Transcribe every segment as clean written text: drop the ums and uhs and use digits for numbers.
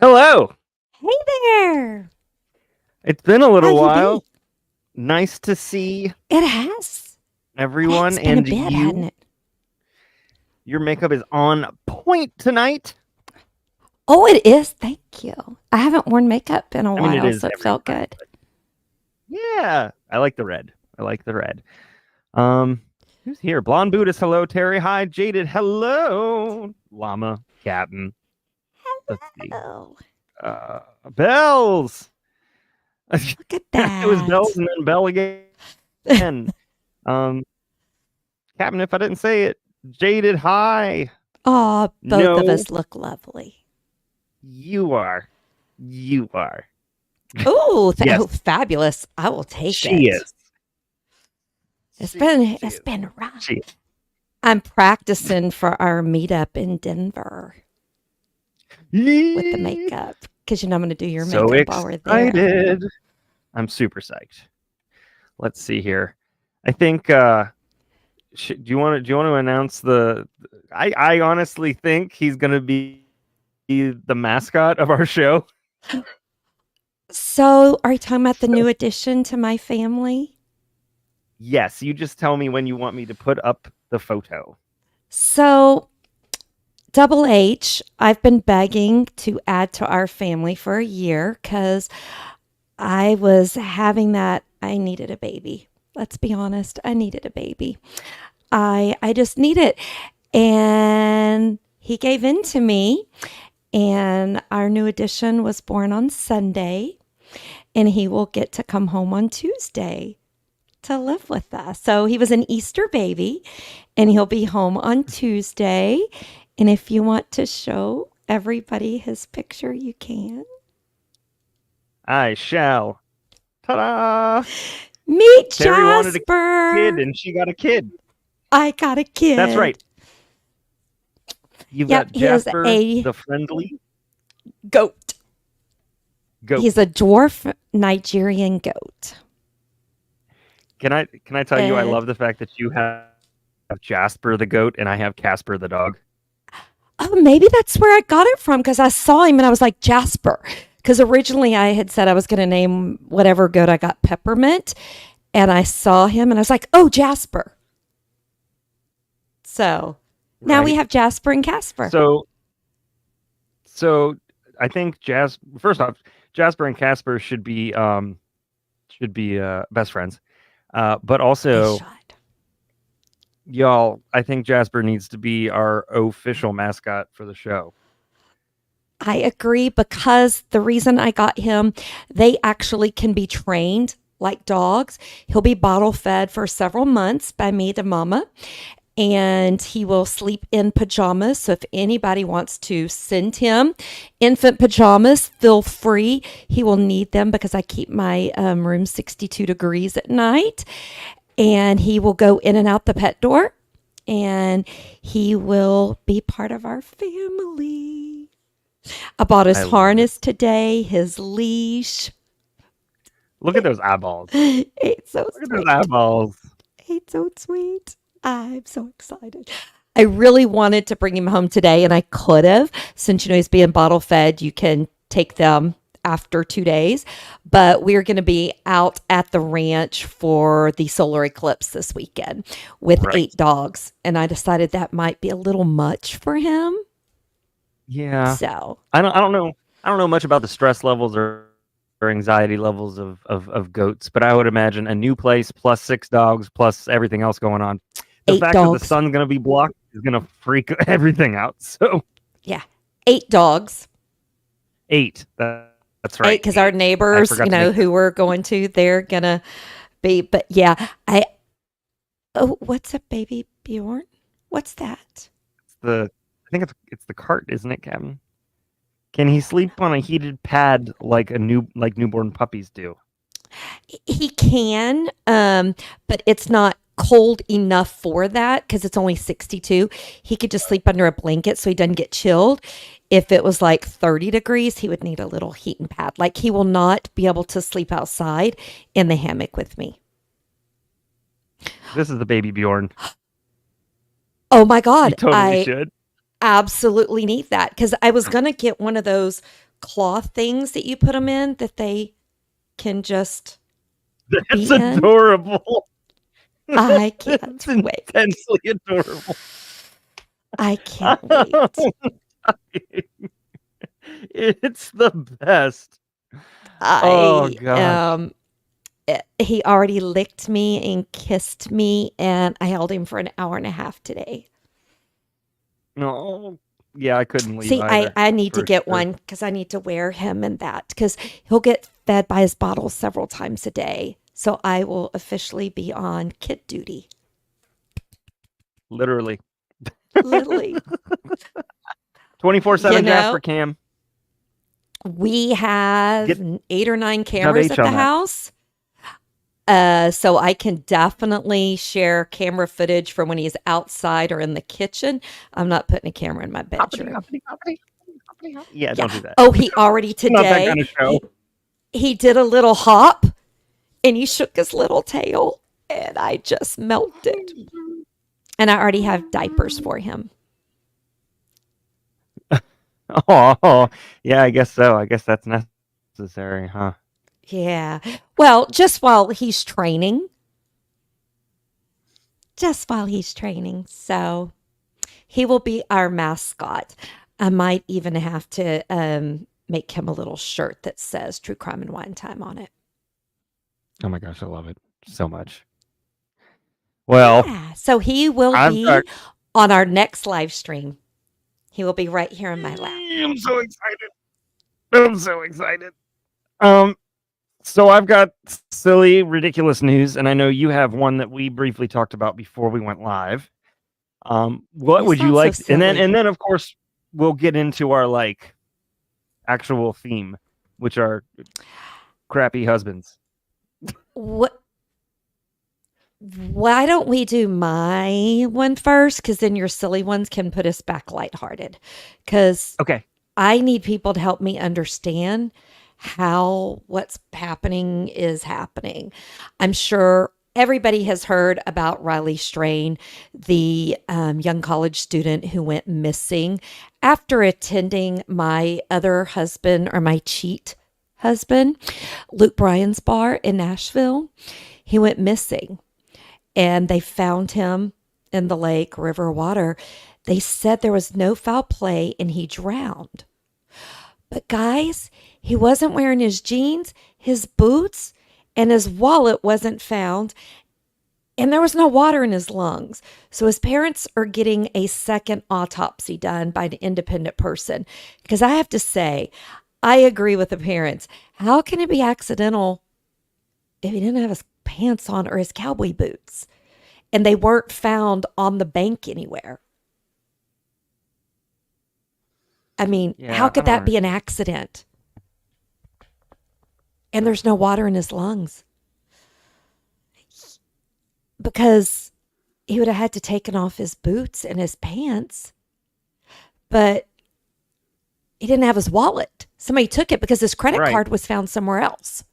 Hello. Hey there. It's been a How little you while. be? Nice to see It has. everyone It's been a and bit, hadn't you. it? Your makeup is on point tonight. Oh, it is. Thank you. I haven't worn makeup in a I mean, it while, is so it every felt time, good. but yeah, I like the red. I like the red. Um, who's here? Blonde Buddhist, hello. Terry, hi. Jaded, hello. Llama, Captain. Let's see. Oh, Bells. look at It was Bells that. and then Bell again. Um, Captain, if I didn't say it, Jaded, hi. Oh, both of No, us look lovely. you are. You are. Oh, Yes, fabulous. I will take she it. is. It's She is. been She it's is. been rough. She is. I'm practicing for our meetup in Denver with the Yee. makeup because I'm going to do your So makeup while we're there. excited. I'm super psyched. Let's see here. I think do you want to announce the I honestly think he's going to be the mascot of our show. So, are you talking about the new addition to my family? Yes, you just tell me when you want me to put up the photo. So, Double H, I've been begging to add to our family for a year because I was having that. I needed a baby. Let's be honest. I needed a baby. I just need it. And he gave in to me. And our new addition was born on Sunday. And he will get to come home on Tuesday to live with us. So he was an Easter baby and he'll be home on Tuesday. And if you want to show everybody his picture, you can. I shall. Ta-da! Meet Terry wanted a kid Jasper. and she got a kid. I got a kid. That's right. You've Yep, got he is Jasper, a the friendly goat. goat. He's a dwarf Nigerian goat. Can I tell you I And love the fact that you have Jasper the goat and I have Casper the dog. oh, maybe that's where I got it from because I saw him and I was like, Jasper. Because originally I had said I was going to name whatever goat I got Peppermint. And I saw him and I was like, oh, Jasper. So now we Right. have Jasper and Casper. So I think first off, Jasper and Casper should be best friends. But They also, should. y'all, I think Jasper needs to be our official mascot for the show. I agree because the reason I got him, they actually can be trained like dogs. He'll be bottle fed for several months by me, the mama, and he will sleep in pajamas. So if anybody wants to send him infant pajamas, feel free. He will need them because I keep my room 62 degrees at night. And he will go in and out the pet door and he will be part of our family. I bought his harness today, his leash. Look at those eyeballs. It's so Look at sweet. those eyeballs. It's so sweet. I'm so excited. I really wanted to bring him home today, and I could have. Since he's being bottle fed, you can take them after 2 days. But we're going to be out at the ranch for the solar eclipse this weekend with Right. 8 dogs, and I decided that might be a little much for him. Yeah. So I don't know much about the stress levels or anxiety levels of goats, but I would imagine a new place plus 6 dogs plus everything else going on. The 8 fact that the dogs. sun's going to be blocked is going to freak everything out. So Yeah, 8 dogs. 8. That's right. Because our neighbors, forgot to make who we're going to, they're gonna be. But yeah, what's a baby Bjorn? What's that? I think it's the cart, isn't it, Kevin? Can he sleep on a heated pad like newborn puppies do? He can, but it's not cold enough for that because it's only 62. He could just sleep under a blanket so he doesn't get chilled. If it was like 30 degrees, he would need a little heating pad. Like he will not be able to sleep outside in the hammock with me. This is the baby Bjorn. Oh my God. You totally should. Absolutely need that because I was going to get one of those cloth things that you put them in that they can just That's be in. adorable. I can't It's wait. intensely adorable. I can't wait. It's the best. Oh I gosh. he already licked me and kissed me, and I held him for an hour and a half today. No. Yeah, I couldn't leave See, I, either, I need to for get sure. one because I need to wear him in that because he'll get fed by his bottle several times a day. So I will officially be on kid duty. Literally. Literally. 24/7 Jasper Cam. We have Get 8 or 9 Dub cameras H at on the that. house. So I can definitely share camera footage from when he's outside or in the kitchen. I'm not putting a camera in my Hoppity, bedroom. hoppity, hoppity, hoppity, hoppity. Yeah, Yeah. don't do that. Oh, he already Not that today, kind of show. he did a little hop and he shook his little tail and I just melted. And I already have diapers for him. Oh, yeah, I guess so. I guess that's necessary, huh? Yeah. Well, just while he's training. Just while he's training. So he will be our mascot. I might even have to make him a little shirt that says True Crime and Wine Time on it. Oh my gosh, I love it so much. Well, Yeah. So he will I've got. be on our next live stream. He will be right here in my lap. I'm so excited. I'm so excited. Um, so I've got silly, ridiculous news, and I know you have one that we briefly talked about before we went live. What It's would you not so like? And silly. then of course we'll get into our like actual theme, which are crappy husbands. What? Why don't we do my one first? Because then your silly ones can put us back lighthearted. Because Okay. I need people to help me understand how what's happening is happening. I'm sure everybody has heard about Riley Strain, the young college student who went missing after attending my other husband or my cheat husband, Luke Bryan's bar in Nashville. He went missing and they found him in the lake, river, water. They said there was no foul play and he drowned. But guys, he wasn't wearing his jeans, his boots, and his wallet wasn't found. And there was no water in his lungs. So his parents are getting a second autopsy done by an independent person. Because I have to say, I agree with the parents. How can it be accidental if he didn't have his pants on or his cowboy boots? And they weren't found on the bank anywhere. I mean, Yeah, how I could don't that be an accident? And there's no water in his lungs. Because he would have had to taken off his boots and his pants. But he didn't have his wallet. Somebody took it because his credit Right. card was found somewhere else.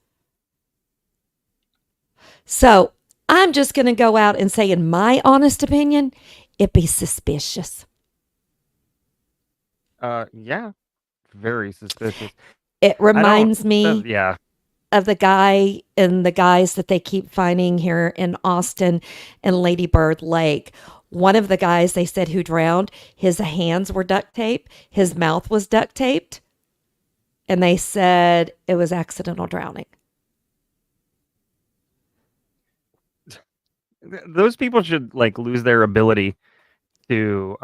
So I'm just going to go out and say, in my honest opinion, it'd be suspicious. Yeah, very suspicious. It I don't. reminds me Yeah. of the guy and the guys that they keep finding here in Austin and Lady Bird Lake. One of the guys they said who drowned, his hands were duct taped, his mouth was duct taped, and they said it was accidental drowning. Those people should like lose their ability to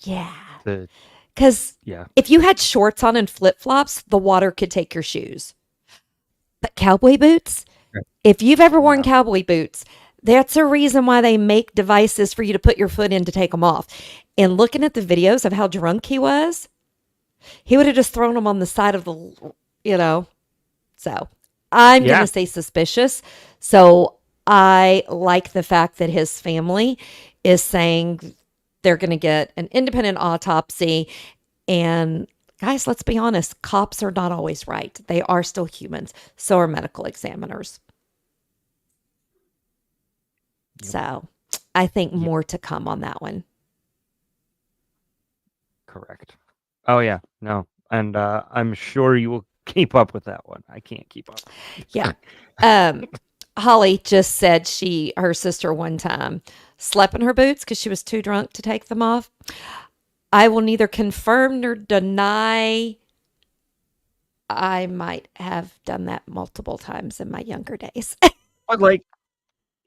Yeah. to Because yeah. if you had shorts on and flip flops, the water could take your shoes. But cowboy boots, Right. if you've ever worn No. cowboy boots, that's a reason why they make devices for you to put your foot in to take them off. And looking at the videos of how drunk he was, he would have just thrown them on the side of the. So I'm going Yeah. to say suspicious. So I like the fact that his family is saying they're going to get an independent autopsy. And guys, let's be honest, cops are not always right. They are still humans. So are medical examiners. Yep. So I think Yep. more to come on that one. Correct. Oh yeah. No. and I'm sure you will keep up with that one. I can't keep up. Yeah. Holly just said her sister one time slept in her boots because she was too drunk to take them off. I will neither confirm nor deny. I might have done that multiple times in my younger days. But like,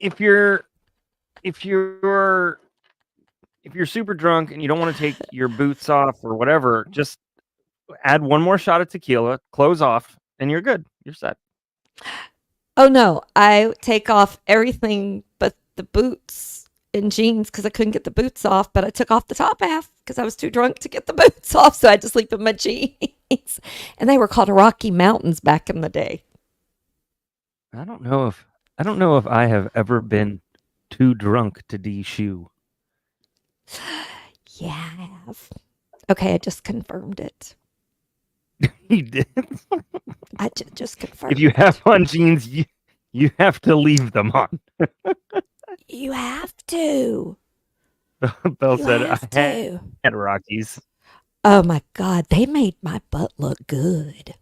if you're super drunk and you don't want to take your boots off or whatever, just add one more shot of tequila, close off, and you're good. You're set. Oh no, I take off everything but the boots and jeans because I couldn't get the boots off, but I took off the top half because I was too drunk to get the boots off, so I had to sleep in my jeans. And they were called Rocky Mountains back in the day. I don't know if I have ever been too drunk to de-shoe. Yeah, I have. Okay, I just confirmed it. You did. I just confirmed If you it. have on jeans, you have to leave them on. You have to. Belle You said, have I to. had Rockies. Oh my God, they made my butt look good.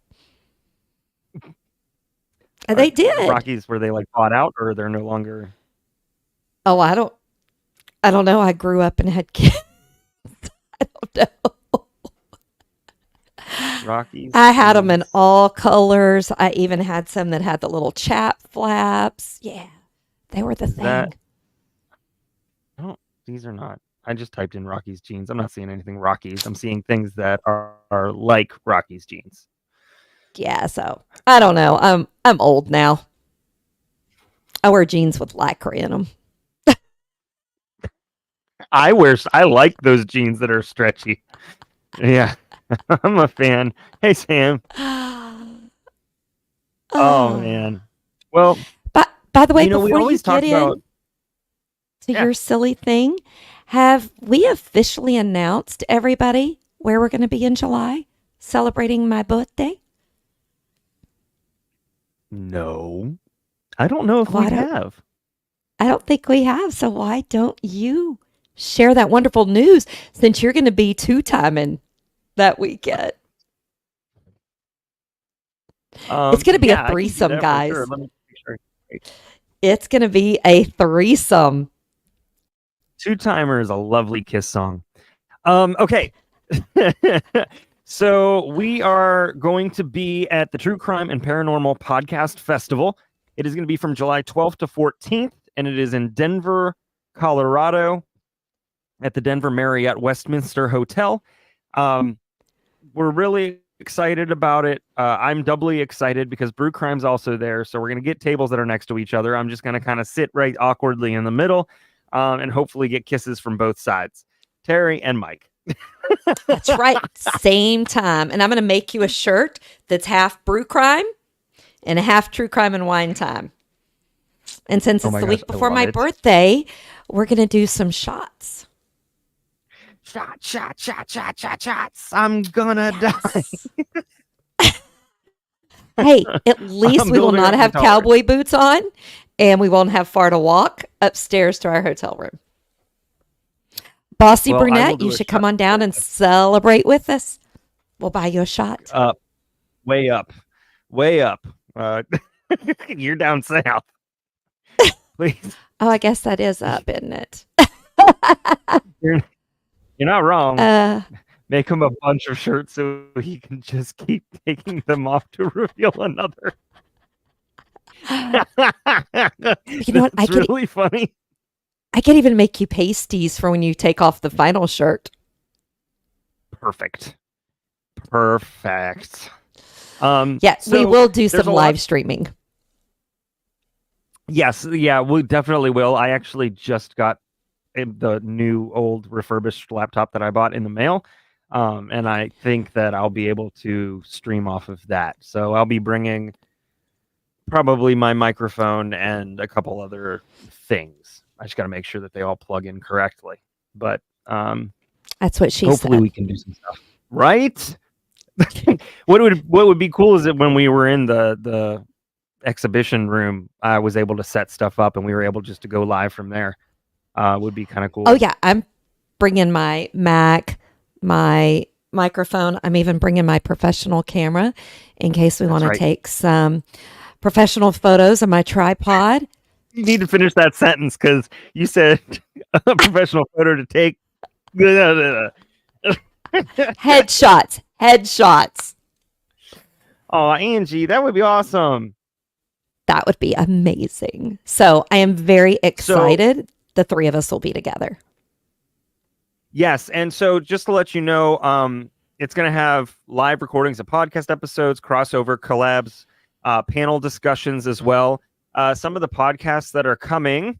And they did. Rockies, were they like bought out or they're no longer? Oh, I don't know. I grew up and had kids. I don't know. Rockies. I had them in jeans. all colors. I even had some that had the little chap flaps. Yeah, they were the Is thing. that- These are not. I just typed in Rockies jeans. I'm not seeing anything Rockies. I'm seeing things that are like Rockies jeans. Yeah, so I don't know. I'm old now. I wear jeans with lycra in them. I like those jeans that are stretchy. Yeah, I'm a fan. Hey, Sam. Oh man. Well, by the way, we before you always talk get about. into your silly thing, have we officially announced everybody where we're going to be in July celebrating my birthday? No, I don't know if Well, we have. I don't think we have. So why don't you share that wonderful news since you're going to be two-timing that weekend? It's going to be a threesome, guys. Sure. Let me make sure. It's going to be a threesome. Two-timer is a lovely Kiss song. Okay. So we are going to be at the True Crime and Paranormal Podcast Festival. It is going to be from July 12th to 14th, and it is in Denver, Colorado, at the Denver Marriott Westminster Hotel. We're really excited about it. I'm doubly excited because Brew Crime's also there, so we're going to get tables that are next to each other. I'm just going to kind of sit right awkwardly in the middle and hopefully get kisses from both sides. Terry and Mike. That's right. Same time. And I'm going to make you a shirt that's half Brew Crime and half True Crime and Wine Time. And since it's the week before my birthday, we're going to do some shots. Shots. I'm gonna die. Hey, at least we will not have cowboy boots on and we won't have far to walk upstairs to our hotel room. Bossy Brunette, you should come on down and celebrate with us. We'll buy you a shot. Way up. You're down south. Please. Oh, I guess that is up, isn't it? You're not wrong. Make him a bunch of shirts so he can just keep taking them off to reveal another. You know what? It's really funny. I could even make you pasties for when you take off the final shirt. Perfect. Yeah, so we will do some live streaming. Yes, yeah, we definitely will. I actually just got the new old refurbished laptop that I bought in the mail. And I think that I'll be able to stream off of that. So I'll be bringing probably my microphone and a couple other things. I just got to make sure that they all plug in correctly. But that's what she hopefully said. We can do some stuff. Right? What would be cool is that when we were in the exhibition room, I was able to set stuff up and we were able just to go live from there. Would be kind of cool. Oh yeah, I'm bringing my Mac, my microphone. I'm even bringing my professional camera in case we want to right. take some professional photos of my tripod. You need to finish that sentence because you said a professional photo to take. Headshots. Headshots. Oh, Angie, that would be awesome. That would be amazing. So I am very excited. The three of us will be together. Yes, and so just to let you know, it's going to have live recordings of podcast episodes, crossover collabs, panel discussions as well. Some of the podcasts that are coming,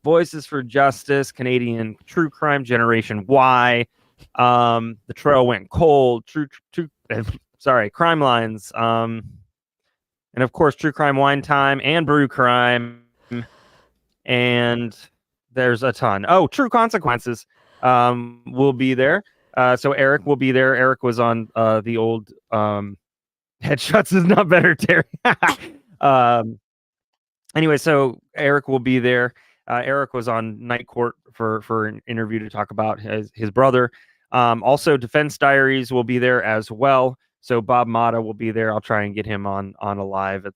Voices for Justice, Canadian True Crime Generation Y, The Trail Went Cold, Crime Lines, and of course True Crime Wine Time and Brew Crime, and there's a ton. Oh, True Consequences will be there. So Eric will be there. Eric was on the old Headshots is not better, Terry. Anyway, so Eric will be there. Eric was on Night Court for an interview to talk about his brother. Also, Defense Diaries will be there as well. So Bob Mata will be there. I'll try and get him on a live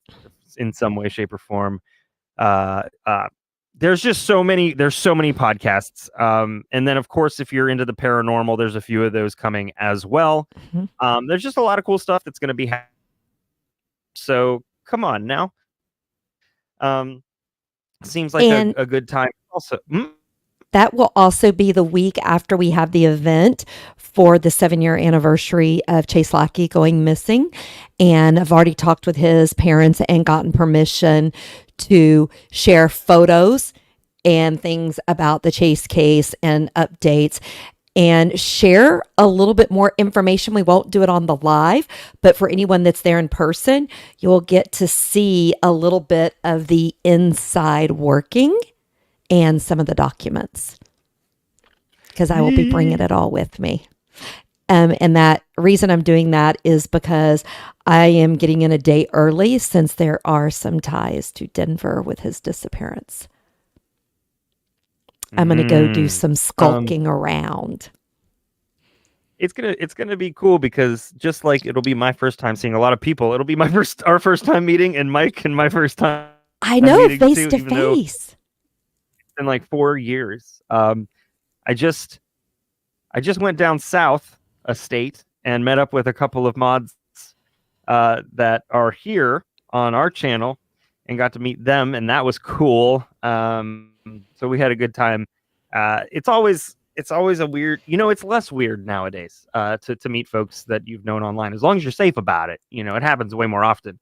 in some way, shape, or form. There's just so many podcasts. And then of course, if you're into the paranormal, there's a few of those coming as well. Mm-hmm. There's just a lot of cool stuff that's going to be happening. So come on now. Seems like a good time also. That will also be the week after we have the event for the 7-year anniversary of Chase Lackey going missing. And I've already talked with his parents and gotten permission to share photos and things about the Chase case and updates and share a little bit more information. We won't do it on the live, but for anyone that's there in person, you'll get to see a little bit of the inside working and some of the documents, because I will be bringing it all with me. And that reason I'm doing that is because I am getting in a day early since there are some ties to Denver with his disappearance. I'm going to go do some skulking around. It's gonna be cool because just like it'll be my first time seeing a lot of people, it'll be our first time meeting, and Mike and my first time. I know, face to face. It's been like 4 years. I just went down south a state and met up with a couple of mods that are here on our channel and got to meet them, and that was cool. So we had a good time. It's always a weird, it's less weird nowadays to meet folks that you've known online, as long as you're safe about it. It happens way more often.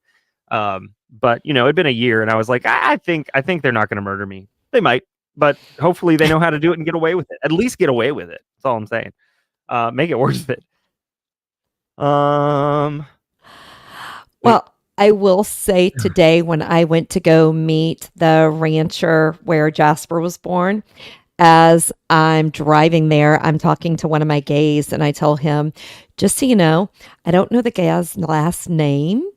But it'd been a year, and I was like, I think they're not going to murder me. They might, but hopefully they know how to do it and get away with it. At least get away with it. That's all I'm saying. Make it worth it. Well, I will say today when I went to go meet the rancher where Jasper was born, as I'm driving there, I'm talking to one of my gays and I tell him, just so you know, I don't know the guy's last name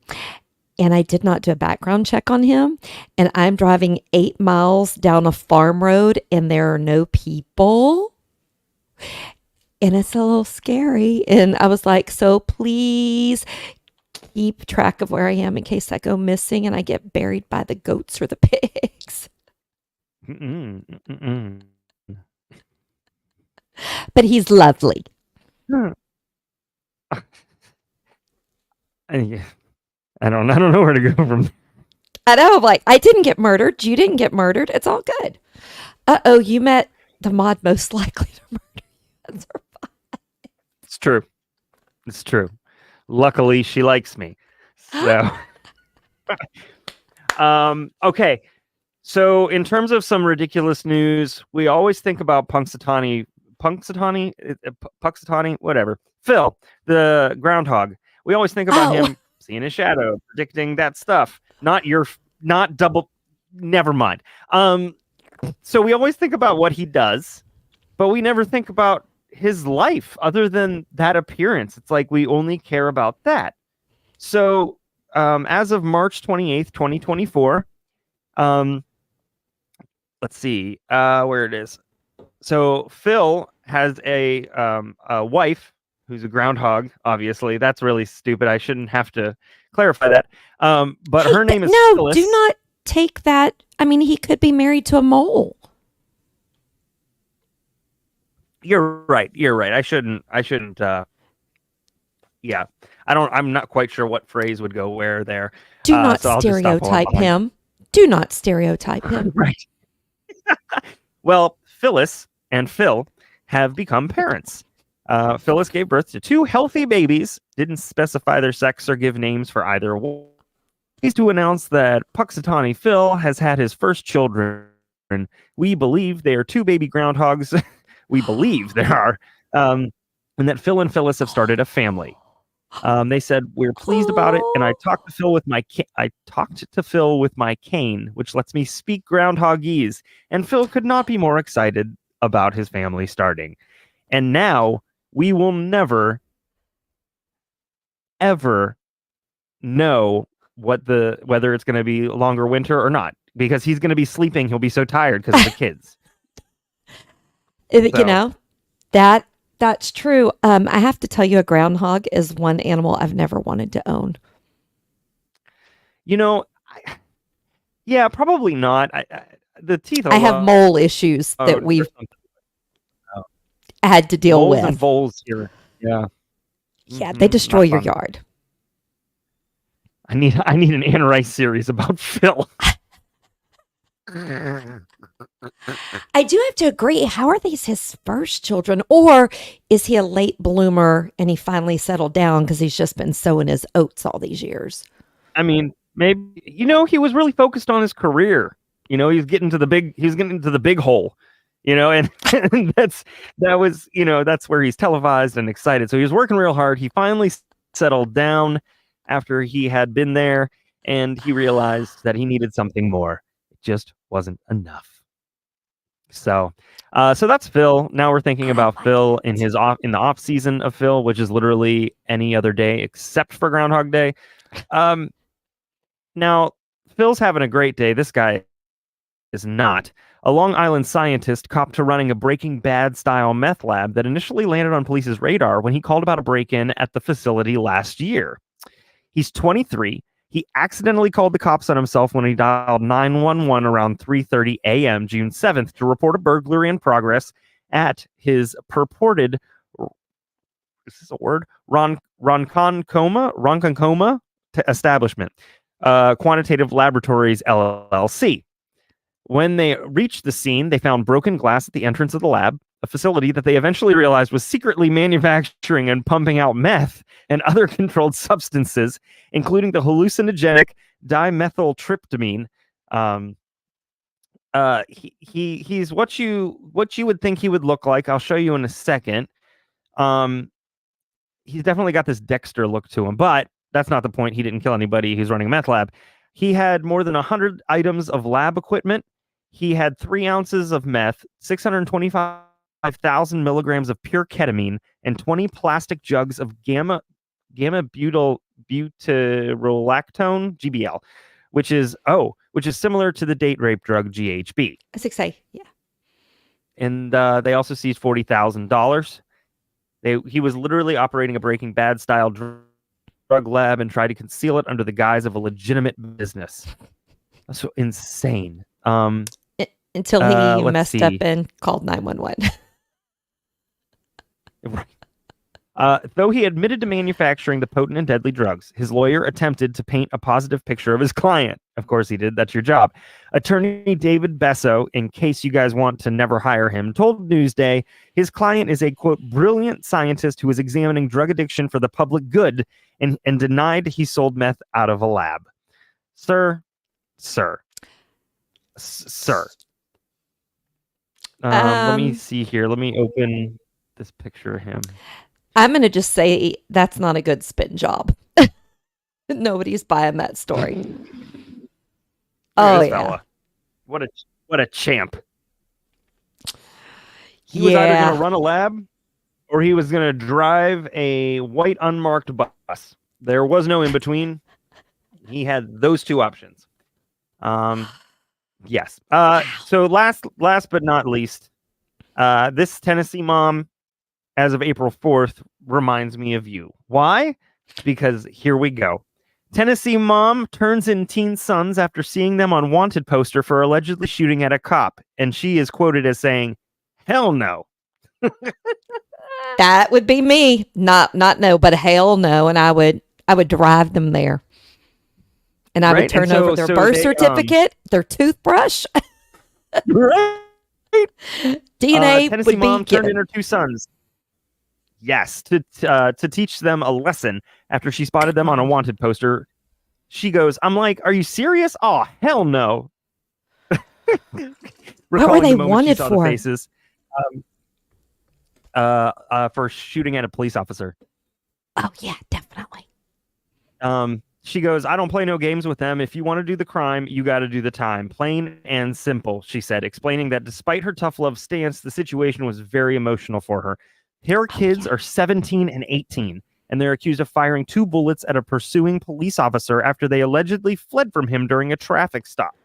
and I did not do a background check on him. And I'm driving 8 miles down a farm road and there are no people. And it's a little scary. And I was like, so please keep track of where I am in case I go missing and I get buried by the goats or the pigs. But he's lovely. I don't know where to go from there. I know, like, I didn't get murdered. You didn't get murdered. It's all good. Uh-oh, you met the mod most likely to murder you. It's true. Luckily, she likes me. So, okay. So, in terms of some ridiculous news, we always think about Punxsutawney, whatever. Phil, the groundhog. We always think about him seeing his shadow, predicting that stuff. Not double. Never mind. So we always think about what he does, but we never think about his life other than that appearance. It's like we only care about that. So as of March 28th, 2024, let's see where it is. So Phil has a wife who's a groundhog. Obviously, that's really stupid. I shouldn't have to clarify that. But Hey, her name is no, Phyllis. do not take that. I mean, he could be married to a mole. You're right. You're right. I shouldn't. Yeah, I don't. I'm not quite sure what phrase would go where there. Do not So I'll just stop while I'm stereotype behind. him. Do not stereotype him. Right. Well, Phyllis and Phil have become parents. Phyllis gave birth to 2 healthy babies, didn't specify their sex or give names for either one. Pleased to announce that Puxatawny Phil has had his first children. We believe they are 2 baby groundhogs. We believe there are. And that Phil and Phyllis have started a family. They said we're pleased about it, and I talked to Phil with my cane, which lets me speak groundhogese. And Phil could not be more excited about his family starting. And now we will never, ever know whether it's going to be longer winter or not, because he's going to be sleeping. He'll be so tired because of the kids. You know, that's true. I have to tell you, a groundhog is one animal I've never wanted to own. You know, yeah, probably not. The teeth. I have mole issues that we've had to deal moles with. And voles here. Yeah. Yeah, they destroy your yard. I need an Anne Rice series about Phil. I do have to agree. How are these his first children? Or is he a late bloomer and he finally settled down because he's just been sowing his oats all these years? I mean, maybe, he was really focused on his career. He's getting to the big hole, and that's where he's televised and excited. So he was working real hard. He finally settled down after he had been there, and he realized that he needed something more. It just wasn't enough. So that's Phil. Now we're thinking about Phil in the off season of Phil, which is literally any other day except for Groundhog Day. Now Phil's having a great day. This guy is not. A Long Island scientist copped to running a Breaking Bad style meth lab that initially landed on police's radar when he called about a break-in at the facility last year. He's 23. He accidentally called the cops on himself when he dialed 911 around 3:30 a.m. June 7th to report a burglary in progress at his purported, is this a word? Ronkonkoma establishment, Quantitative Laboratories LLC. When they reached the scene, they found broken glass at the entrance of the lab, a facility that they eventually realized was secretly manufacturing and pumping out meth and other controlled substances, including the hallucinogenic dimethyltryptamine. He's what you would think he would look like. I'll show you in a second. He's definitely got this Dexter look to him, but that's not the point. He didn't kill anybody. He's running a meth lab. He had more than 100 items of lab equipment. He had 3 ounces of meth, 625,000 milligrams of pure ketamine, and 20 plastic jugs of gamma butyrolactone, GBL, which is similar to the date rape drug GHB. I was say, yeah. And they also seized $40,000. He was literally operating a Breaking Bad style drug lab and tried to conceal it under the guise of a legitimate business. That's so insane. Until he messed up and called 911. Right. Though he admitted to manufacturing the potent and deadly drugs, his lawyer attempted to paint a positive picture of his client. Of course he did. That's your job. Attorney David Besso, in case you guys want to never hire him, told Newsday his client is a, quote, brilliant scientist who is examining drug addiction for the public good and denied he sold meth out of a lab. Sir. Let me see here. Let me open this picture of him. I'm going to just say that's not a good spin job. Nobody's buying that story. Oh, yeah. Fella. What a champ. He was either going to run a lab or he was going to drive a white unmarked bus. There was no in between. He had those 2 options. Yes. So last but not least, This Tennessee mom, as of April 4th, reminds me of you. Why? Because here we go. Tennessee mom turns in teen sons after seeing them on wanted poster for allegedly shooting at a cop. And she is quoted as saying, hell no. That would be me. Not no, but hell no. And I would drive them there. And I would Right? turn And so- over their so birth they, certificate, their toothbrush, Right? DNA Tennessee would mom be turned in given. her two sons. Yes, to teach them a lesson after she spotted them on a wanted poster. She goes, I'm like, are you serious? Oh, hell no. Recalling they the moment she wanted saw for? the faces for shooting at a police officer. Oh, yeah, definitely. She goes, I don't play no games with them. If you want to do the crime, you got to do the time. Plain and simple, she said, explaining that despite her tough love stance, the situation was very emotional for her. Her kids are 17 and 18, and they're accused of firing 2 bullets at a pursuing police officer after they allegedly fled from him during a traffic stop.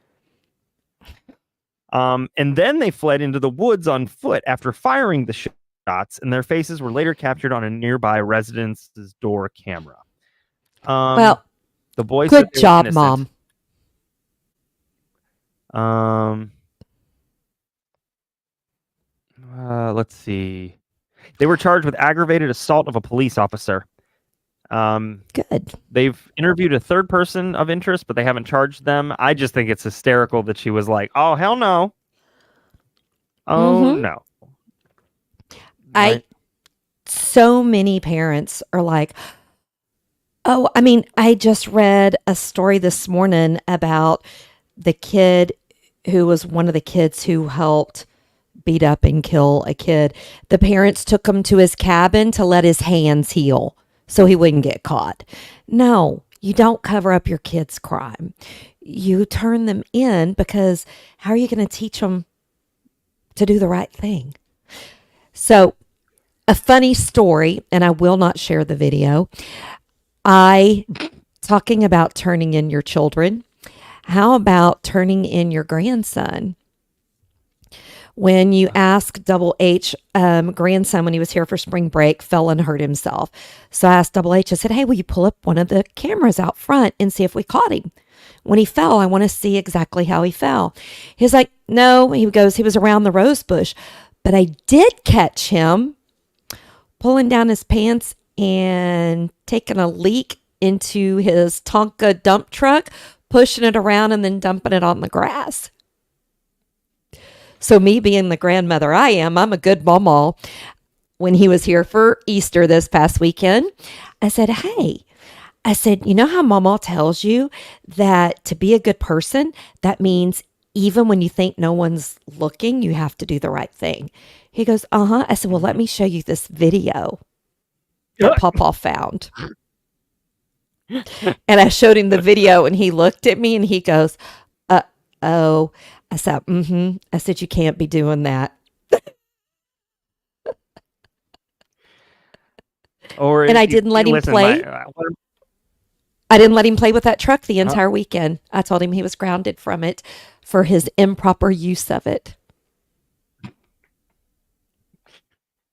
And then they fled into the woods on foot after firing the shots, and their faces were later captured on a nearby residence's door camera. Well, the boys good said they were job, innocent. Mom. Let's see. They were charged with aggravated assault of a police officer. Good. They've interviewed a third person of interest, but they haven't charged them. I just think it's hysterical that she was like, "Oh hell no, oh no." Right? So many parents are like, oh, I mean, I just read a story this morning about the kid who was one of the kids who helped beat up and kill a kid. The parents took him to his cabin to let his hands heal so he wouldn't get caught. No, you don't cover up your kid's crime. You turn them in, because how are you going to teach them to do the right thing? So, a funny story, and I will not share the video. Talking about turning in your children. How about turning in your grandson? When you ask Double H, grandson, when he was here for spring break, fell and hurt himself. So I asked Double H, I said, hey, will you pull up one of the cameras out front and see if we caught him? When he fell, I want to see exactly how he fell. He's like, no, he goes, he was around the rose bush. But I did catch him pulling down his pants and taking a leak into his Tonka dump truck, pushing it around and then dumping it on the grass. So me being the grandmother I'm a good mama. When he was here for Easter this past weekend, I said, hey, you know how mama tells you that to be a good person, that means even when you think no one's looking, you have to do the right thing. He goes, uh-huh. I said, well, let me show you this video that Papa found. And I showed him the video, and he looked at me and he goes, uh-oh. I said, I said, you can't be doing that. And I didn't let him play. I didn't let him play with that truck the entire weekend. I told him he was grounded from it for his improper use of it.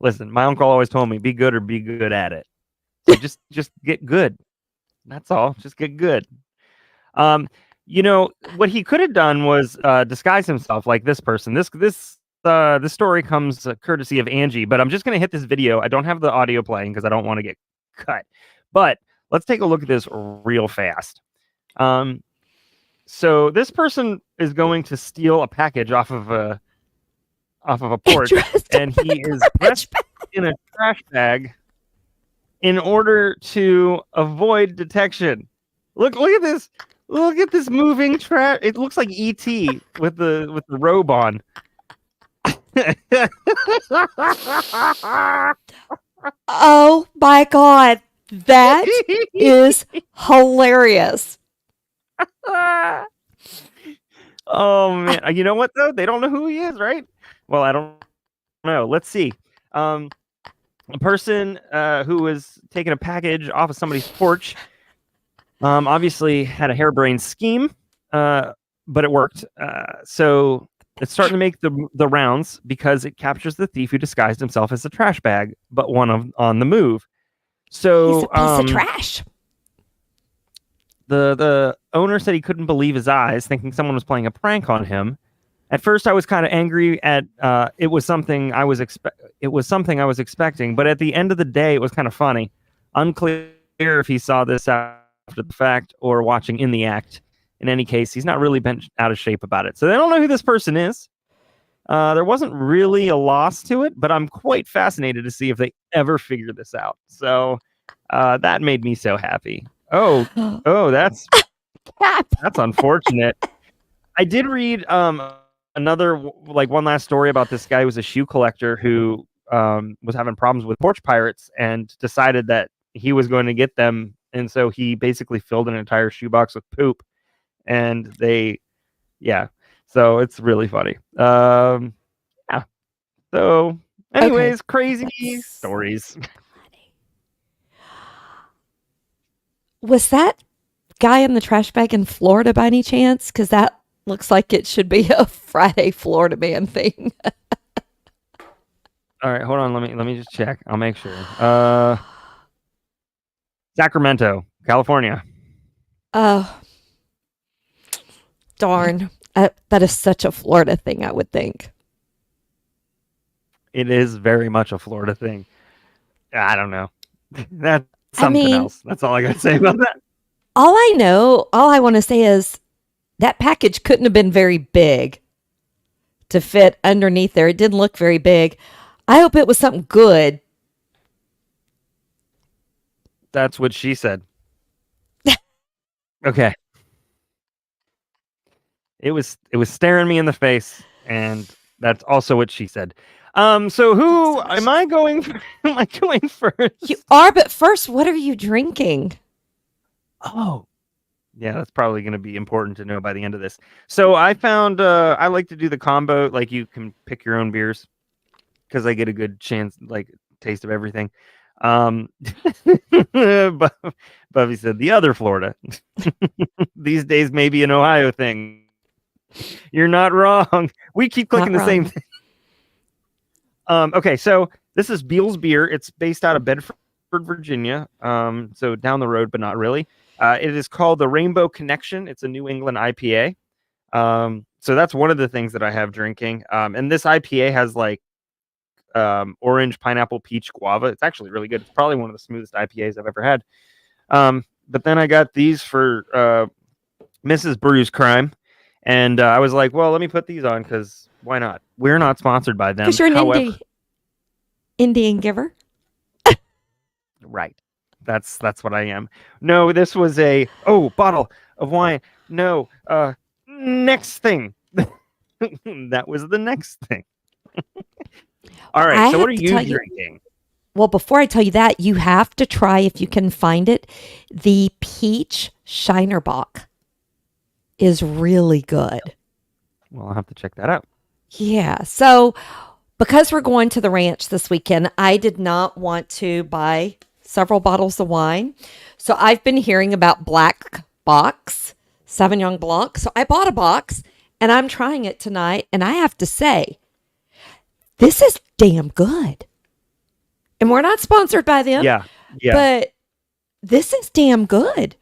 Listen, my uncle always told me, be good or be good at it. So just get good. That's all. Just get good. You know, what he could have done was disguise himself like this person. This story comes courtesy of Angie, but I'm just going to hit this video. I don't have the audio playing because I don't want to get cut. But let's take a look at this real fast. So this person is going to steal a package off of a porch, and he is dressed in a trash bag in order to avoid detection. Look at this. Look at this moving trash. It looks like E.T. with the robe on. Oh my God. That is hilarious. Oh man. You know what though? They don't know who he is, right? Well, I don't know. Let's see. A person who was taking a package off of somebody's porch obviously had a harebrained scheme, but it worked. So It's starting to make the rounds because it captures the thief who disguised himself as a trash bag, but on the move. So He's a piece of trash. The owner said he couldn't believe his eyes, thinking someone was playing a prank on him. At first, I was kind of angry at it was something I was expecting, but at the end of the day, it was kind of funny. Unclear if he saw this after the fact or watching in the act. In any case, he's not really bent out of shape about it. So they don't know who this person is. There wasn't really a loss to it, but I'm quite fascinated to see if they ever figure this out. So that made me so happy. Oh, that's unfortunate. I did read another, one last story about this guy who was a shoe collector who was having problems with porch pirates and decided that he was going to get them. And so he basically filled an entire shoebox with poop. And so it's really funny. Yeah. So, anyways, crazy stories. Was that guy in the trash bag in Florida by any chance? Because that looks like it should be a Friday Florida man thing. All right, hold on. Let me just check. I'll make sure. Sacramento, California. Oh. Darn. That is such a Florida thing, I would think. It is very much a Florida thing. I don't know. That's something else. That's all I got to say about that. All I want to say is that package couldn't have been very big to fit underneath there. It didn't look very big. I hope it was something good. That's what she said. Okay. It was staring me in the face, and that's also what she said. So who am I going? Am I going first? You are, but first, what are you drinking? Oh, yeah, that's probably going to be important to know by the end of this. So I found I like to do the combo, like you can pick your own beers because I get a good chance, taste of everything. But Buffy said the other Florida. These days, maybe an Ohio thing. You're not wrong. We keep clicking the same thing. Okay, so this is Beal's Beer. It's based out of Bedford, Virginia. So down the road, but not really. It is called the Rainbow Connection. It's a New England IPA. So that's one of the things that I have drinking. And this IPA has orange, pineapple, peach, guava. It's actually really good. It's probably one of the smoothest IPAs I've ever had. But then I got these for Mrs. Brew's Crime. And I was like, well, let me put these on because why not? We're not sponsored by them. Because you're an Indian giver. Right. That's what I am. No, this was a bottle of wine. No, next thing. That was the next thing. All right. So what are you drinking? Well, before I tell you that, you have to try, if you can find it, the peach Shinerbach is really good. Well, I'll have to check that out. Yeah. So because we're going to the ranch this weekend, I did not want to buy several bottles of wine. So I've been hearing about Black Box, Sauvignon Blanc. So I bought a box and I'm trying it tonight. And I have to say, this is damn good. And we're not sponsored by them. Yeah. But this is damn good.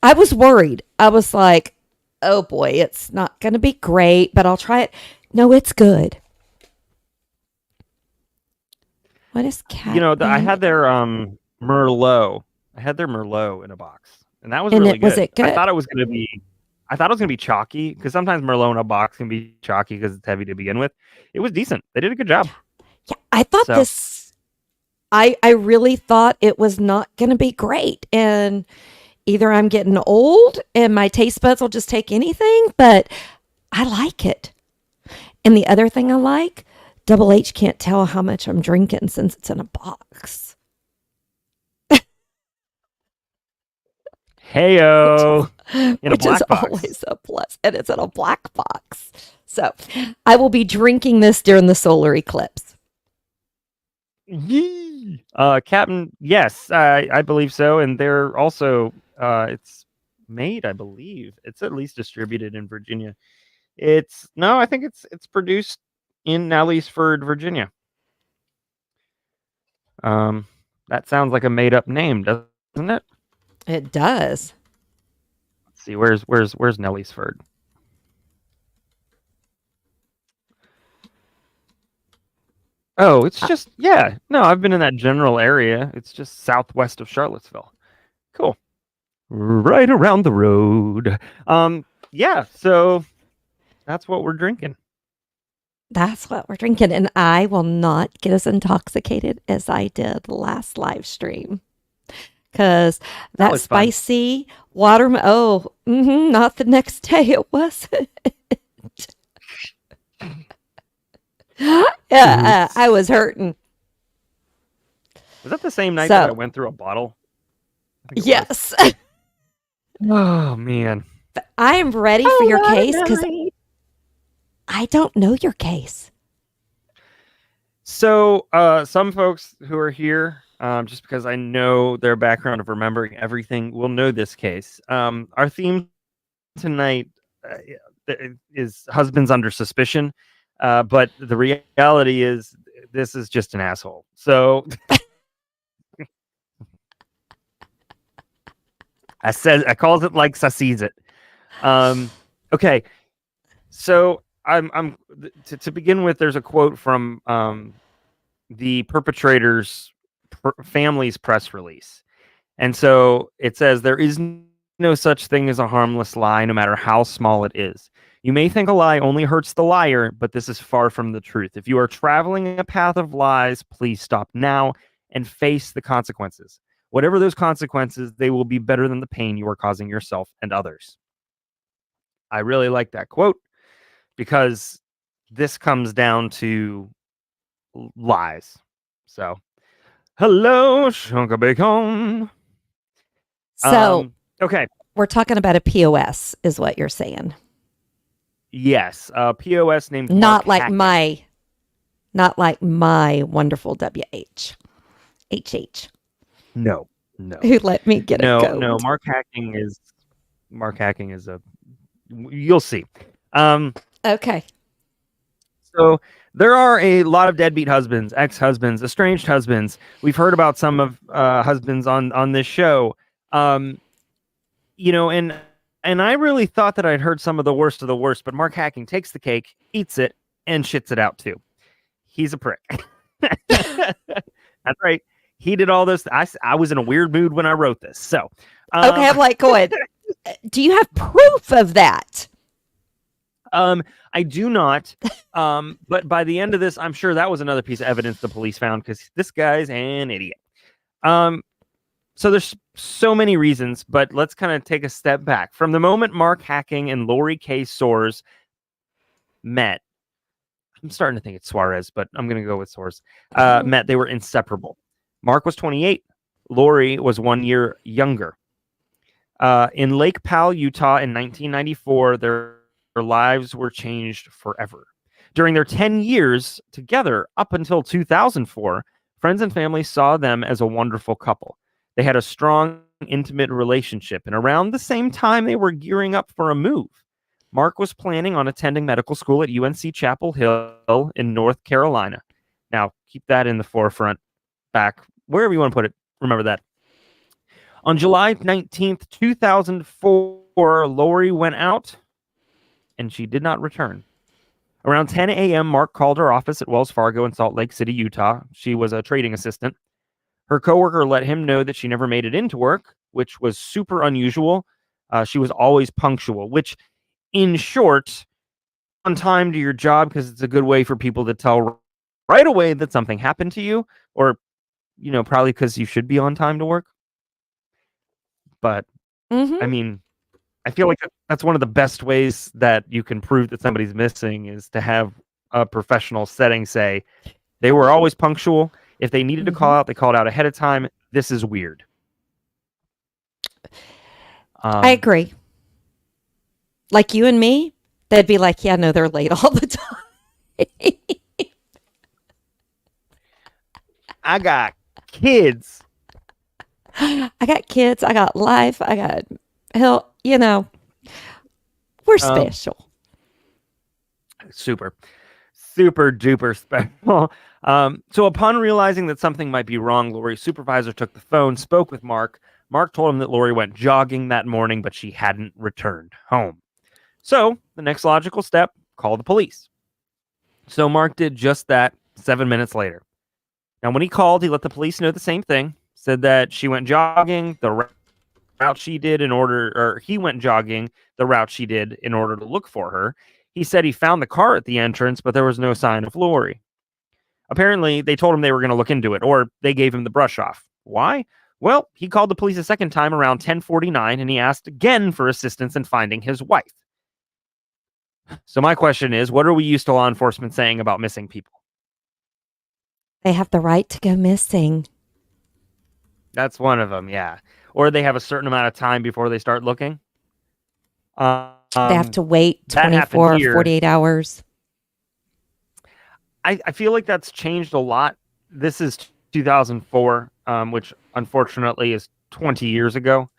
I was worried. I was like, oh boy, it's not going to be great, but I'll try it. No, it's good. What is cat? I had their Merlot. I had their Merlot in a box, and that was really good. Was it good? I thought it was going to be chalky because sometimes Merlot in a box can be chalky because it's heavy to begin with. It was decent. They did a good job. Yeah, I thought I really thought it was not going to be great, and either I'm getting old and my taste buds will just take anything, but I like it. And the other thing I like, Double H can't tell how much I'm drinking since it's in a box. Heyo. Which is always a plus. And it's in a black box. So I will be drinking this during the solar eclipse. Yee. Captain, yes, I believe so. And they're also, it's made, I believe. It's at least distributed in Virginia. It's no, I think it's produced in Nellysford, Virginia. That sounds like a made up name, doesn't it? It does. Let's see, where's Nellysford? Oh, it's Uh, just yeah. No, I've been in that general area. It's just southwest of Charlottesville. Cool. Right around the road. Yeah, so that's what we're drinking. That's what we're drinking. And I will not get as intoxicated as I did last live stream. Because That that was fun. spicy not the next day. It wasn't. Yeah, Oops. I was hurting. Was that the same night that I So, went through a bottle? I think it was. yes, Oh man. I am ready for Oh, your what a case because night. I don't know your case. So, some folks who are here, just because I know their background of remembering everything, will know this case. Our theme tonight is husbands under suspicion, but the reality is this is just an asshole. So I calls it like I sees it. Okay, so I'm to begin with. There's a quote from the perpetrator's family's press release. And so it says, there is no such thing as a harmless lie, no matter how small it is. You may think a lie only hurts the liar, but this is far from the truth. If you are traveling a path of lies, please stop now and face the consequences. Whatever those consequences, they will be better than the pain you are causing yourself and others. I really like that quote because this comes down to lies. So, hello, Shunka Bacon. So, Okay. we're talking about a POS, is what you're saying. Yes, POS named Not Mark like Hackett. my wonderful WH. HH. No. Who let me get a code. No. Mark Hacking is a. You'll see. Okay. So there are a lot of deadbeat husbands, ex-husbands, estranged husbands. We've heard about some of husbands on this show. And I really thought that I'd heard some of the worst, but Mark Hacking takes the cake, eats it, and shits it out too. He's a prick. That's right. He did all this. I was in a weird mood when I wrote this. So, Okay, I'm like going, do you have proof of that? I do not. But by the end of this, I'm sure that was another piece of evidence the police found because this guy's an idiot. So there's so many reasons, but let's kind of take a step back. From the moment Mark Hacking and Lori K. Soares met, I'm starting to think it's Suarez, but I'm going to go with Soares, met, they were inseparable. Mark was 28. Lori was 1 year younger. In Lake Powell, Utah in 1994, their lives were changed forever. During their 10 years together, up until 2004, friends and family saw them as a wonderful couple. They had a strong, intimate relationship, and around the same time, they were gearing up for a move. Mark was planning on attending medical school at UNC Chapel Hill in North Carolina. Now, keep that in the forefront, back, wherever you want to put it. Remember that. On July 19th, 2004, Lori went out, and she did not return. Around 10 a.m., Mark called her office at Wells Fargo in Salt Lake City, Utah. She was a trading assistant. Her coworker let him know that she never made it into work, which was super unusual. She was always punctual, which, in short, on time to your job, because it's a good way for people to tell right away that something happened to you, or, probably because you should be on time to work. But, I mean, I feel like that's one of the best ways that you can prove that somebody's missing is to have a professional setting say they were always punctual. If they needed to call out, they called out ahead of time. This is weird. I agree. Like you and me, they'd be like, yeah, no, they're late all the time. I got kids. I got kids. I got life. I got hell. We're special. Super, super duper special. So upon realizing that something might be wrong, Lori's supervisor took the phone, spoke with Mark. Mark told him that Lori went jogging that morning, but she hadn't returned home. So the next logical step, call the police. So Mark did just that 7 minutes later. Now, when he called, he let the police know the same thing, said that she went jogging the route she did he went jogging the route she did in order to look for her. He said he found the car at the entrance, but there was no sign of Lori. Apparently, they told him they were going to look into it, or they gave him the brush off. Why? Well, he called the police a second time around 10:49, and he asked again for assistance in finding his wife. So my question is, what are we used to law enforcement saying about missing people? They have the right to go missing. That's one of them, yeah. Or they have a certain amount of time before they start looking. They have to wait 24, 48 hours. I feel like that's changed a lot. This is 2004, which unfortunately is 20 years ago,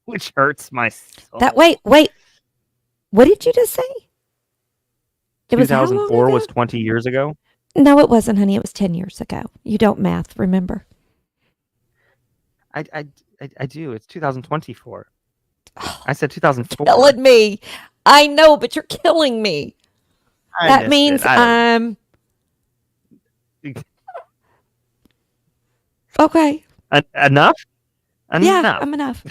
which hurts my soul. Wait. What did you just say? It was 2004 was 20 years ago? No, it wasn't, honey. It was 10 years ago. You don't math, remember? I do. It's 2024. I said 2004. Killing me. I know, but you're killing me. That means I'm... Okay. Enough? Yeah, I'm enough.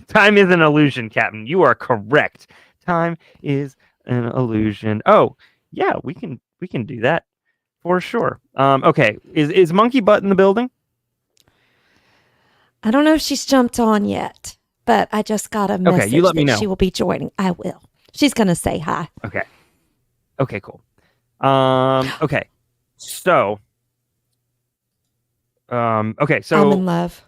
Time is an illusion, Captain. You are correct. Time is an illusion. Oh, yeah, we can do that for sure. Okay, is Monkey Butt in the building? I don't know if she's jumped on yet, but I just got a message okay, you let me know. She will be joining. I will. She's gonna say hi. Okay. Okay, cool. Okay. So I'm in love.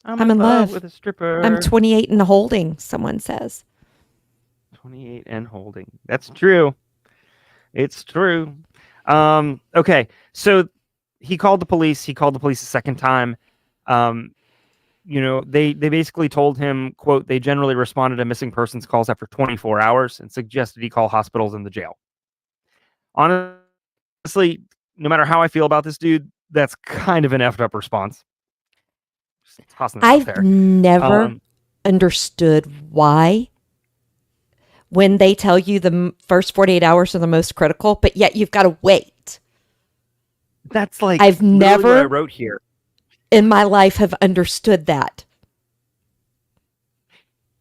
I'm in love with a stripper. I'm 28 and holding, someone says. 28 and holding. That's true. It's true. Okay. So he called the police. He called the police a second time. They basically told him, quote, they generally responded to missing persons calls after 24 hours and suggested he call hospitals and the jail. Honestly, no matter how I feel about this dude, that's kind of an effed up response. I've never understood why when they tell you the first 48 hours are the most critical, but yet you've got to wait. That's like I've never what I wrote here in my life have understood that.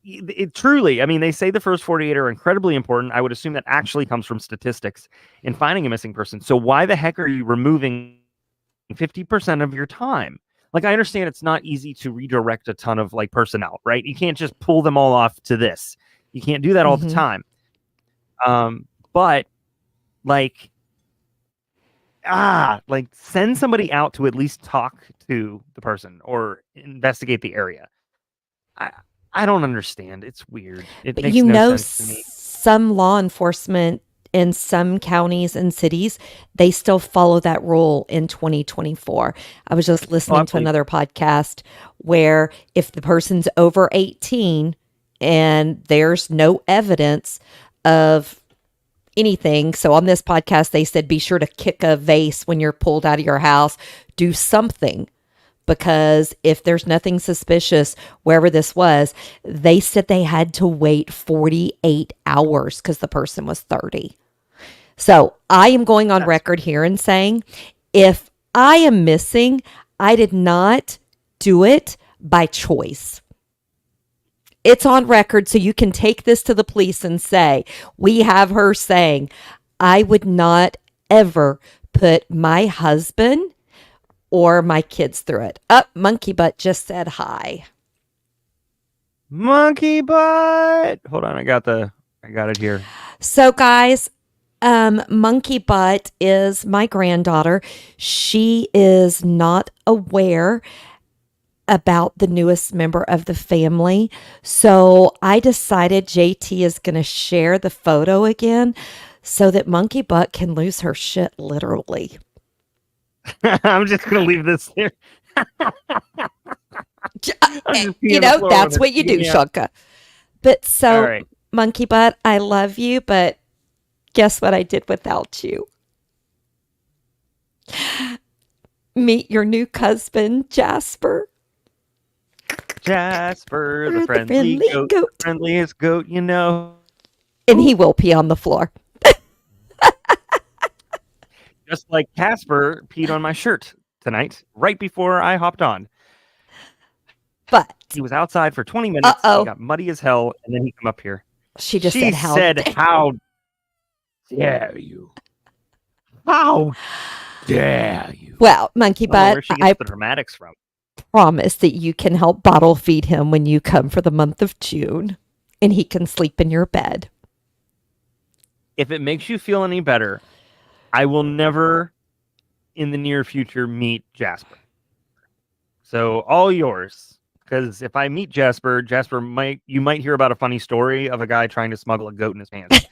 It truly, I mean, they say the first 48 are incredibly important. I would assume that actually comes from statistics in finding a missing person. So why the heck are you removing 50% of your time? Like, I understand it's not easy to redirect a ton of like personnel, right? You can't just pull them all off to this. You can't do that all the time. But like send somebody out to at least talk to the person or investigate the area. I don't understand. It's weird. It makes no sense to me. Some law enforcement in some counties and cities, they still follow that rule in 2024. I was just listening to another podcast where if the person's over 18 and there's no evidence of anything. So on this podcast, they said, be sure to kick a vase when you're pulled out of your house, do something. Because if there's nothing suspicious, wherever this was, they said they had to wait 48 hours because the person was 30. So I am going on record here and saying, if I am missing, I did not do it by choice. It's on record, so you can take this to the police and say, we have her saying, I would not ever put my husband or my kids through it. Monkey Butt just said hi. Monkey Butt. Hold on, I got it here. So guys, Monkey Butt is my granddaughter. She is not aware about the newest member of the family. So I decided JT is going to share the photo again so that Monkey Butt can lose her shit literally. I'm just going to leave this here. I'm just peeing on the floor That's when what you they're do, taking me out. Shunka. But All so, right. Monkey Butt, I love you, but guess what I did without you? Meet your new husband, Jasper. Jasper, the Or the friendly friendly goat, the goat. friendliest goat you know. And he will pee on the floor. Just like Casper peed on my shirt tonight, right before I hopped on. But, He was outside for 20 minutes. He uh-oh, got muddy as hell, and then he come up here. she just She said, how said, dare. "How dare you? How dare you?" Well, Monkey I don't know Butt, where she gets I the dramatics from. promise that you can help bottle feed him when you come for the month of June, and he can sleep in your bed. If it makes you feel any better, I will never in the near future meet Jasper. So all yours. Because if I meet Jasper, you might hear about a funny story of a guy trying to smuggle a goat in his pants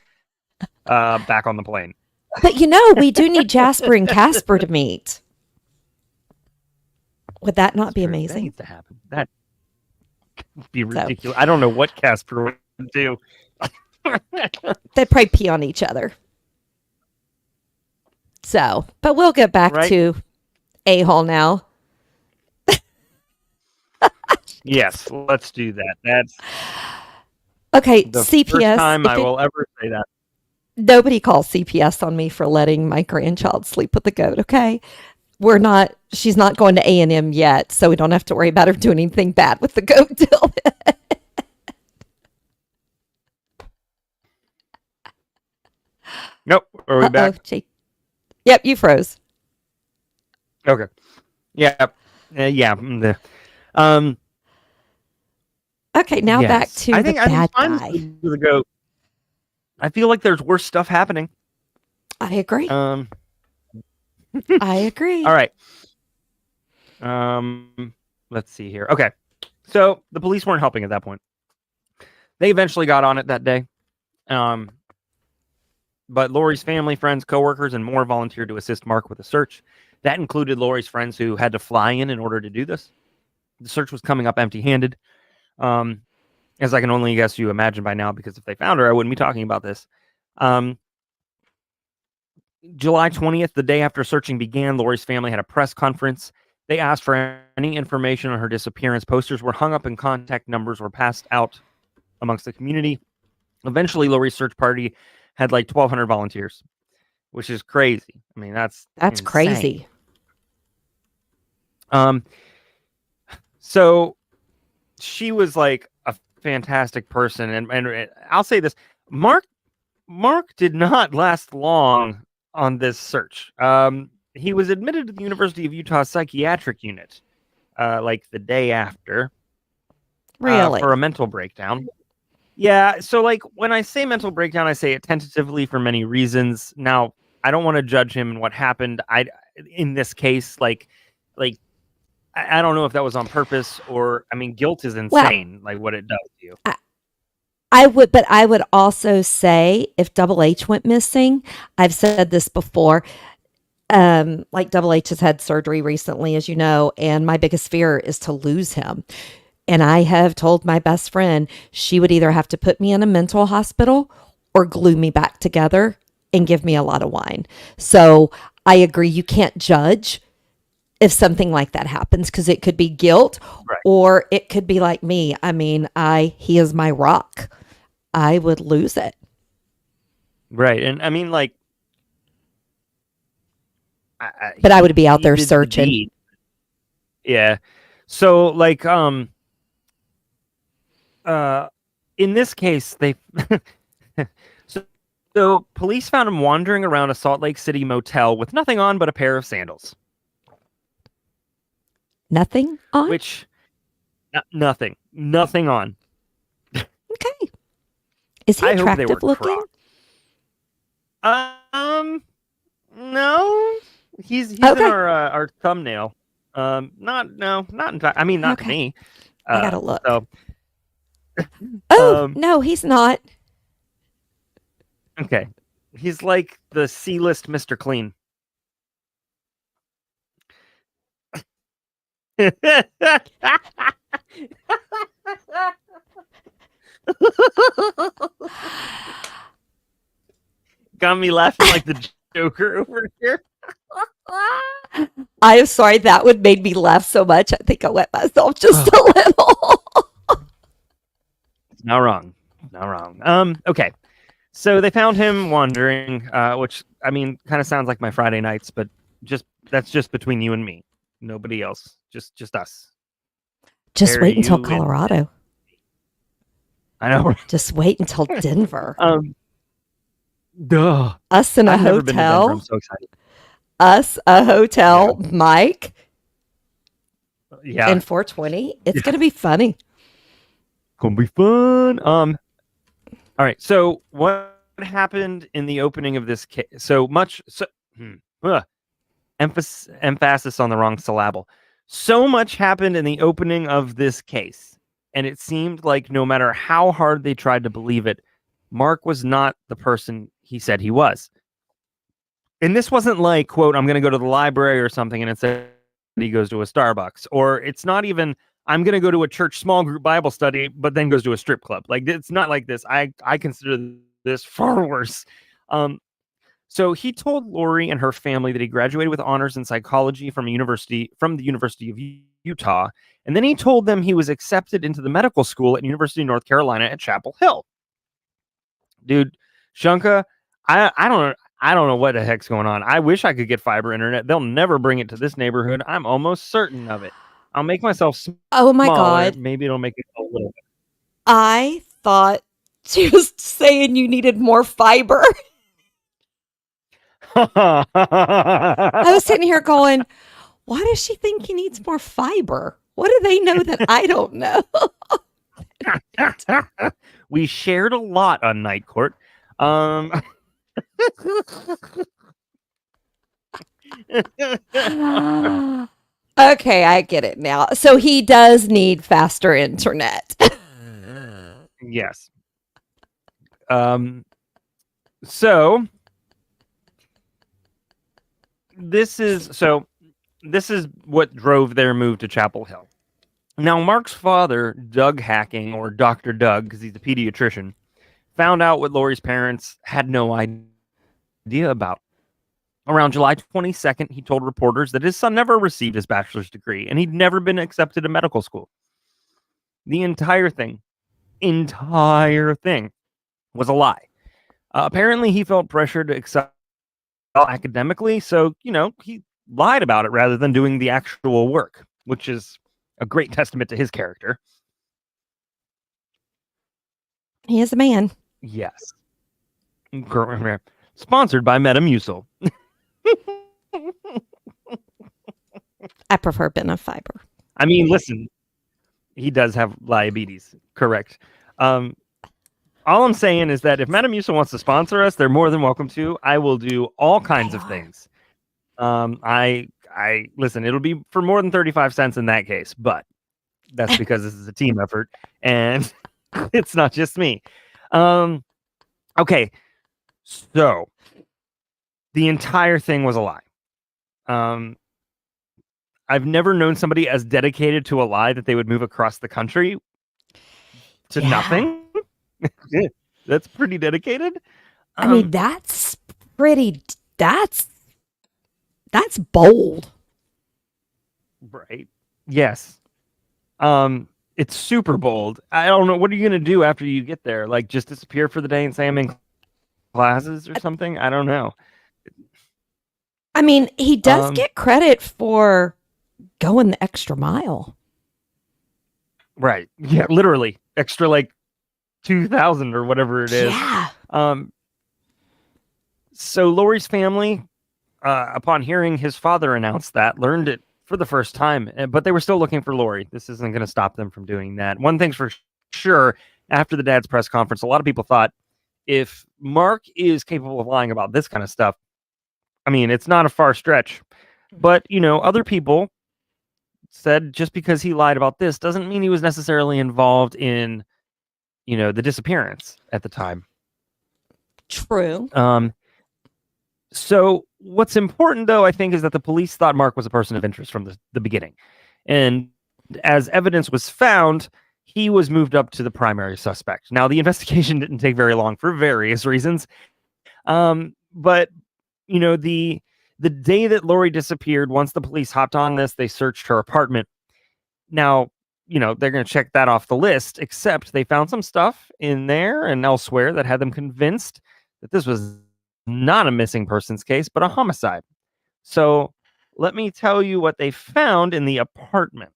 back on the plane. But we do need Jasper and Casper to meet. Would that not be That amazing? needs to happen. That would be So ridiculous. I don't know what Casper would do. they'd probably pee on each other. So, but we'll get back Right? to a-hole now. Yes, let's do that. That's Okay, the first CPS. time I will ever say that. Nobody calls CPS on me for letting my grandchild sleep with the goat, okay? She's not going to A&M yet, so we don't have to worry about her doing anything bad with the goat till then. Nope. Are we back? Jake. Yep, you froze. Okay. Yeah. Yeah. Okay, now back Yes. to the bad fine guy. with the goat. I feel like there's worse stuff happening. I agree. I agree. All right. Let's see here. Okay. So the police weren't helping at that point. They eventually got on it that day. But Lori's family, friends, coworkers, and more volunteered to assist Mark with the search. That included Lori's friends who had to fly in order to do this. The search was coming up empty-handed. As I can only guess you imagine by now, because if they found her, I wouldn't be talking about this. July 20th, the day after searching began, Lori's family had a press conference. They asked for any information on her disappearance. Posters were hung up and contact numbers were passed out amongst the community. Eventually, Lori's search party had like 1,200 volunteers, which is crazy. I mean, that's insane. Crazy. So she was like a fantastic person, and I'll say this: Mark did not last long on this search. He was admitted to the University of Utah psychiatric unit, like the day after, Really? for a mental breakdown. Yeah, so like when I say mental breakdown, I say it tentatively for many reasons. Now, I don't want to judge him and what happened. In this case, like I don't know if that was on purpose or, I mean, guilt is insane, like what it does to you. I would also say if Double H went missing, I've said this before, like Double H has had surgery recently, as you know, and my biggest fear is to lose him. And I have told my best friend she would either have to put me in a mental hospital or glue me back together and give me a lot of wine. So I agree, you can't judge if something like that happens, because it could be guilt, Right. or it could be like me. I mean, he is my rock. I would lose it. Right. And I mean, like, but I would be out there searching. Yeah. So like, in this case, they, so police found him wandering around a Salt Lake City motel with nothing on but a pair of sandals. Nothing on? Nothing on. Okay. Is he attractive looking? No. He's okay. in our thumbnail. Not in fact. I mean, not to me. I gotta look. So, no, he's not. Okay. He's like the C-list Mr. Clean. Got me laughing like the Joker over here. I'm sorry, that one made me laugh so much. I think I wet myself just a little. Not wrong. Not wrong. Okay. So they found him wandering, which I mean, kind of sounds like my Friday nights, but that's just between you and me. Nobody else. Just us. Just There wait until you and- Colorado. I know. Just wait until Denver. Duh. Us in a I've never been to Denver. hotel. I'm so excited. Us, a hotel, Mike, Yeah. and 420. It's going to be funny. Gonna be fun. All right. So what happened in the opening of this case? Emphasis on the wrong syllable. So much happened in the opening of this case, and it seemed like no matter how hard they tried to believe it, Mark was not the person he said he was. And this wasn't like, quote, I'm going to go to the library or something, and instead he goes to a Starbucks. Or it's not even, I'm going to go to a church small group Bible study, but then goes to a strip club. Like, it's not like this. I consider this far worse. So he told Lori and her family that he graduated with honors in psychology from the University of Utah. And then he told them he was accepted into the medical school at University of North Carolina at Chapel Hill. Dude, Shunka, I don't know what the heck's going on. I wish I could get fiber internet. They'll never bring it to this neighborhood. I'm almost certain of it. I'll make myself smaller. Oh my God. Maybe it'll make it a little bit. I thought she was saying you needed more fiber. I was sitting here going, why does she think he needs more fiber? What do they know that I don't know? We shared a lot on Night Court. Okay, I get it now. So he does need faster internet. Yes. So this is what drove their move to Chapel Hill. Now, Mark's father, Doug Hacking, or Dr. Doug, because he's a pediatrician, found out what Lori's parents had no idea about. Around July 22nd, he told reporters that his son never received his bachelor's degree and he'd never been accepted to medical school. The entire thing was a lie. Apparently, he felt pressure to excel academically, so, he lied about it rather than doing the actual work, which is a great testament to his character. He is a man. Yes. Sponsored by Metamucil. I prefer Benefiber. I mean, listen, he does have diabetes. Correct. All I'm saying is that if Metamucil wants to sponsor us, they're more than welcome to. I will do all kinds of things. I listen, it'll be for more than 35 cents in that case, but that's because this is a team effort and it's not just me. Okay. So the entire thing was a lie. I've never known somebody as dedicated to a lie that they would move across the country to nothing. That's pretty dedicated. I mean, that's bold. Right. Yes. It's super bold. I don't know. What are you going to do after you get there? Like, just disappear for the day and say I'm in classes or something? I don't know. I mean, he does get credit for going the extra mile. Right. Yeah, literally. Extra, like, 2,000 or whatever it is. Yeah. So Lori's family, upon hearing his father announce that, learned it for the first time, but they were still looking for Lori. This isn't going to stop them from doing that. One thing's for sure, after the dad's press conference, a lot of people thought, if Mark is capable of lying about this kind of stuff, I mean, it's not a far stretch. But, other people said just because he lied about this doesn't mean he was necessarily involved in, the disappearance at the time. True. So what's important, though, I think, is that the police thought Mark was a person of interest from the beginning. And as evidence was found, he was moved up to the primary suspect. Now, the investigation didn't take very long for various reasons. But, the day that Lori disappeared, once the police hopped on this, they searched her apartment. Now, they're going to check that off the list, except they found some stuff in there and elsewhere that had them convinced that this was not a missing persons case, but a homicide. So let me tell you what they found in the apartment.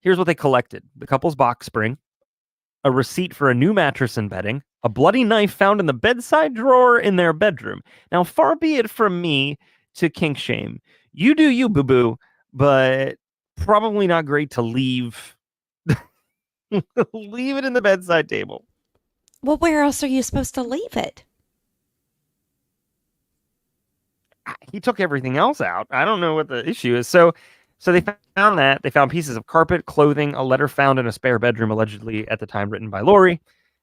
Here's what they collected: the couple's box spring, a receipt for a new mattress and bedding, a bloody knife found in the bedside drawer in their bedroom. Now, far be it from me to kink shame. You do you, boo-boo, but probably not great to leave leave it in the bedside table. Well, where else are you supposed to leave it? He took everything else out. I don't know what the issue is. So they found that. They found pieces of carpet, clothing, a letter found in a spare bedroom, allegedly at the time written by Lori.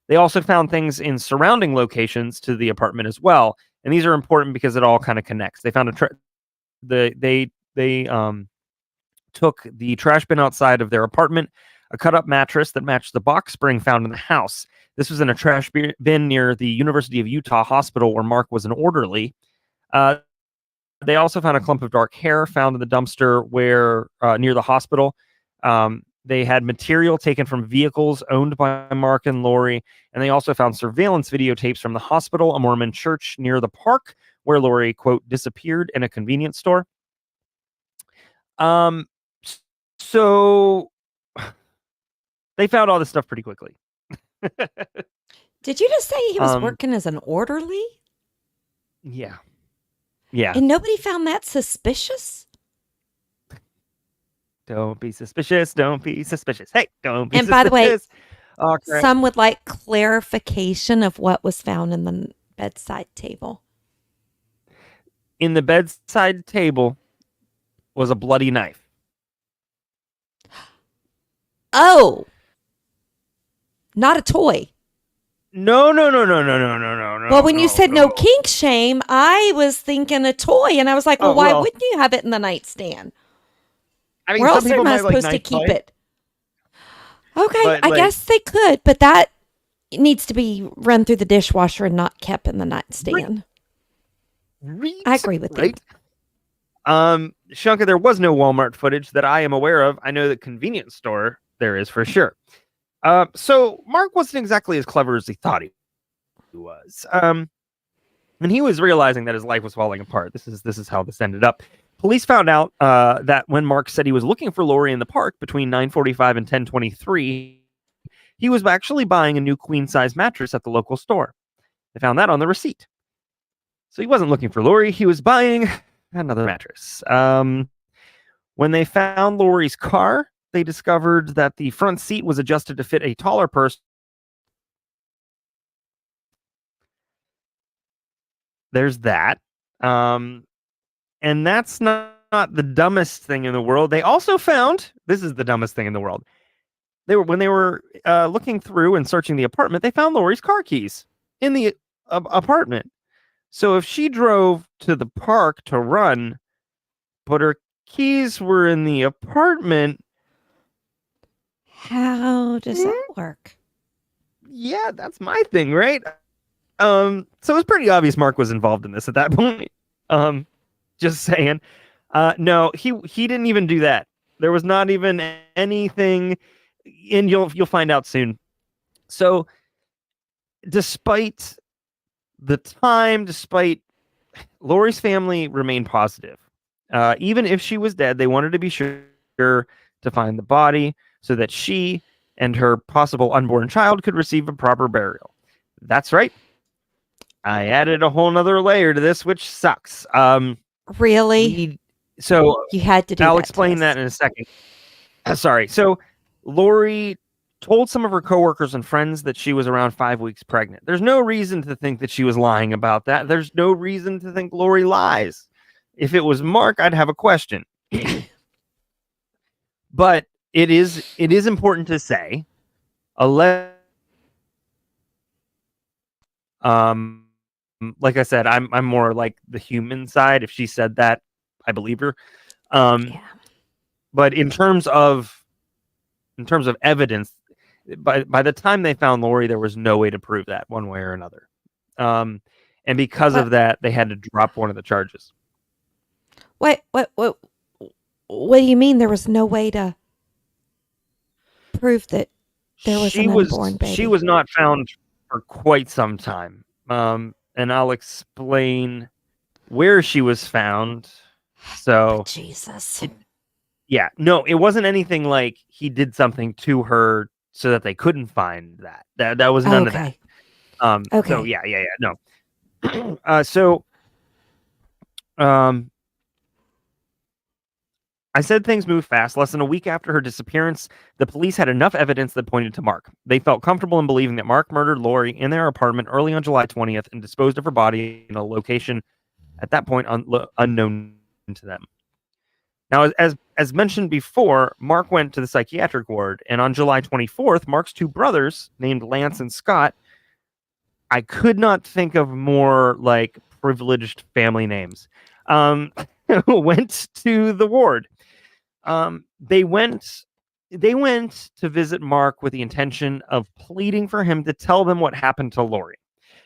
They also found things in surrounding locations to the apartment as well. And these are important because it all kind of connects. They found they took the trash bin outside of their apartment, a cut-up mattress that matched the box spring found in the house. This was in a trash bin near the University of Utah hospital where Mark was an orderly. They also found a clump of dark hair found in the dumpster where near the hospital. They had material taken from vehicles owned by Mark and Lori, and they also found surveillance videotapes from the hospital, a Mormon church near the park where Lori, quote, disappeared, in a convenience store. So they found all this stuff pretty quickly. Did you just say he was working as an orderly? Yeah. Yeah. And nobody found that suspicious? Don't be suspicious. Don't be suspicious. Hey, don't be suspicious. And by the way, oh, some would like clarification of what was found in the bedside table. In the bedside table was a bloody knife. Oh, not a toy. No. Well, when you said no kink shame, I was thinking a toy, and I was like, well, why wouldn't you have it in the nightstand? I mean, where else am I like supposed to keep it? Okay, I guess they could, but that needs to be run through the dishwasher and not kept in the nightstand. Right. I agree with you. Shunka, there was no Walmart footage that I am aware of. I know the convenience store there is for sure. So Mark wasn't exactly as clever as he thought he was. And he was realizing that his life was falling apart. This is how this ended up. Police found out that when Mark said he was looking for Lori in the park between 9:45 and 10:23, he was actually buying a new queen-size mattress at the local store. They found that on the receipt. So he wasn't looking for Lori. He was buying another mattress. When they found Lori's car, they discovered that the front seat was adjusted to fit a taller person. There's that. And that's not the dumbest thing in the world. They also found, this is the dumbest thing in the world. When they were looking through and searching the apartment, they found Lori's car keys in the apartment. So if she drove to the park to run, but her keys were in the apartment. How does that work? Yeah, that's my thing, right? So it's pretty obvious Mark was involved in this at that point. Just saying. No, he didn't even do that. There was not even anything, and you'll find out soon. So despite the time, despite Lori's family remained positive. Even if she was dead, they wanted to be sure to find the body so that she and her possible unborn child could receive a proper burial. That's right. I added a whole nother layer to this, which sucks. Really? So you had to do I'll that explain that in a second. Sorry. So Lori told some of her coworkers and friends that she was around 5 weeks pregnant. There's no reason to think that she was lying about that. There's no reason to think Lori lies. If it was Mark, I'd have a question. But it is important to say, like I said, I'm more like the human side. If she said that, I believe her. Yeah. But in terms of evidence, by the time they found Lori, there was no way to prove that one way or another. And because What? of that, they had to drop one of the charges. What do you mean there was no way to prove that there was an unborn She baby? was not found for quite some time. And I'll explain where she was found. So, Jesus. yeah, no, it wasn't anything like he did something to her so that they couldn't find that. That was none of that. So Okay. yeah, no. So, I said things moved fast. Less than a week after her disappearance, the police had enough evidence that pointed to Mark. They felt comfortable in believing that Mark murdered Lori in their apartment early on July 20th and disposed of her body in a location at that point unknown to them. Now, as mentioned before, Mark went to the psychiatric ward, and on July 24th, Mark's two brothers, named Lance and Scott, I could not think of more like privileged family names, went to the ward. They went to visit Mark with the intention of pleading for him to tell them what happened to Lori,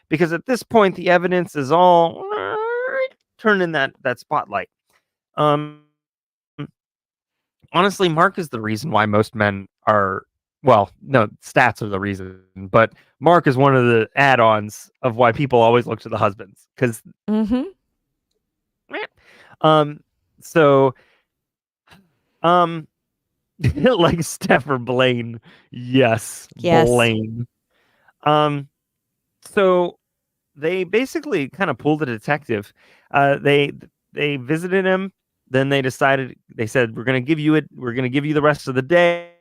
because at this point the evidence is all turned in that spotlight. Honestly, Mark is the reason why most men are, well, no, stats are the reason, but Mark is one of the add-ons of why people always look to the husbands, because so like Steph or Blaine. Yes. Blaine. So they basically kind of pulled a detective. They visited him. Then they said, we're going to give you the rest of the day,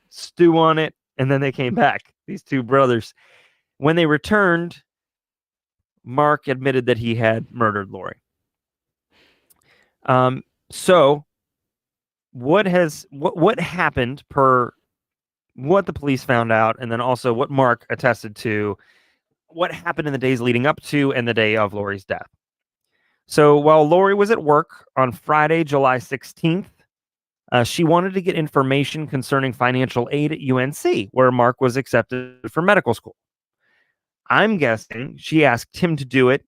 stew on it. And then they came back, these two brothers. When they returned, Mark admitted that he had murdered Lori. So what happened per what the police found out, and then also what Mark attested to, what happened in the days leading up to and the day of Lori's death. So while Lori was at work on Friday, July 16th, she wanted to get information concerning financial aid at UNC, where Mark was accepted for medical school. I'm guessing she asked him to do it,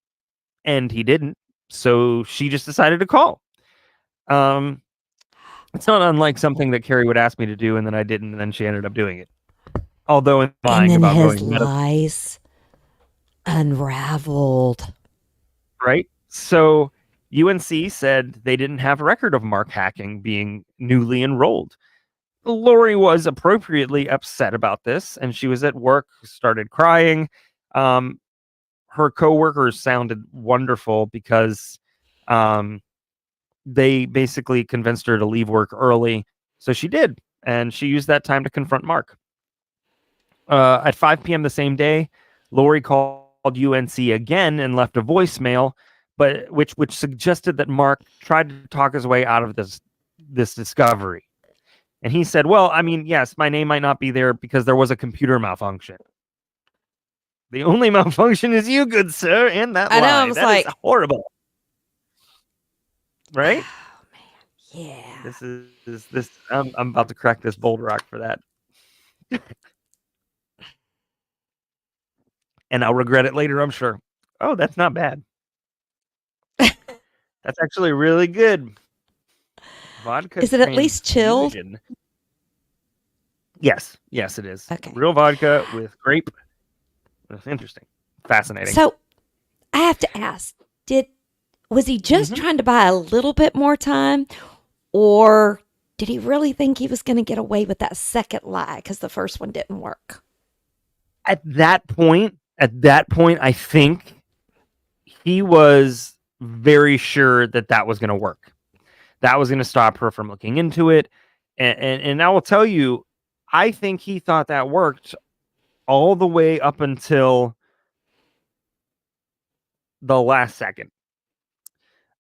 and he didn't, so she just decided to call. It's not unlike something that Carrie would ask me to do, and then I didn't, and then she ended up doing it. Although lying about going to medical. Lies unraveled. Right? So UNC said they didn't have a record of Mark hacking being newly enrolled. Lori was appropriately upset about this, and she was at work, started crying. Her coworkers sounded wonderful because they basically convinced her to leave work early. So she did, and she used that time to confront Mark. At 5 p.m. the same day, Lori called UNC again and left a voicemail, but which suggested that Mark tried to talk his way out of this discovery. And he said, well, I mean, yes, my name might not be there because there was a computer malfunction. The only malfunction is you, good sir, and that lie. I was like, is horrible. Right? Oh, man. Yeah. This is I'm about to crack this bold rock for that. And I'll regret it later, I'm sure. Oh, that's not bad. That's actually really good. Vodka. Is it at least chilled? Yes, it is. Okay. Real vodka with grape. That's interesting. Fascinating. So I have to ask, was he just trying to buy a little bit more time, or did he really think he was going to get away with that second lie because the first one didn't work? At that point, I think he was very sure that was going to work. That was going to stop her from looking into it. And I will tell you, I think he thought that worked all the way up until the last second.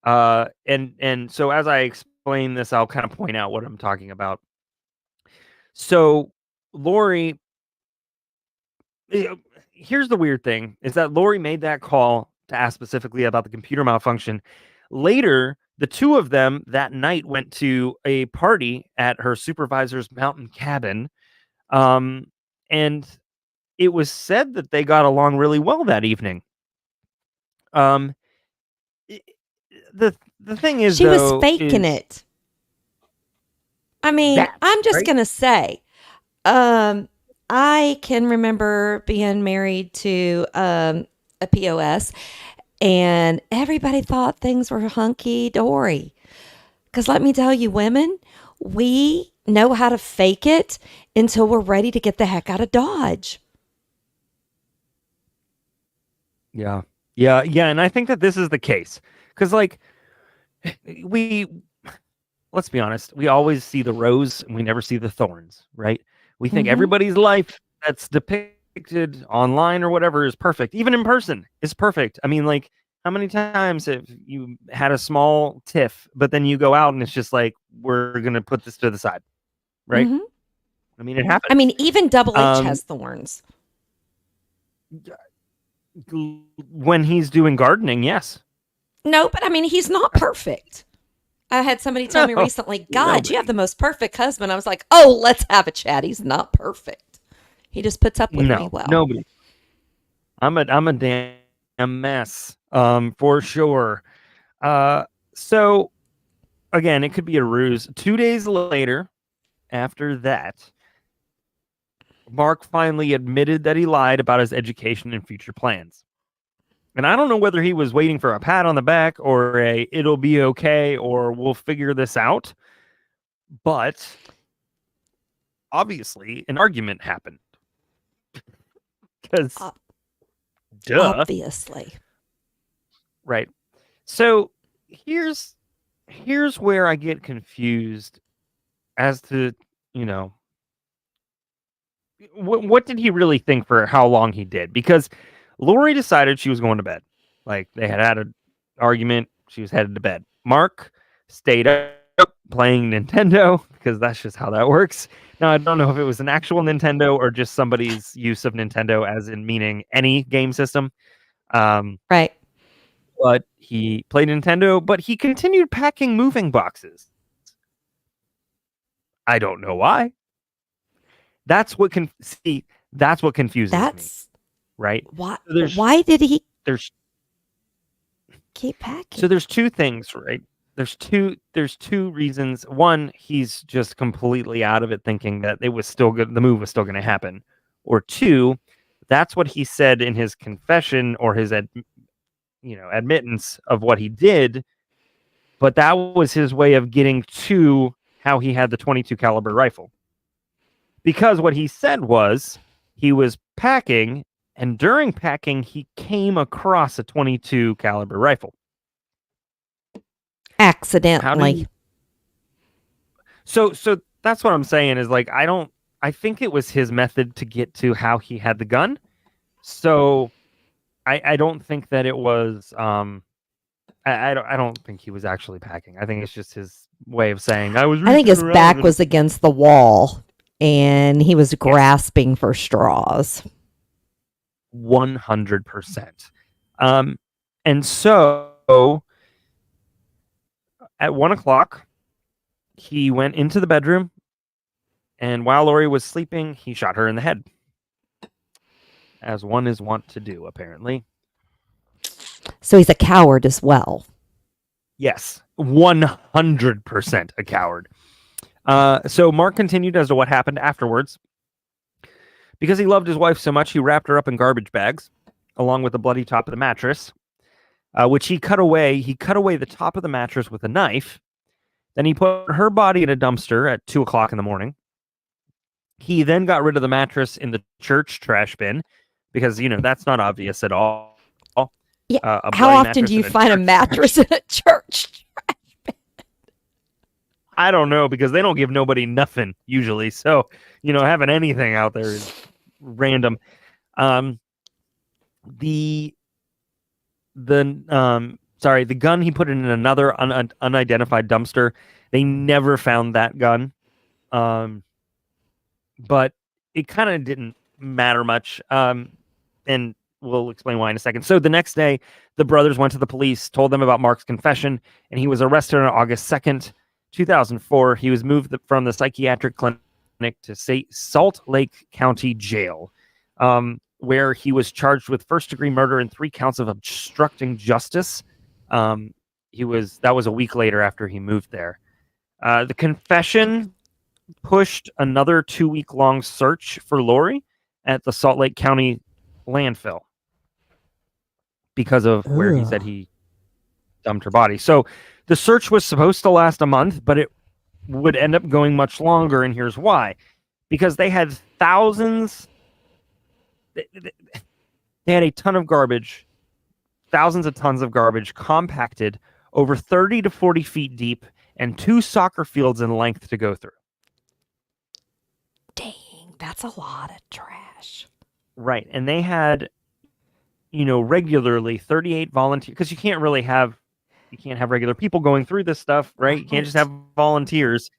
And so as I explain this, I'll kind of point out what I'm talking about. So Lori, here's the weird thing, is that Lori made that call to ask specifically about the computer malfunction. Later, The two of them that night went to a party at her supervisor's mountain cabin. And it was said that they got along really well that evening. Um, i- the thing is, She was though, faking is it. I mean, that I'm just right? going to say, um, I can remember being married to a POS, and everybody thought things were hunky dory. Because let me tell you, women, we know how to fake it until we're ready to get the heck out of Dodge. Yeah, yeah, and I think that this is the case because, like, we let's be honest, we always see the rose and we never see the thorns, right? We think Mm-hmm. everybody's life that's depicted online or whatever is perfect, even in person is perfect. I mean, like, how many times have you had a small tiff, but then you go out and it's just like, we're going to put this to the side, right? Mm-hmm. I mean, it I happens. mean, even Double H Um, has thorns. when he's doing gardening, yes. No, but I mean, he's not perfect. I had somebody tell No, me recently, God, you have nobody. the most perfect husband. I was like, oh, let's have a chat. He's not perfect. He just puts up with me No, well. nobody. I'm a damn mess. For sure. Uh, so again, it could be a ruse. 2 days later, after that, Mark finally admitted that he lied about his education and future plans. And I don't know whether he was waiting for a pat on the back or a "it'll be okay" or "we'll figure this out," but obviously an argument happened because, Ob- duh, Obviously. right? So here's where I get confused as to, you know, what did he really think for how long he did? Because Lori decided she was going to bed. Like, they had an argument. She was headed to bed. Mark stayed up playing Nintendo because that's just how that works. Now, I don't know if it was an actual Nintendo or just somebody's use of Nintendo, as in meaning any game system. Um, Right. but he played Nintendo, but he continued packing moving boxes. I don't know why. That's what that's what confuses me, That's right? why. So there's Why did he there's keep packing? so there's two things, right? There's two reasons. One, he's just completely out of it, thinking that it was still good, the move was still going to happen. Or two, that's what he said in his confession or his admittance of what he did, but that was his way of getting to how he had the 22 caliber rifle. Because what he said was he was packing, and during packing he came across a 22 caliber rifle. How did Accidentally. he so that's what I'm saying is, like, I think it was his method to get to how he had the gun. So I don't think that it was I don't think he was actually packing. I think it's just his way of saying I was I think reaching his around back and was against the wall and he was yes, grasping for straws. 100%. Um and so at 1 o'clock he went into the bedroom, and while Lori was sleeping, he shot her in the head, as one is wont to do, apparently. So he's a coward as well. Yes, 100% a coward. So Mark continued as to what happened afterwards. Because he loved his wife so much, he wrapped her up in garbage bags, along with the bloody top of the mattress, which he cut away. He cut away the top of the mattress with a knife. Then he put her body in a dumpster at 2 o'clock in the morning. He then got rid of the mattress in the church trash bin because, that's not obvious at all. Yeah. A How bloody often do mattress you in a find a church mattress trash. in a church? I don't know, because they don't give nobody nothing usually. So, having anything out there is random. Um, the the gun he put in another unidentified dumpster. They never found that gun. But it kind of didn't matter much. And we'll explain why in a second. So the next day, the brothers went to the police, told them about Mark's confession, and he was arrested on August 2nd, 2004. He was moved from the psychiatric clinic to Salt Lake County Jail, where he was charged with first-degree murder and 3 counts of obstructing justice. That was a week later after he moved there. The confession pushed another 2-week-long search for Lori at the Salt Lake County landfill because of where he said he dumped her body. So the search was supposed to last a month, but it would end up going much longer, and here's why. Because they had thousands... They had a ton of garbage, thousands of tons of garbage compacted over 30 to 40 feet deep and 2 soccer fields in length to go through. Dang, that's a lot of trash. Right. And they had, regularly 38 volunteers, because you can't have regular people going through this stuff, right? You can't just have volunteers.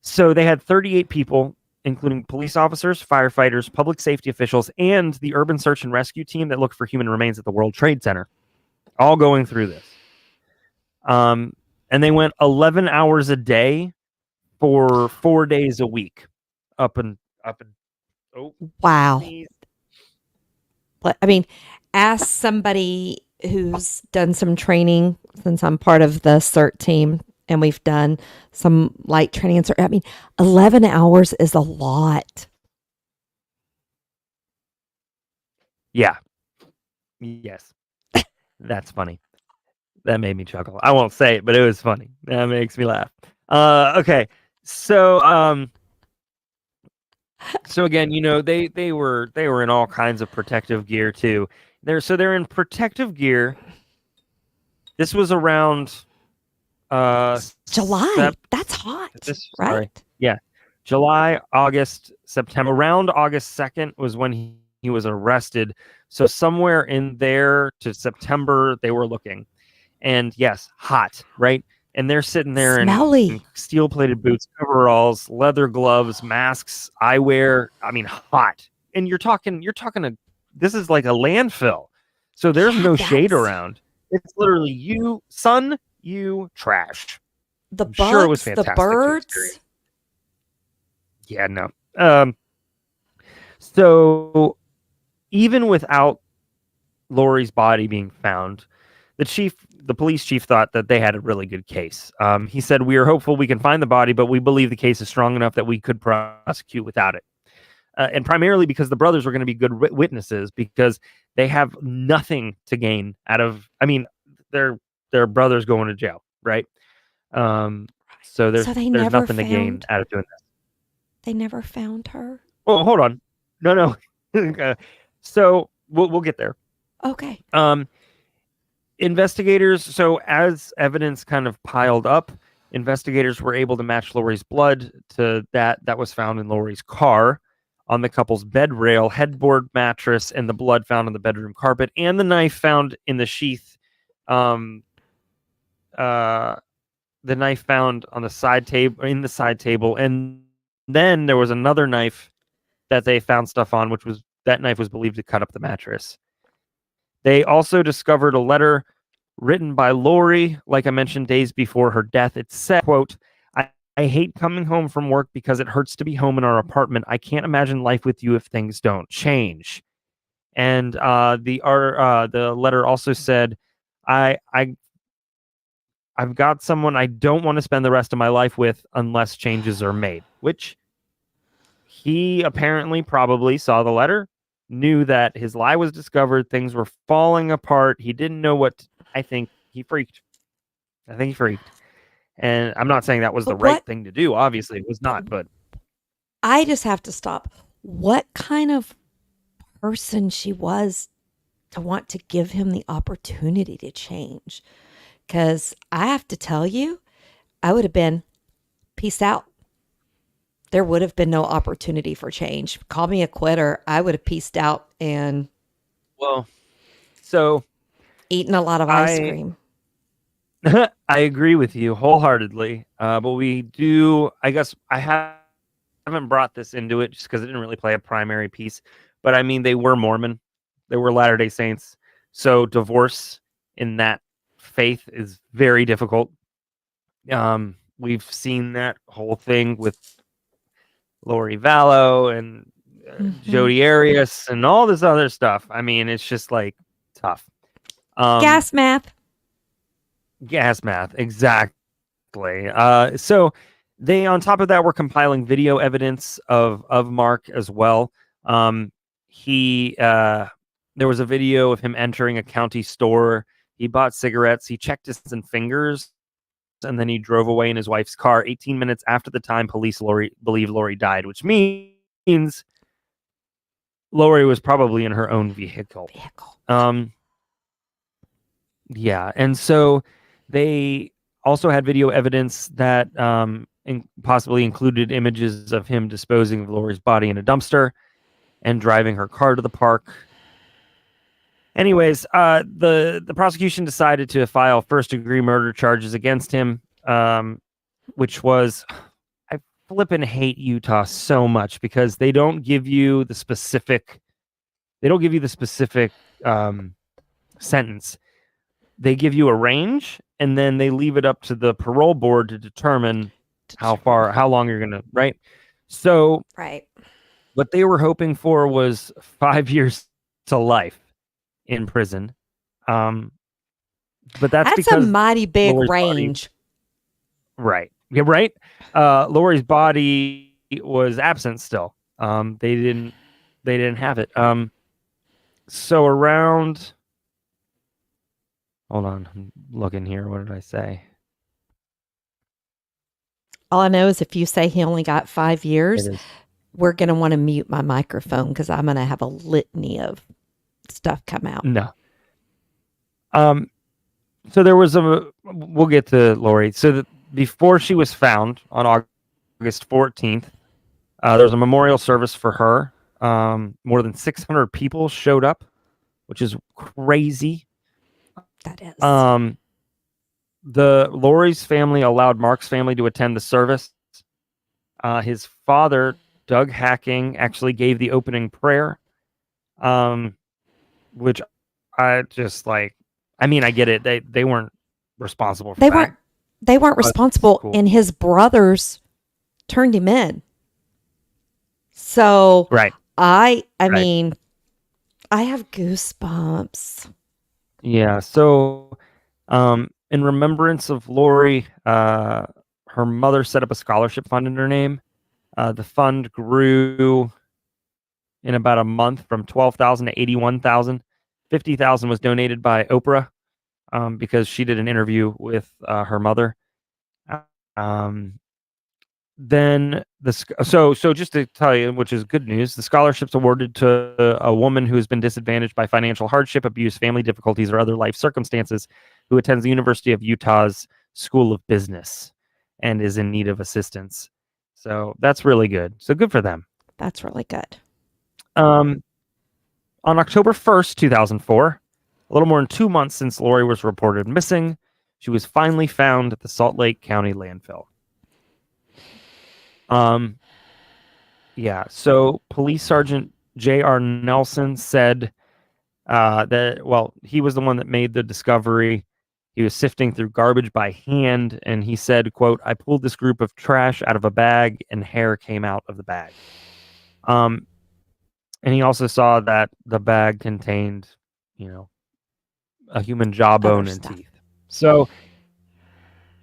So they had 38 people, including police officers, firefighters, public safety officials, and the urban search and rescue team that looked for human remains at the World Trade Center, all going through this. And they went 11 hours a day for 4 days a week. Wow. I mean, ask somebody who's done some training, since I'm part of the CERT team and we've done some light training. I mean, 11 hours is a lot. Yeah. Yes. That's funny. That made me chuckle. I won't say it, but it was funny. That makes me laugh. Okay. So again, they were in all kinds of protective gear too. They're in protective gear. This was around July. That's hot, right? Sorry. Yeah. July, August, September. Around August 2nd was when he was arrested. So somewhere in there to September, they were looking. And yes, hot, right? And they're sitting there in steel-plated boots, coveralls, leather gloves, masks, eyewear. I mean, hot. And you're talking this is like a landfill. So there's no shade around. It's literally you, sun, you, trash. The bugs, sure it was fantastic, the birds. Yeah, no. So even without Lori's body being found, the police chief thought that they had a really good case. He said, "We are hopeful we can find the body, but we believe the case is strong enough that we could prosecute without it." And primarily because the brothers were going to be good witnesses, because they have nothing to gain out of, their brothers going to jail, right? So there's nothing to gain out of doing this. They never found her? Oh, hold on. No. So we'll get there. Okay. Investigators, so as evidence kind of piled up, investigators were able to match Lori's blood to that was found in Lori's car, on the couple's bed rail, headboard, mattress, and the blood found on the bedroom carpet, and the knife found in the sheath. The knife found on the side table, and then there was another knife that they found stuff on, that knife was believed to cut up the mattress. They also discovered a letter written by Lori, like I mentioned, days before her death. It said, quote, I hate coming home from work because it hurts to be home in our apartment. I can't imagine life with you if things don't change. And the letter also said, I've got someone I don't want to spend the rest of my life with unless changes are made, which he apparently probably saw the letter, knew that his lie was discovered, things were falling apart. He didn't know I think he freaked. And I'm not saying that was the right thing to do. Obviously, it was not, but I just have to stop. What kind of person she was to want to give him the opportunity to change? Because I have to tell you, I would have been peace out. There would have been no opportunity for change. Call me a quitter. I would have peaced out and eaten a lot of ice cream. I agree with you wholeheartedly. But we do, I guess I haven't brought this into it just because it didn't really play a primary piece. But they were Mormon. They were Latter-day Saints. So divorce in that faith is very difficult. We've seen that whole thing with Lori Vallow and Jodi Arias and all this other stuff. I mean, it's just like tough. Gas math. Gas math, exactly. So they, on top of that, were compiling video evidence of Mark as well. There was a video of him entering a county store. He bought cigarettes. He checked his fingers, and then he drove away in his wife's car 18 minutes after the time police believe Lori died, which means Lori was probably in her own vehicle. Yeah, and so they also had video evidence that possibly included images of him disposing of Lori's body in a dumpster and driving her car to the park. Anyways, the prosecution decided to file first-degree murder charges against him, which was, I flippin' hate Utah so much because they don't give you the specific sentence. They give you a range, and then they leave it up to the parole board to determine how long you're gonna, right? So, what they were hoping for was 5 years to life in prison. But that's because a mighty big Lori's range. Right. Yeah, right. Lori's body was absent still. They didn't have it. So around, hold on, I'm looking here. What did I say? All I know is if you say he only got 5 years, we're going to want to mute my microphone because I'm going to have a litany of stuff come out. No. So there was we'll get to Lori. So before she was found on August 14th, there was a memorial service for her. More than 600 people showed up, which is crazy. That is. The Lori's family allowed Mark's family to attend the service. His father, Doug Hacking, actually gave the opening prayer, which I just like. I mean, I get it. They weren't responsible for that. They weren't responsible, cool. And his brothers turned him in. So right. I mean, I have goosebumps. Yeah. So, in remembrance of Lori, her mother set up a scholarship fund in her name. The fund grew in about a month from 12,000 to 81,000. 50,000 was donated by Oprah, because she did an interview with her mother. Then so just to tell you, which is good news, the scholarship's awarded to a woman who has been disadvantaged by financial hardship, abuse, family difficulties, or other life circumstances, who attends the University of Utah's School of Business and is in need of assistance. So that's really good. So good for them. That's really good. On October 1st, 2004, a little more than 2 months since Lori was reported missing, she was finally found at the Salt Lake County landfill. Yeah, so Police Sergeant J.R. Nelson said that, well, he was the one that made the discovery. He was sifting through garbage by hand, and he said, quote, "I pulled this group of trash out of a bag, and hair came out of the bag." And he also saw that the bag contained, a human jawbone and teeth. So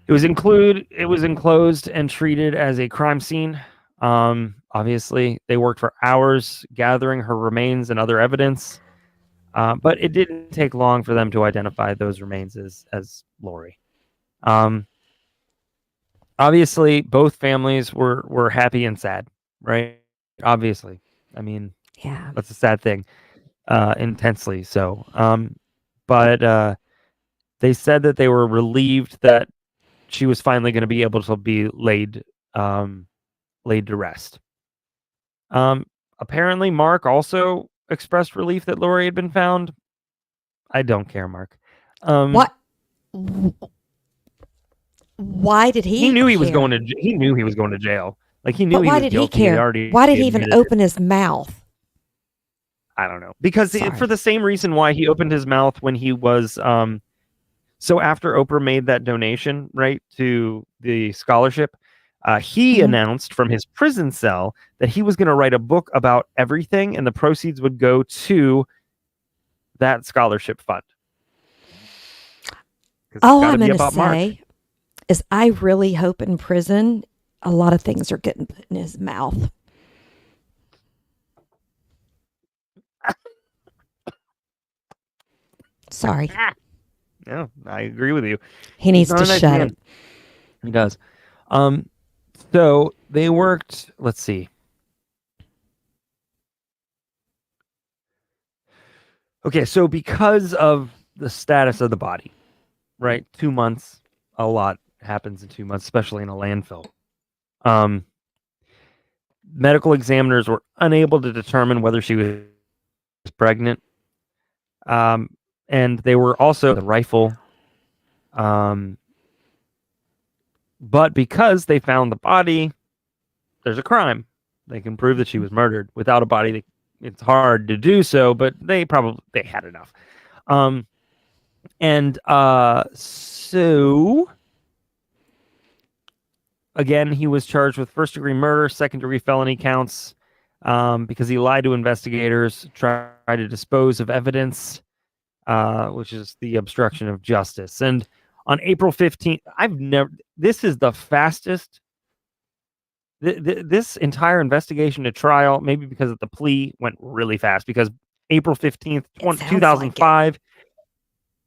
it was enclosed and treated as a crime scene. Obviously, they worked for hours gathering her remains and other evidence, but it didn't take long for them to identify those remains as Lori. Obviously, both families were happy and sad, right? Obviously, I mean, yeah, that's a sad thing, intensely so. But they said that they were relieved that she was finally going to be able to be laid to rest. Apparently, Mark also expressed relief that Lori had been found. I don't care, Mark. What? Why did he? He knew he care? was going to. He knew he was going to jail. Like he knew. But why did he care? Why did he even open his mouth? I don't know. Because for Sorry. the same reason why he opened his mouth when he was so after Oprah made that donation, right, to the scholarship, he Mhm. announced from his prison cell that he was going to write a book about everything, and the proceeds would go to that scholarship fund. 'Cause it's All gotta I'm be going to about Mark. say is I really hope in prison a lot of things are getting put in his mouth. Sorry. Yeah, I agree with you. He He's needs not to a nice shut man. it. He does. So they worked. Let's see. Okay, so because of the status of the body, right? 2 months, a lot happens in 2 months, especially in a landfill. Medical examiners were unable to determine whether she was pregnant. And they were also the rifle. But because they found the body, there's a crime. They can prove that she was murdered. Without a body, it's hard to do so, but they had enough. So again, he was charged with first-degree murder, second-degree felony counts, because he lied to investigators, tried to dispose of evidence, which is the obstruction of justice. And on April 15th, this is the fastest. This entire investigation to trial, maybe because of the plea, went really fast, because April 15th, It sounds like it. 2005,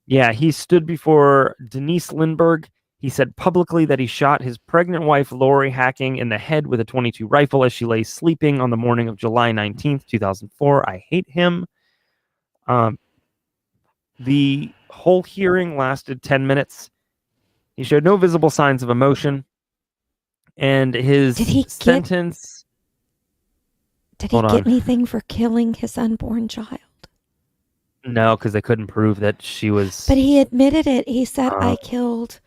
yeah, he stood before Denise Lindbergh. He said publicly that he shot his pregnant wife, Lori Hacking, in the head with a .22 rifle as she lay sleeping on the morning of July 19th, 2004. I hate him. The whole hearing lasted 10 minutes. He showed no visible signs of emotion. And his sentence... Did he get anything for killing his unborn child? No, because they couldn't prove that she was... But he admitted it. He said, I killed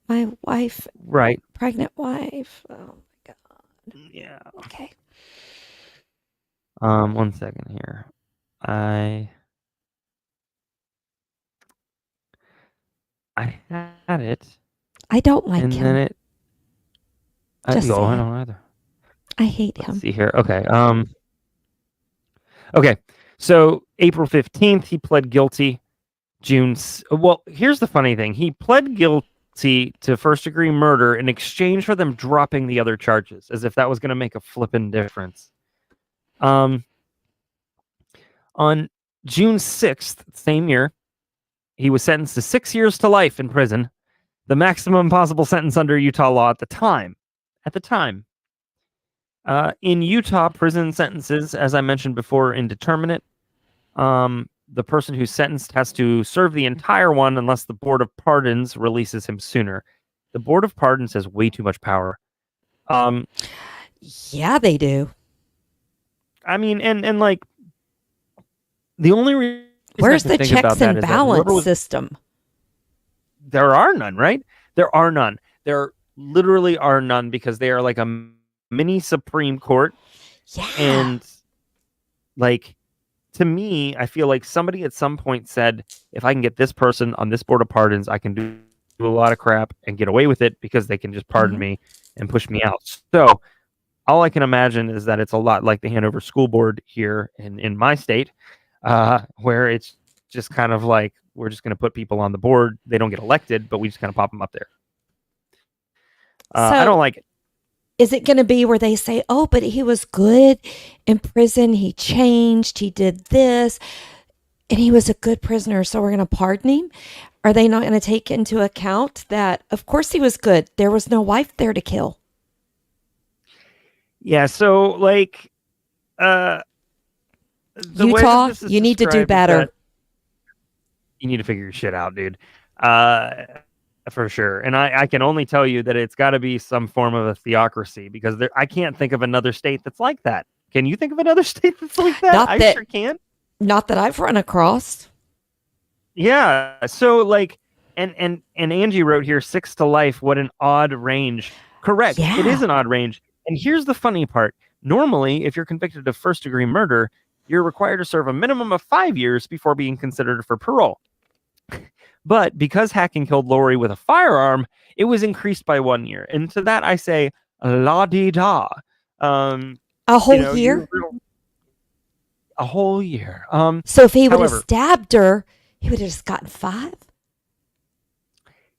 my wife. Right. Pregnant wife. Oh, my God. Yeah. Okay. 1 second here. I had it. I don't like and him. Then it... I Just don't either. I hate him. Let's see here. Okay. Okay. So April 15th, he pled guilty. Well, here's the funny thing. He pled guilty to first-degree murder in exchange for them dropping the other charges, as if that was going to make a flippin' difference. On June 6th, same year, he was sentenced to 6 years to life in prison, the maximum possible sentence under Utah law at the time. In Utah, prison sentences, as I mentioned before, are indeterminate. The person who's sentenced has to serve the entire one unless the Board of Pardons releases him sooner. The Board of Pardons has way too much power. Yeah, they do. I mean, and like, the only reason where's the checks and balance system? There are none, right? There are none. There literally are none, because they are like a mini Supreme Court. Yeah. And like, to me, I feel like somebody at some point said, if I can get this person on this Board of Pardons, I can do a lot of crap and get away with it, because they can just pardon me and push me out. So all I can imagine is that it's a lot like the Hanover School Board here in my state, where it's just kind of like, we're just going to put people on the board. They don't get elected, but we just kind of pop them up there. I don't like it. Is it going to be where they say, oh, but he was good in prison, he changed, he did this, and he was a good prisoner, so we're going to pardon him? Are they not going to take into account that, of course he was good, there was no wife there to kill? Yeah, so like, Utah, you need to do better. You need to figure your shit out, dude. For sure. And I can only tell you that it's got to be some form of a theocracy, because I can't think of another state that's like that. Can you think of another state that's like that? I sure can't. Not that I've run across. Yeah. So like, and Angie wrote here, 6 to life. What an odd range. Correct. Yeah. It is an odd range. And here's the funny part. Normally, if you're convicted of first-degree murder, you're required to serve a minimum of 5 years before being considered for parole. But because Hacking killed Lori with a firearm, it was increased by 1 year. And to that I say, la-di-da. A whole year? A whole year. So if he would have However, stabbed her, he would have just gotten 5?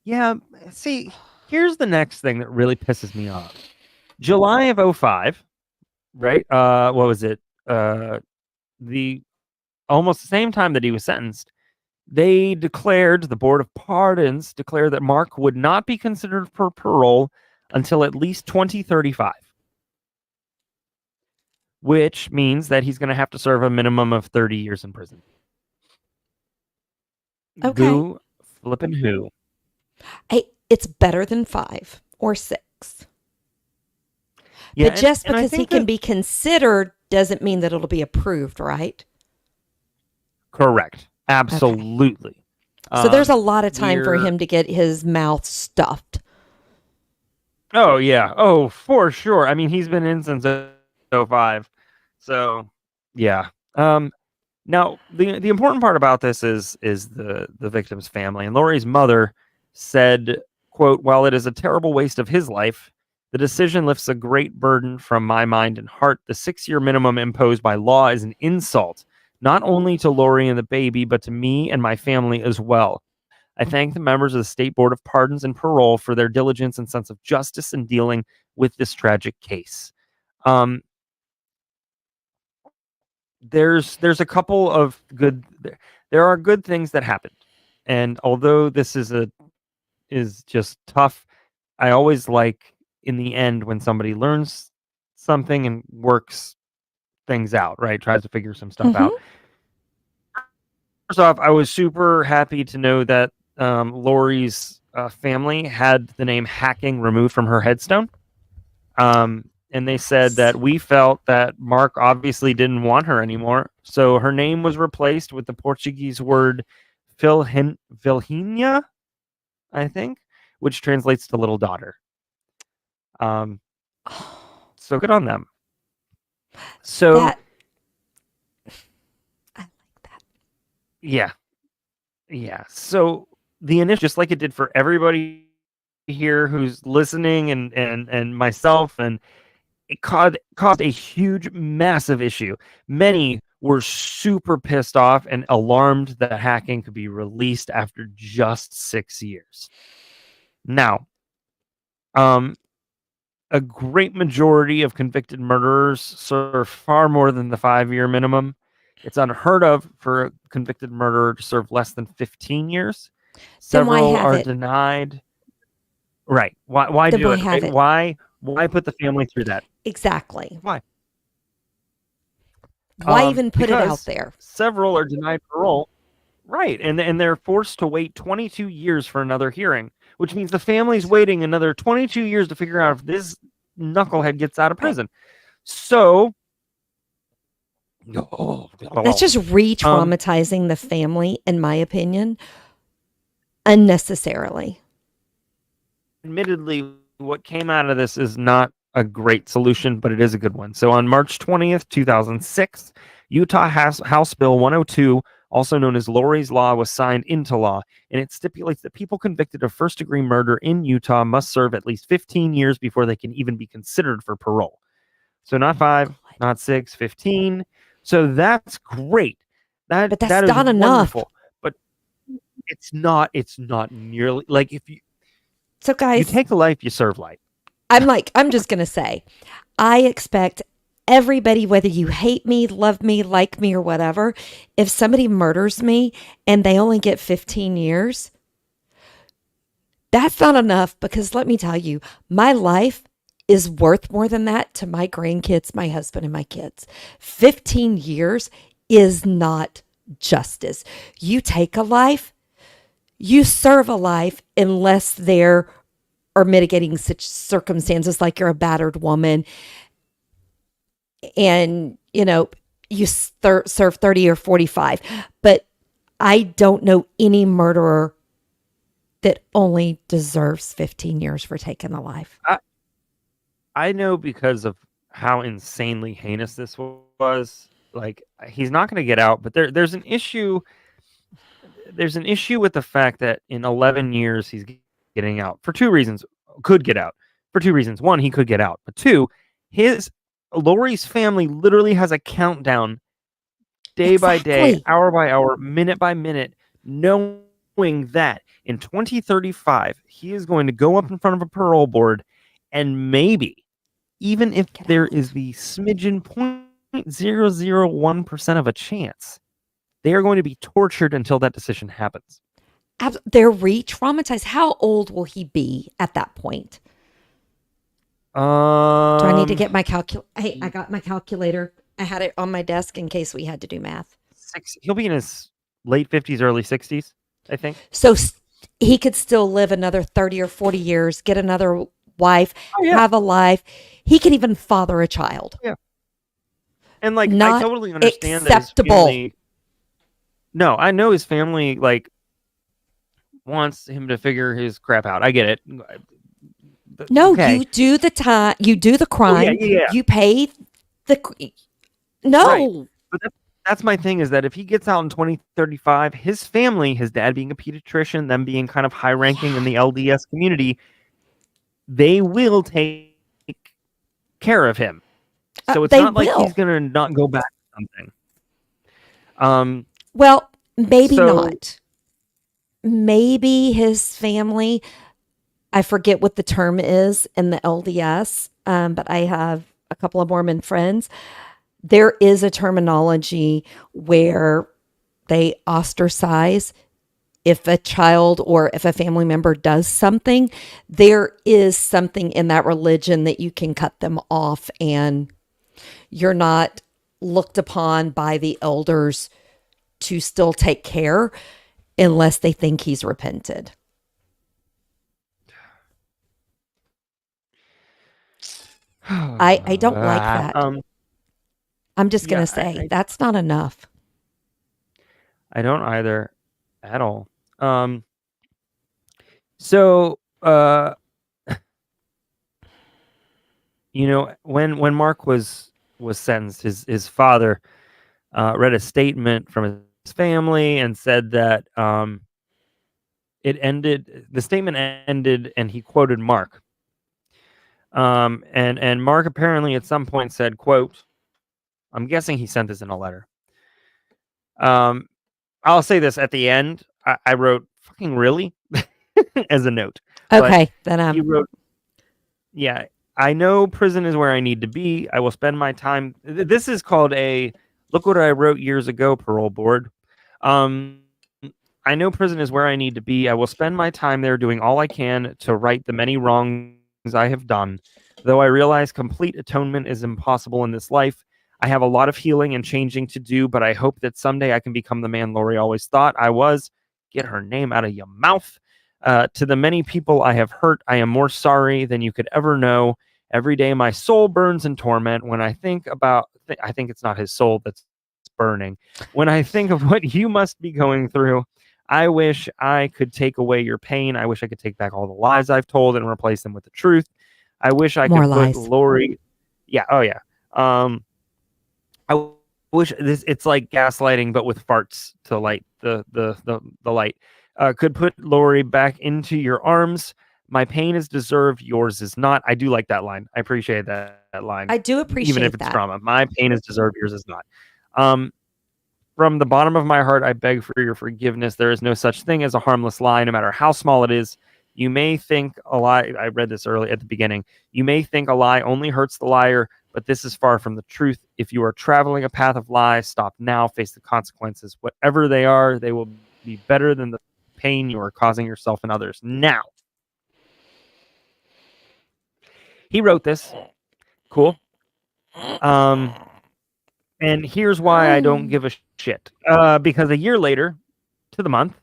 yeah, see, here's the next thing that really pisses me off. July of 2005, right? What was it? The almost the same time that he was sentenced, the Board of Pardons declared that Mark would not be considered for parole until at least 2035, which means that he's going to have to serve a minimum of 30 years in prison. Okay. Goo flippin' who? Hey, it's better than 5 or 6. Yeah, but just and I because he think can that- be considered doesn't mean that it'll be approved, right? Correct. Absolutely. So there's a lot of time for we're- him to get his mouth stuffed. Oh yeah. Oh, for sure. I mean, he's been in since 2005. So, yeah. Now the important part about this is the victim's family. And Lori's mother said, quote, "While it is a terrible waste of his life, the decision lifts a great burden from my mind and heart. The 6-year minimum imposed by law is an insult, not only to Lori and the baby, but to me and my family as well. I thank the members of the State Board of Pardons and Parole for their diligence and sense of justice in dealing with this tragic case." There's a couple of there are good things that happened, and although this is just tough, I always like in the end when somebody learns something and works things out, right? Tries to figure some stuff out. First off, I was super happy to know that Lori's family had the name Hacking removed from her headstone. And they said that we felt that Mark obviously didn't want her anymore. So her name was replaced with the Portuguese word Filhinha, I think, which translates to little daughter. So good on them. So I like that. Yeah. So the initial, just like it did for everybody here who's listening and myself, and it caused a huge, massive issue. Many were super pissed off and alarmed that Hacking could be released after just 6 years. Now, a great majority of convicted murderers serve far more than the 5-year minimum. It's unheard of for a convicted murderer to serve less than 15 years. Then why Several have are it? denied. Right. Why Then do why it? have Right? it? Why put the family through that? Exactly. Why? Why even put it out Because there? Several are denied parole. Right. And they're forced to wait 22 years for another hearing, which means the family's waiting another 22 years to figure out if this knucklehead gets out of prison. So That's just re-traumatizing the family, in my opinion, unnecessarily. Admittedly, what came out of this is not a great solution, but it is a good one. So on March 20th, 2006, Utah House Bill 102, also known as Lori's Law, was signed into law, and it stipulates that people convicted of first-degree murder in Utah must serve at least 15 years before they can even be considered for parole. So not 5, not 6, 15. So that's great. But that's that is not enough. wonderful. But it's not nearly like if you guys, take the life, you serve life. I'm just going to say, I expect everybody, whether you hate me, love me, like me, or whatever, if somebody murders me and they only get 15 years, that's not enough, because let me tell you, my life is worth more than that to my grandkids, my husband, and my kids. 15 years is not justice. You take a life, you serve a life, unless there are mitigating such circumstances like you're a battered woman and, you serve 30 or 45. But I don't know any murderer that only deserves 15 years for taking a life. I know, because of how insanely heinous this was. like he's not going to get out. But there's an issue. There's an issue with the fact that in 11 years he's getting out for two reasons. Could get out for two reasons. One, he could get out, but two, his Lori's family literally has a countdown, day by day, Exactly. hour by hour, minute by minute, knowing that in 2035 he is going to go up in front of a parole board, and maybe, even if Get there out. is the smidgen 0.001% of a chance, they are going to be tortured until that decision happens. They're re-traumatized. How old will he be at that point? Do I need to get my calculator? Hey, I got my calculator. I had it on my desk in case we had to do math. He'll be in his late 50s, early 60s, I think. So he could still live another 30 or 40 years, get another wife, Oh, yeah. have a life. He can even father a child. Yeah. And like, I Not totally understand acceptable. that his family. No, I know his family like wants him to figure his crap out. I get it. No, Okay. you do the time, you do the Oh, yeah, crime, yeah. you pay the. No. But that's my thing, is that if he gets out in 2035, his family, his dad being a pediatrician, them being kind of high ranking in the LDS community, they will take care of him. So it's They not like will. he's going to not go back to something. Well, maybe So- not. Maybe his family, I forget what the term is in the LDS, but I have a couple of Mormon friends. There is a terminology where they ostracize if a child or if a family member does something. There is something in that religion that you can cut them off, and you're not looked upon by the elders to still take care unless they think he's repented. I don't like that. I'm just going yeah, to say I- that's not enough. I don't either at all. So, you know, when Mark was sentenced, his father read a statement from his family and said that the statement ended, and he quoted Mark. And Mark apparently at some point said, quote, I'm guessing he sent this in a letter. I'll say this at the end. I wrote fucking really as a note. Okay, But then he wrote, yeah, I know prison is where I need to be. I will spend my time. This is called a look what I wrote years ago, parole board. I know prison is where I need to be. I will spend my time there doing all I can to right the many wrongs I have done. Though I realize complete atonement is impossible in this life, I have a lot of healing and changing to do, but I hope that someday I can become the man Lori always thought I was. Get her name out of your mouth. To the many people I have hurt, I am more sorry than you could ever know. Every day my soul burns in torment. When I think about, I think it's not his soul that's burning. When I think of what you must be going through, I wish I could take away your pain. I wish I could take back all the lies I've told and replace them with the truth. I wish I More could lies. put Lori. Yeah. Oh yeah. I wish it's like gaslighting, but with farts to light the light. Could put Lori back into your arms. My pain is deserved, yours is not. I do like that line. I appreciate that line. I do appreciate even if it's that. trauma. My pain is deserved, yours is not. From the bottom of my heart, I beg for your forgiveness. There is no such thing as a harmless lie, no matter how small it is. You may think a lie, I read this early at the beginning. You may think a lie only hurts the liar, but this is far from the truth. If you are traveling a path of lies, stop now, face the consequences. Whatever they are, they will be better than the pain you are causing yourself and others. Now, he wrote this. Cool. And here's why I don't give a shit. Because a year later, to the month,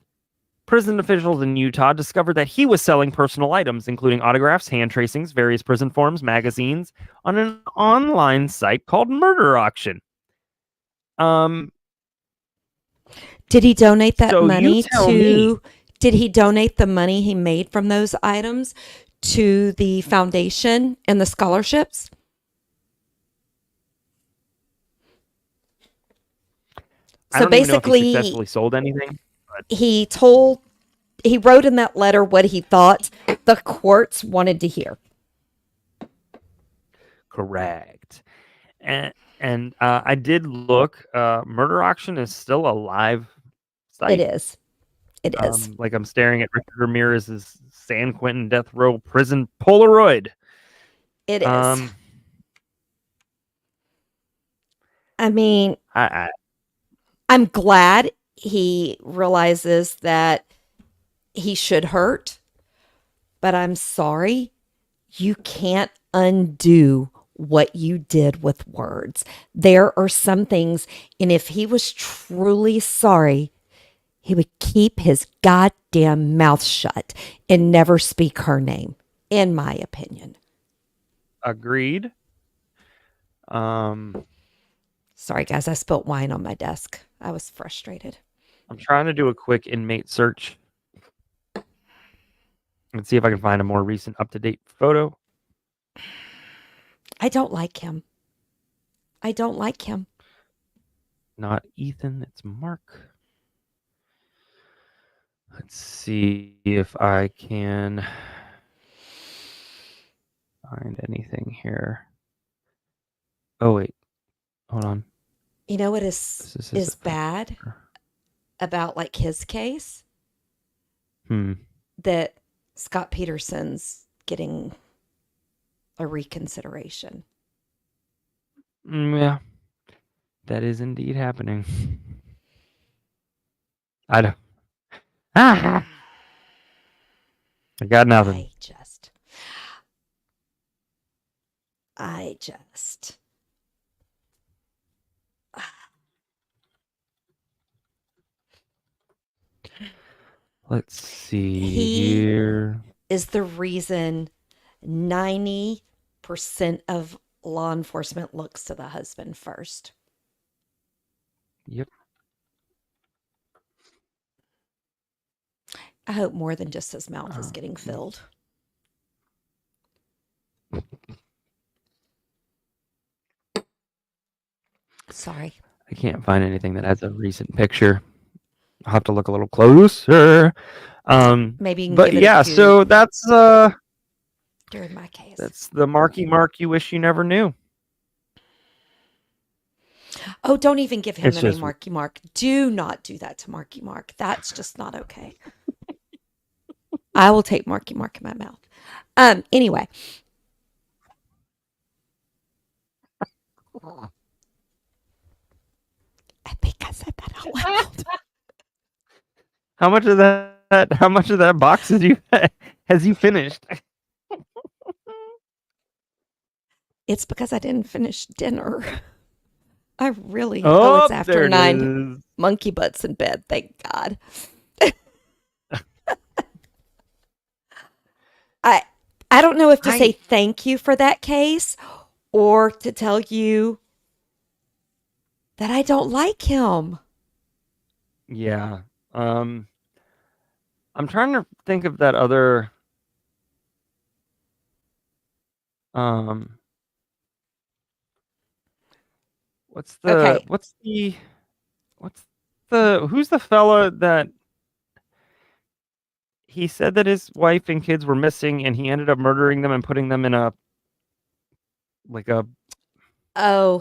prison officials in Utah discovered that he was selling personal items, including autographs, hand tracings, various prison forms, magazines, on an online site called Murder Auction. Did he donate that So you money tell to? me. Did he donate the money he made from those items to the foundation and the scholarships? I So don't even know if he basically, successfully sold anything. But he wrote in that letter what he thought the courts wanted to hear. correct. And I did look. Murder Auction is still a live It site. is. It is. Like I'm staring at Richard Ramirez's San Quentin death row prison Polaroid. It is. Um, I mean, I I'm glad he realizes that he should hurt, but I'm sorry. You can't undo what you did with words. There are some things, and if he was truly sorry, he would keep his goddamn mouth shut and never speak her name, in my opinion. agreed. Um, Sorry, guys, I spilt wine on my desk. I was frustrated. I'm trying to do a quick inmate search and see if I can find a more recent, up-to-date photo. I don't like him. I don't like him. Not Ethan, it's Mark. Let's see if I can find anything here. Oh wait, hold on. You know what This is bad about like his case? That Scott Peterson's getting a reconsideration. Yeah, that is indeed happening. I don't. I got nothing. I just. Let's see He here. is the reason 90% of law enforcement looks to the husband first. Yep. I hope more than just his mouth is getting filled. Sorry. I can't find anything that has a recent picture. I'll have to look a little closer. Maybe you can but give it yeah, a goog so that's during my case. that's the Marky Mark you wish you never knew. Oh, don't even give him It's the name just- Marky Mark. Do not do that to Marky Mark. That's just not okay. I will take Marky Mark in my mouth. Anyway. I think I said that out loud. How much of that box has you finished? It's because I didn't finish dinner. I really Oh, it's after there it 9. is. Monkey butts in bed, thank God. I don't know if to say thank you for that case or to tell you that I don't like him. Yeah. I'm trying to think of that other who's the fella that he said that his wife and kids were missing and he ended up murdering them and putting them in a Oh.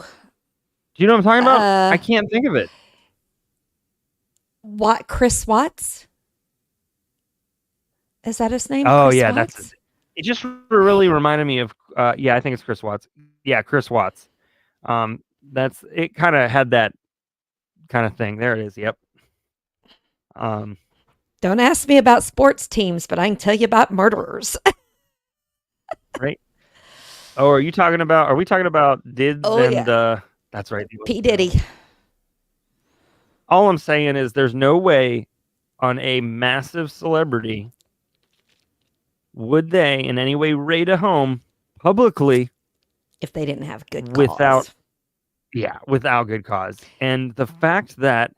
Do you know what I'm talking about? I can't think of it. What, Chris Watts? Is that his name? Oh, Chris yeah, Watts? that's it. It just really reminded me of I think it's Chris Watts. Yeah, Chris Watts. That's it, kind of had that kind of thing. There it is. Yep. Don't ask me about sports teams, but I can tell you about murderers. Right. Oh, are we talking about Dids and yeah. That's right. P. Diddy. All I'm saying is there's no way on a massive celebrity would they in any way raid a home publicly if they didn't have good without good cause. And the fact that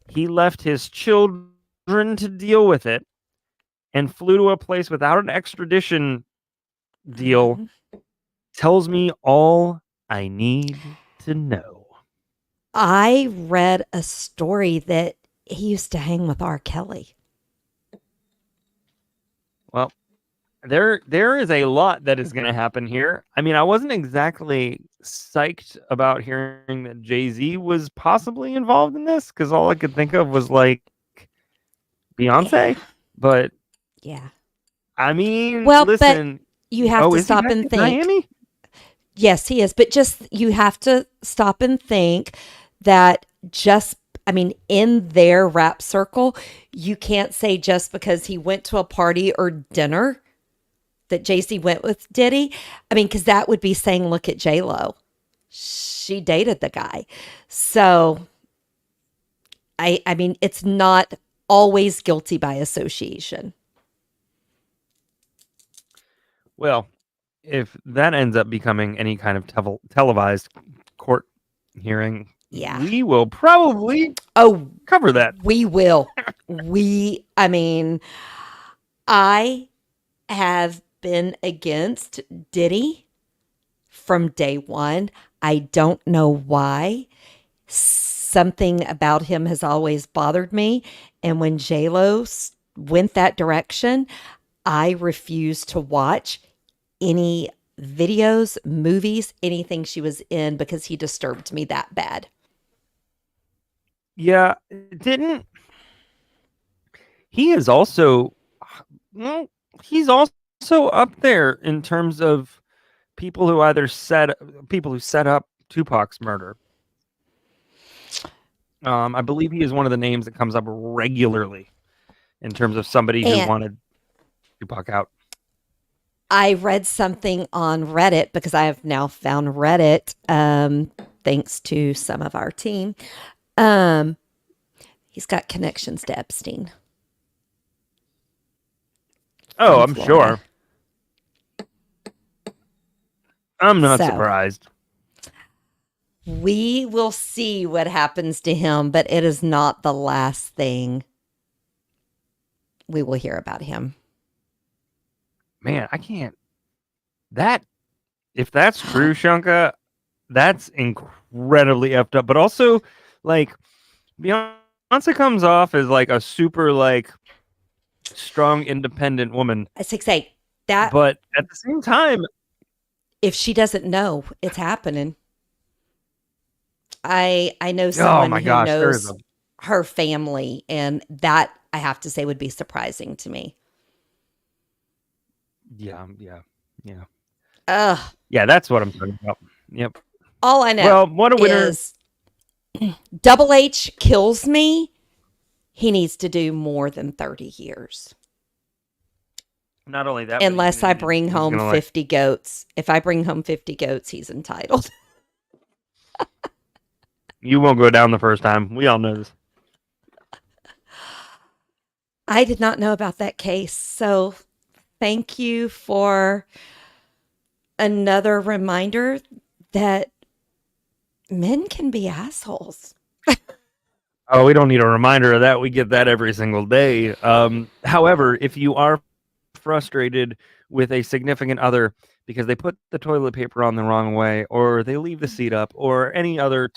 he left his children to deal with it and flew to a place without an extradition deal tells me all I need to know. I read a story that he used to hang with R. Kelly. Well, there is a lot that is going to happen here. I mean, I wasn't exactly psyched about hearing that Jay-Z was possibly involved in this because all I could think of was like Yeah. Beyonce. But Yeah. I mean, Well, but listen. you have Oh, to is he stop back and in think. Miami? Yes, he is. But just you have to stop and think that just, I mean, in their rap circle, you can't say just because he went to a party or dinner that Jay-Z went with Diddy. I mean, because that would be saying, look at J-Lo. She dated the guy. So I mean, it's not always guilty by association. Well, if that ends up becoming any kind of televised court hearing, Yeah. we will probably Oh, cover that. we will. I mean, I have been against Diddy from day one. I don't know why. Something about him has always bothered me. And when J-Lo went that direction, I refuse to watch any videos, movies, anything she was in because he disturbed me that bad. Yeah, didn't he is also well, he's also up there in terms of people who set up Tupac's murder. I believe he is one of the names that comes up regularly in terms of somebody who And wanted Tupac out. I read something on Reddit because I have now found Reddit, thanks to some of our team. Um, he's got connections to Epstein Oh, from I'm Florida. sure. I'm not So surprised. we will see what happens to him, but it is not the last thing we will hear about him. Man, I can't. That if that's true, Shanka, that's incredibly effed up. But also, like, Beyonce comes off as like a super like strong, independent woman, 6'8". That but at the same time, if she doesn't know, it's happening. I know oh someone my who gosh, there is a knows her family, and that I have to say would be surprising to me. yeah. Ugh. Yeah, that's what I'm talking about. Yep. All I know Well, what a winner. is Double H kills me. He needs to do more than 30 years. Not only that, but Unless I bring he's home gonna like 50 goats. If I bring home 50 goats, he's entitled. you won't go down the first time. We all know this. I did not know about that case. So thank you for another reminder that men can be assholes. Oh, we don't need a reminder of that. We get that every single day. However, if you are frustrated with a significant other because they put the toilet paper on the wrong way, or they leave the seat up, or any other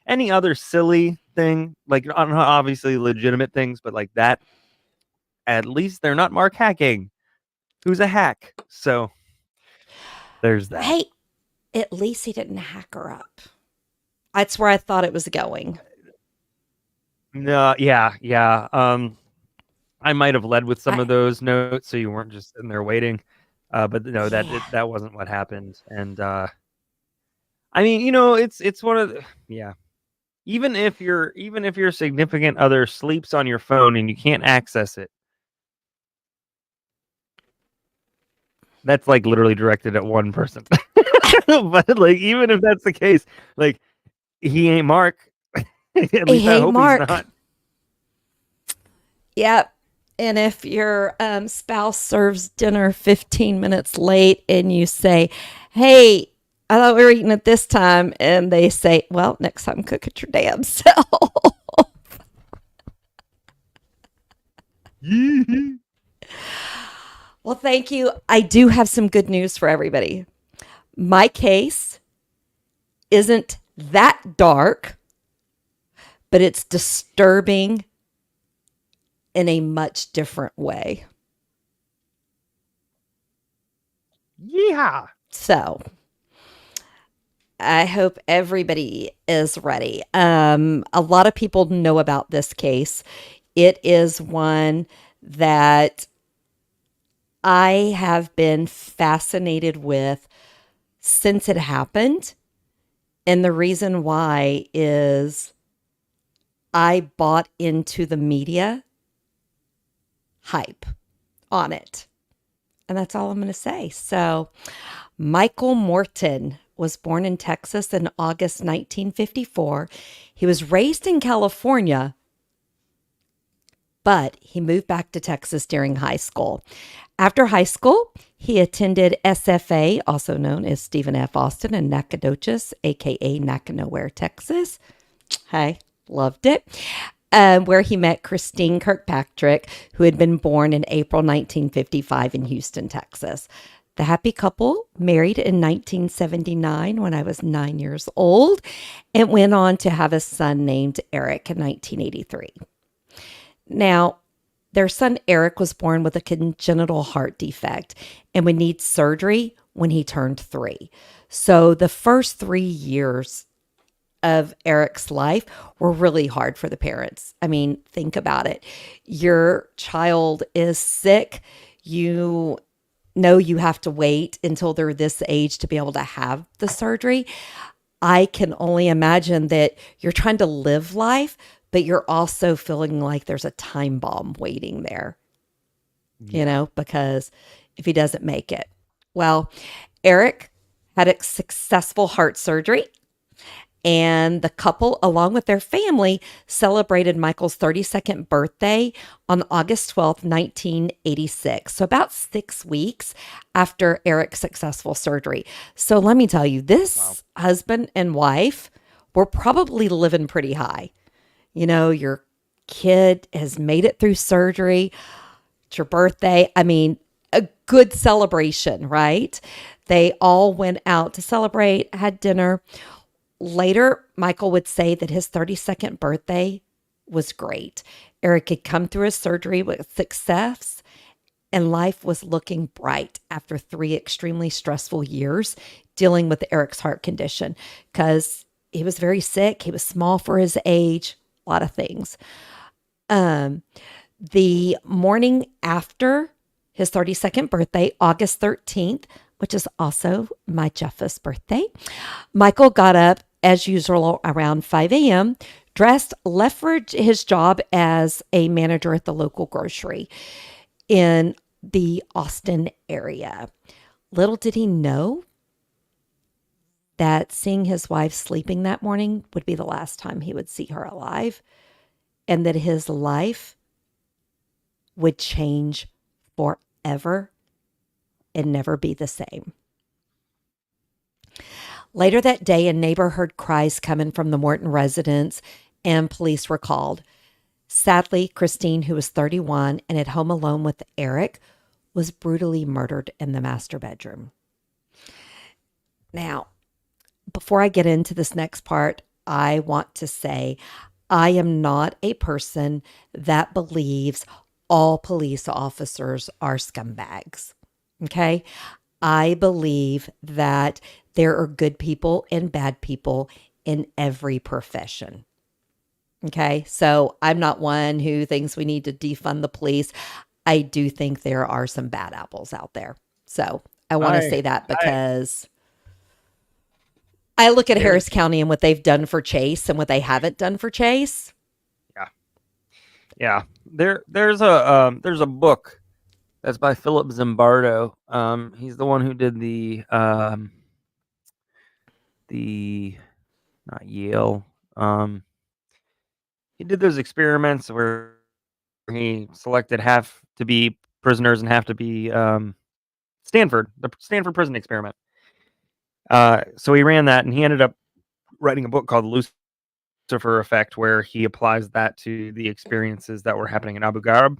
any other silly thing, like obviously legitimate things, but like that, at least they're not Mark hacking, who's a hack. So there's that. Hey, at least he didn't hack her up. That's where I thought it was going. No, yeah. I might have led with some of those notes, so you weren't just sitting there waiting. But no, that wasn't what happened. And I mean, it's one of the, yeah. Even if your significant other sleeps on your phone and you can't access it, that's like literally directed at one person. But like, even if that's the case, like he ain't Mark. At least I Hey, hope Mark. he's not. Yep. And if your spouse serves dinner 15 minutes late and you say, hey, I thought we were eating at this time. And they say, well, next time cook it your damn self. Well, thank you. I do have some good news for everybody. My case isn't that dark but it's disturbing in a much different way. Yeah. So I hope everybody is ready. A lot of people know about this case. It is one that I have been fascinated with since it happened. And the reason why is I bought into the media hype on it. And that's all I'm going to say. So, Michael Morton was born in Texas in August 1954. He was raised in California, but he moved back to Texas during high school. After high school, he attended SFA, also known as Stephen F. Austin in Nacogdoches, aka Nowhere, Texas. Hey, loved it. Where he met Christine Kirkpatrick, who had been born in April 1955 in Houston, Texas. The happy couple married in 1979 when I was 9 years old and went on to have a son named Eric in 1983. Now, their son Eric was born with a congenital heart defect and would need surgery when he turned 3. So the first 3 years of Eric's life were really hard for the parents. I mean, think about it. Your child is sick. You know you have to wait until they're this age to be able to have the surgery. I can only imagine that you're trying to live life, but you're also feeling like there's a time bomb waiting there, because if he doesn't make it. Well, Eric had a successful heart surgery, and the couple, along with their family, celebrated Michael's 32nd birthday on August 12th, 1986. So about 6 weeks after Eric's successful surgery. So let me tell you, this husband and wife were probably living pretty high. Your kid has made it through surgery. It's your birthday. I mean, a good celebration, right? They all went out to celebrate, had dinner. Later, Michael would say that his 32nd birthday was great. Eric had come through his surgery with success, and life was looking bright after 3 extremely stressful years dealing with Eric's heart condition because he was very sick. He was small for his age, a lot of things. The morning after his 32nd birthday, August 13th, which is also my Jeff's birthday, Michael got up as usual around 5 a.m., dressed, left for his job as a manager at the local grocery in the Austin area. Little did he know that seeing his wife sleeping that morning would be the last time he would see her alive, and that his life would change forever and never be the same. Later that day, a neighbor heard cries coming from the Morton residence, and police were called. Sadly, Christine, who was 31 and at home alone with Eric, was brutally murdered in the master bedroom. Now, before I get into this next part, I want to say I am not a person that believes all police officers are scumbags. Okay? I believe that there are good people and bad people in every profession. Okay, so I'm not one who thinks we need to defund the police. I do think there are some bad apples out there. So I want to say that because I look at Harris County and what they've done for Chase and what they haven't done for Chase. Yeah. There's a book that's by Philip Zimbardo. He's the one who did the not Yale. He did those experiments where he selected half to be prisoners and half to be the Stanford prison experiment. So he ran that, and he ended up writing a book called Lucifer Effect, where he applies that to the experiences that were happening in Abu Ghraib,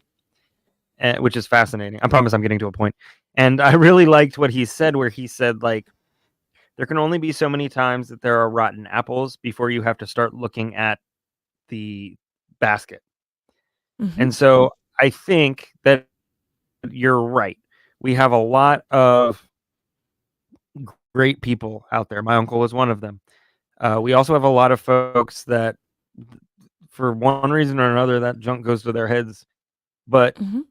which is fascinating. I promise I'm getting to a point. And I really liked what he said, where he said, like, there can only be so many times that there are rotten apples before you have to start looking at the basket. Mhm. And so I think that you're right. We have a lot of great people out there. My uncle was one of them. We also have a lot of folks that, for one reason or another, that junk goes to their heads. But Mhm.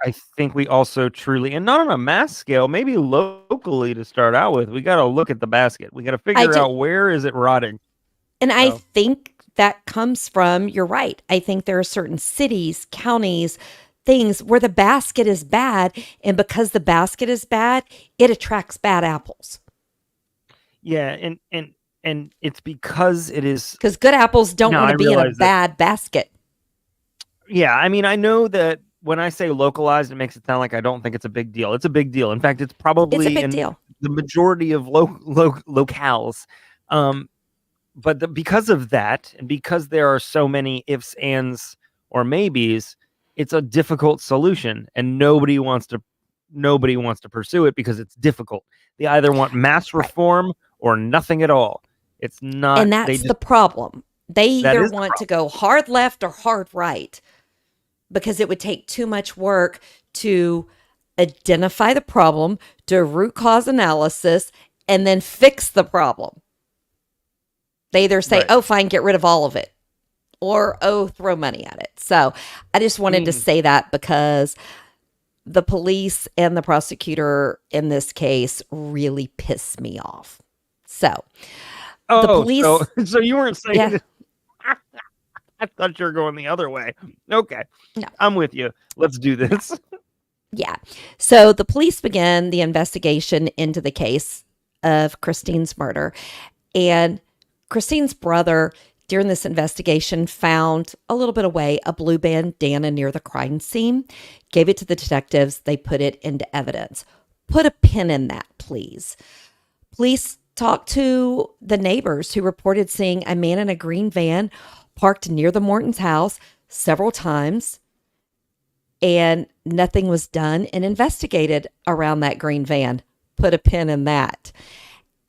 I think we also truly, and not on a mass scale, maybe locally to start out with, we got to look at the basket. We got to I figure do, out where is it rotting. and I So think that comes from, you're right. I think there are certain cities, counties, things where the basket is bad, and because the basket is bad, it attracts bad apples. yeah, and it's because it is. Because good apples don't Now want I to be in a realize that. bad basket. Yeah, I mean, I know that when I say localized, it makes it sound like I don't think it's a big deal. It's a big deal. In fact, it's It's a probably big in deal. the majority of locales. Um, but because of that, and because there are so many ifs, ands, or maybes, it's a difficult solution, and nobody wants to pursue it because it's difficult. They either want mass Right. reform or nothing at all. It's not. And They that's the just problem. They that either is the want to problem. go hard left or hard right because it would take too much work to identify the problem, do a root cause analysis, and then fix the problem. They either say, Right. oh, fine, get rid of all of it, or oh, throw money at it. So I just wanted to Mhm. say that because the police and the prosecutor in this case really piss me off. So the Oh, so police, so you weren't yeah, saying. I thought you were going the other way. Okay, no, I'm with you. Let's do no, this. yeah. So the police began the investigation into the case of Christine's murder. And Christine's brother, during this investigation, found a little bit away a blue bandana near the crime scene, gave it to the detectives. They put it into evidence. Put a pin in that, please. Police talked to the neighbors who reported seeing a man in a green van parked near the Morton's house several times, and nothing was done and investigated around that green van. Put a pin in that.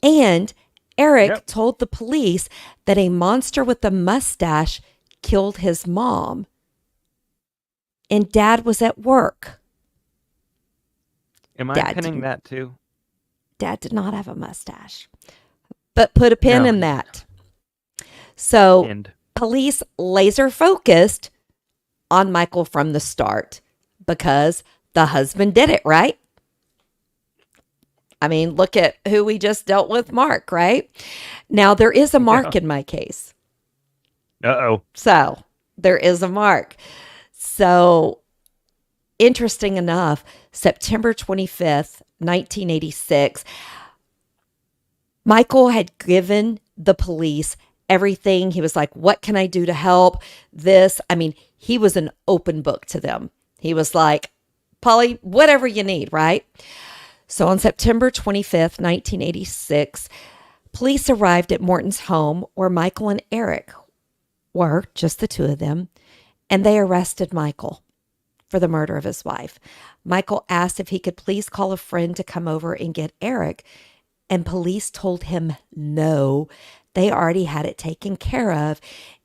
And Eric Yep. told the police that a monster with a mustache killed his mom. And dad was at work. Am I Dad pinning didn't that too? dad did not have a mustache. But put a pin No. in that. So Pinned. police laser focused on Michael from the start because the husband did it, right? I mean, look at who we just dealt with, Mark, right? Now, there is a Yeah. mark in my case. Uh-oh. So, there is a mark. So, interesting enough, September 25th, 1986, Michael had given the police everything. He was like, what can I do to help? This, I mean, he was an open book to them. He was like, Polly, whatever you need, right? So on September 25th, 1986, police arrived at Morton's home where Michael and Eric were, just the two of them, and they arrested Michael for the murder of his wife. Michael asked if he could please call a friend to come over and get Eric, and police told him no. They already had it taken care of,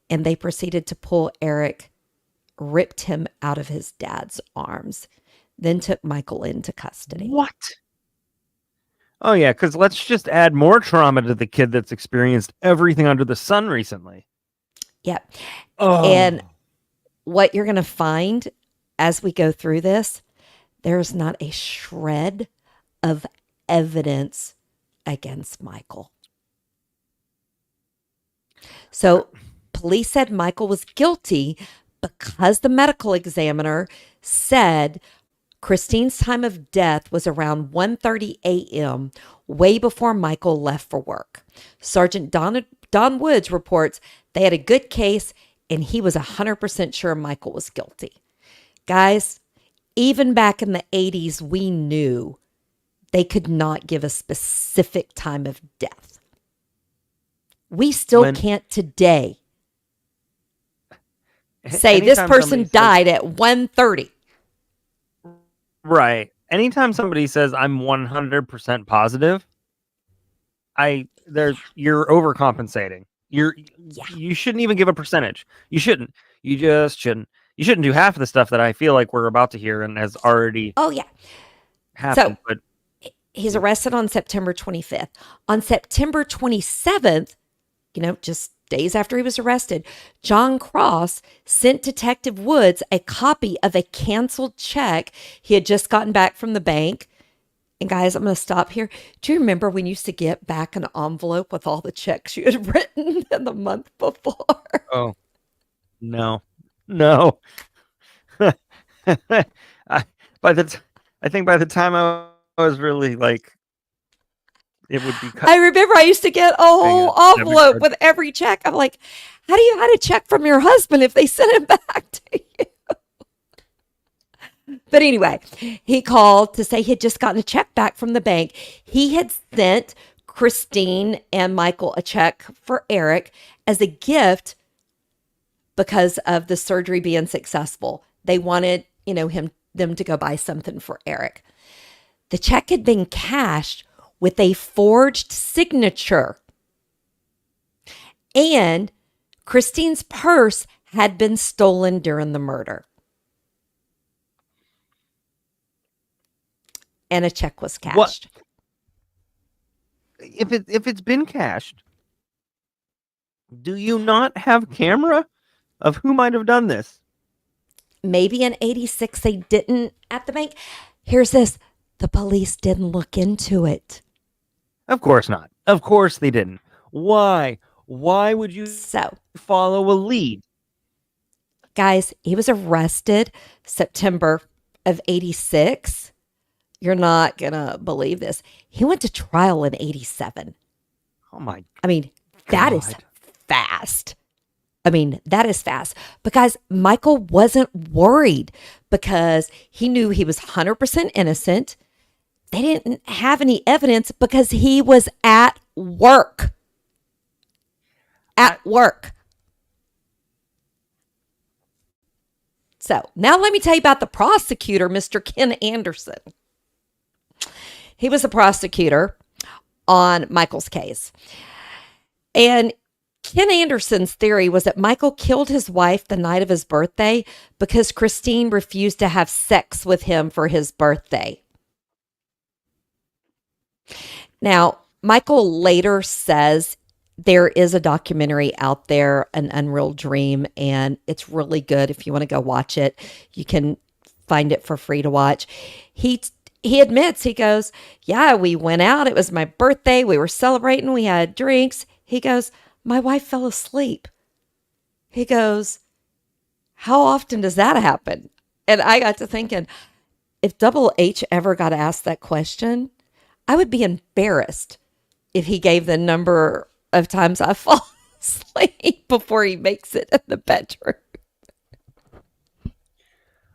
and they proceeded to pull Eric, ripped him out of his dad's arms, then took Michael into custody. What? Oh yeah, because let's just add more trauma to the kid that's experienced everything under the sun recently. Yep. Oh. And what you're going to find as we go through this, there's not a shred of evidence against Michael. So police said Michael was guilty because the medical examiner said Christine's time of death was around 1:30 a.m., way before Michael left for work. Sergeant Don Woods reports they had a good case and he was 100% sure Michael was guilty. Guys, even back in the 80s, we knew they could not give a specific time of death. We still can't today say this person died at 1:30. Right. Anytime somebody says I'm 100% positive, you're overcompensating. Yeah. You shouldn't even give a percentage. You shouldn't. You just shouldn't. You shouldn't do half of the stuff that I feel like we're about to hear and has already Oh, yeah. So happened. But he's arrested on September 25th. On September 27th, just days after he was arrested, John Cross sent Detective Woods a copy of a canceled check he had just gotten back from the bank. And guys, I'm going to stop here. Do you remember when you used to get back an envelope with all the checks you had written in the month before? oh no, no. I, I think by the time I was really like, it would be cut. I remember I used to get a whole envelope with every check. I'm like, how do you hide a check from your husband if they send it back to you? But anyway, he called to say he had just gotten a check back from the bank. He had sent Christine and Michael a check for Eric as a gift because of the surgery being successful. They wanted, them to go buy something for Eric. The check had been cashed with a forged signature. And Christine's purse had been stolen during the murder. And a check was cashed. What? If it's been cashed, do you not have camera of who might have done this? Maybe in 86 they didn't at the bank. Here's this. The police didn't look into it. Of course not. Of course they didn't. Why? Why would you follow a lead? Guys, he was arrested September of 86. You're not going to believe this. He went to trial in 87. Oh my. I mean, that is fast. That is fast. But guys, Michael wasn't worried because he knew he was 100% innocent. They didn't have any evidence because he was at work. At work. So now let me tell you about the prosecutor, Mr. Ken Anderson. He was the prosecutor on Michael's case. And Ken Anderson's theory was that Michael killed his wife the night of his birthday because Christine refused to have sex with him for his birthday. Now, Michael later says there is a documentary out there, An Unreal Dream, and it's really good. If you want to go watch it, you can find it for free to watch. He admits, he goes, yeah, we went out. It was my birthday. We were celebrating. We had drinks. He goes, my wife fell asleep. He goes, how often does that happen? And I got to thinking, if Double H ever got asked that question, I would be embarrassed if he gave the number of times I fall asleep before he makes it in the bedroom.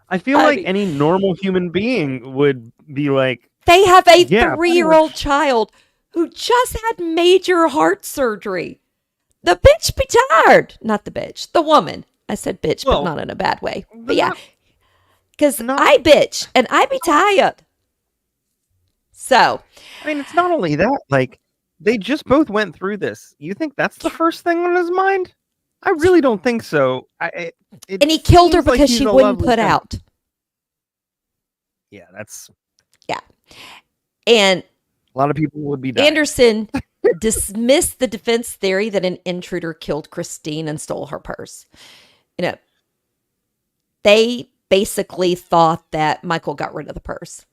I feel like any normal human being would be like, they have a 3-year-old child who just had major heart surgery. The bitch be tired. Not the bitch, the woman. I said bitch, but not in a bad way. But yeah, because I bitch and I be tired. So, it's not only that, like, they just both went through this. You think that's the first thing on his mind? I really don't think so. And he killed her because she wouldn't put out. Yeah, that's... Yeah. And a lot of people would be dying. Anderson dismissed the defense theory that an intruder killed Christine and stole her purse. They basically thought that Michael got rid of the purse.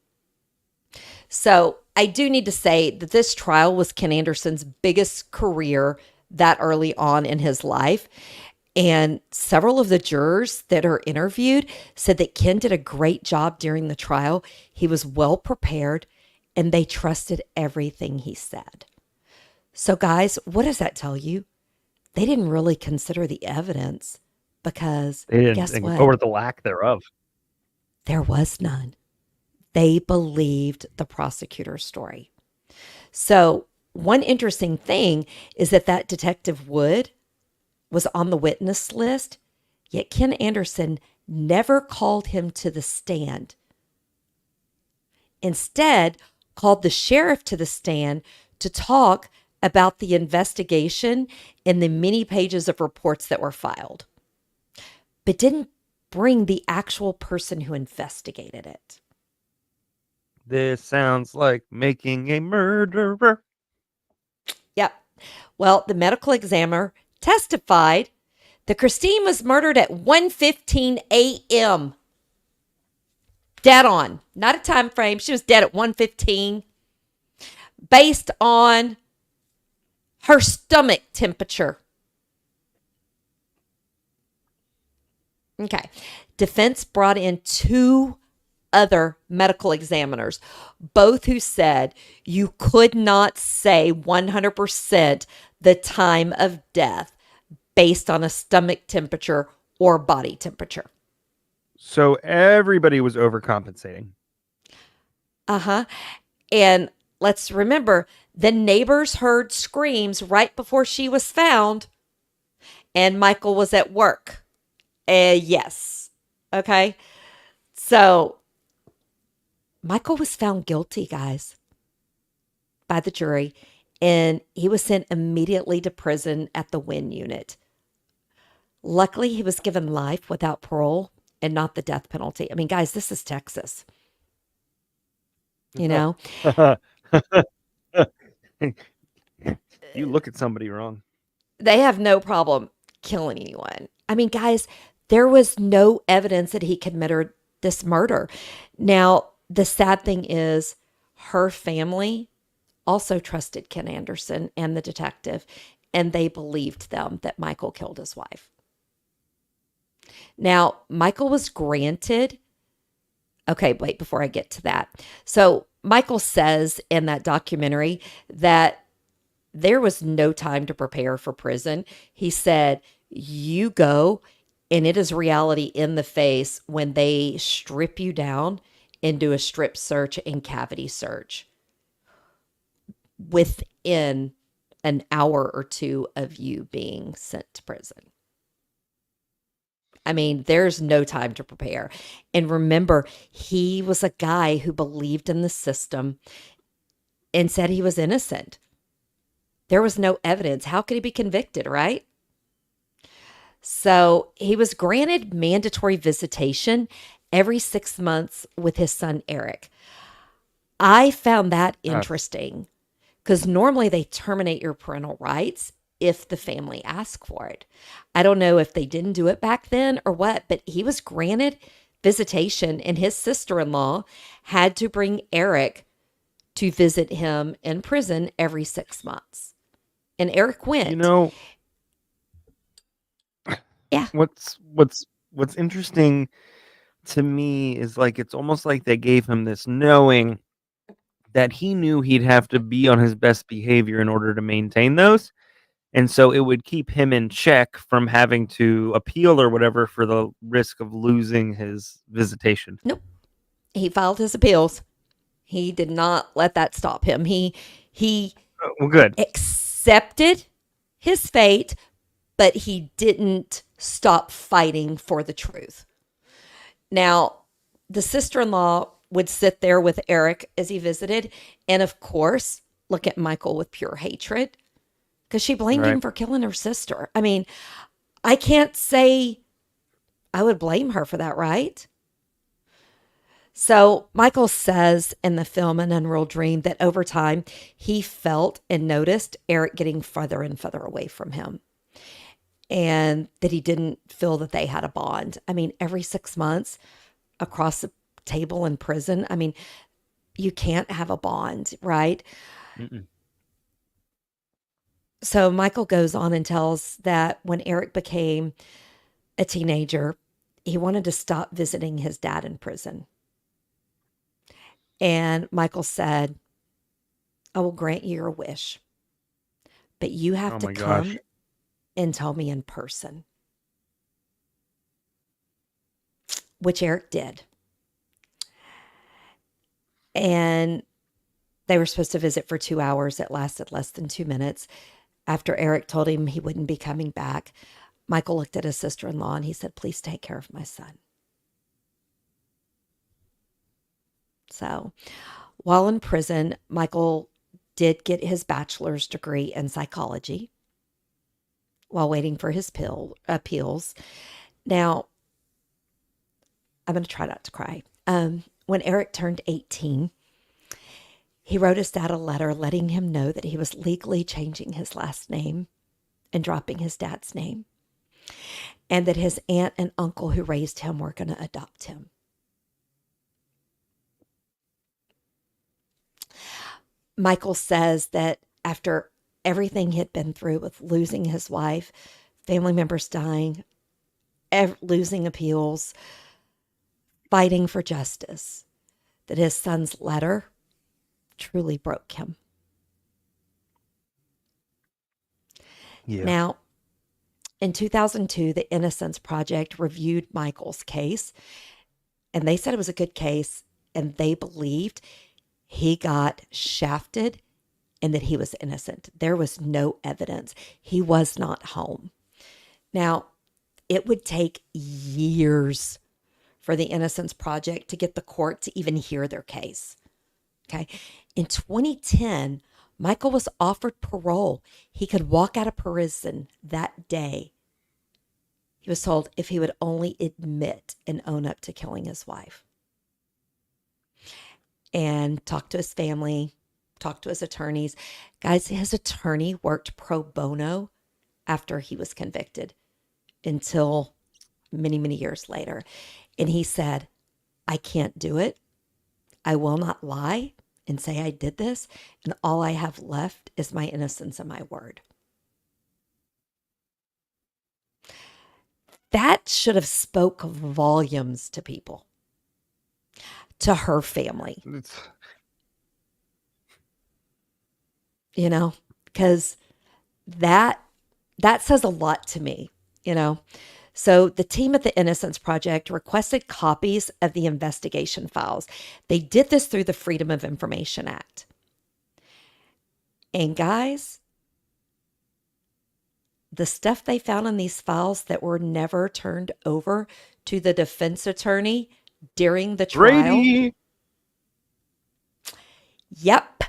So I do need to say that this trial was Ken Anderson's biggest career that early on in his life. And several of the jurors that are interviewed said that Ken did a great job during the trial. He was well prepared and they trusted everything he said. So guys, what does that tell you? They didn't really consider the evidence because guess what? Or the lack thereof. There was none. They believed the prosecutor's story. So one interesting thing is that Detective Wood was on the witness list, yet Ken Anderson never called him to the stand. Instead, called the sheriff to the stand to talk about the investigation in the many pages of reports that were filed, but didn't bring the actual person who investigated it. This sounds like making a murderer. Yep. Well, the medical examiner testified that Christine was murdered at 1:15 a.m. Dead on. Not a time frame. She was dead at 1:15 based on her stomach temperature. Okay. Defense brought in two other medical examiners, both who said you could not say 100% the time of death based on a stomach temperature or body temperature. So everybody was overcompensating. Uh-huh. And let's remember, the neighbors heard screams right before she was found, and Michael was at work. Yes. Okay. So Michael was found guilty, guys, by the jury, and he was sent immediately to prison at the Wynn unit. Luckily, he was given life without parole and not the death penalty. I mean, guys, this is Texas. You know, You look at somebody wrong. they have no problem killing anyone. I mean, guys, there was no evidence that he committed this murder. Now, the sad thing is, her family also trusted Ken Anderson and the detective, and they believed them that Michael killed his wife. Now, Michael was granted. Okay, wait, before I get to that. So, Michael says in that documentary that there was no time to prepare for prison. He said, you go, and it is reality in the face when they strip you down and do a strip search and cavity search within an hour or two of you being sent to prison. I mean, there's no time to prepare. And remember, he was a guy who believed in the system and said he was innocent. There was no evidence. How could he be convicted, right? So he was granted mandatory visitation every 6 months with his son, Eric. I found that interesting because normally they terminate your parental rights if the family asks for it. I don't know if they didn't do it back then or what, but he was granted visitation, and his sister-in-law had to bring Eric to visit him in prison every 6 months. And Eric went. You know, yeah. What's interesting to me is like it's almost like they gave him this knowing that he knew he'd have to be on his best behavior in order to maintain those. And so it would keep him in check from having to appeal or whatever for the risk of losing his visitation. Nope. He filed his appeals. He did not let that stop him. He well, good. Accepted his fate, but he didn't stop fighting for the truth. Now, the sister-in-law would sit there with Eric as he visited, and of course, look at Michael with pure hatred because she blamed him for killing her sister. I mean, I can't say I would blame her for that, right? So Michael says in the film An Unreal Dream that over time he felt and noticed Eric getting further and further away from him, and that he didn't feel that they had a bond. I mean, every 6 months across the table in prison, I mean, you can't have a bond, right? Mm-mm. So Michael goes on and tells that when Eric became a teenager, he wanted to stop visiting his dad in prison. And Michael said, I will grant you your wish, but you have to come and tell me in person. Which Eric did. And they were supposed to visit for 2 hours. It lasted less than 2 minutes. After Eric told him he wouldn't be coming back, Michael looked at his sister-in-law and he said, please take care of my son. So while in prison, Michael did get his bachelor's degree in psychology while waiting for his appeals. Now, I'm going to try not to cry. When Eric turned 18, he wrote his dad a letter letting him know that he was legally changing his last name and dropping his dad's name, and that his aunt and uncle who raised him were going to adopt him. Michael says that after everything he'd been through with losing his wife, family members dying, losing appeals, fighting for justice, that his son's letter truly broke him. Yeah. Now, in 2002, the Innocence Project reviewed Michael's case, and they said it was a good case, and they believed he got shafted and that he was innocent. There was no evidence. He was not home. Now, it would take years for the Innocence Project to get the court to even hear their case. Okay. In 2010, Michael was offered parole. He could walk out of prison that day. He was told if he would only admit and own up to killing his wife. And talk to his family, talk to his attorneys. Guys, his attorney worked pro bono after he was convicted until many, many years later. And he said, I can't do it. I will not lie and say I did this. And all I have left is my innocence and my word. That should have spoke volumes to people, to her family. You know, because that says a lot to me, you know. So the team at the Innocence Project requested copies of the investigation files. They did this through the Freedom of Information Act. And guys, the stuff they found in these files that were never turned over to the defense attorney during the trial. Brady. Yep.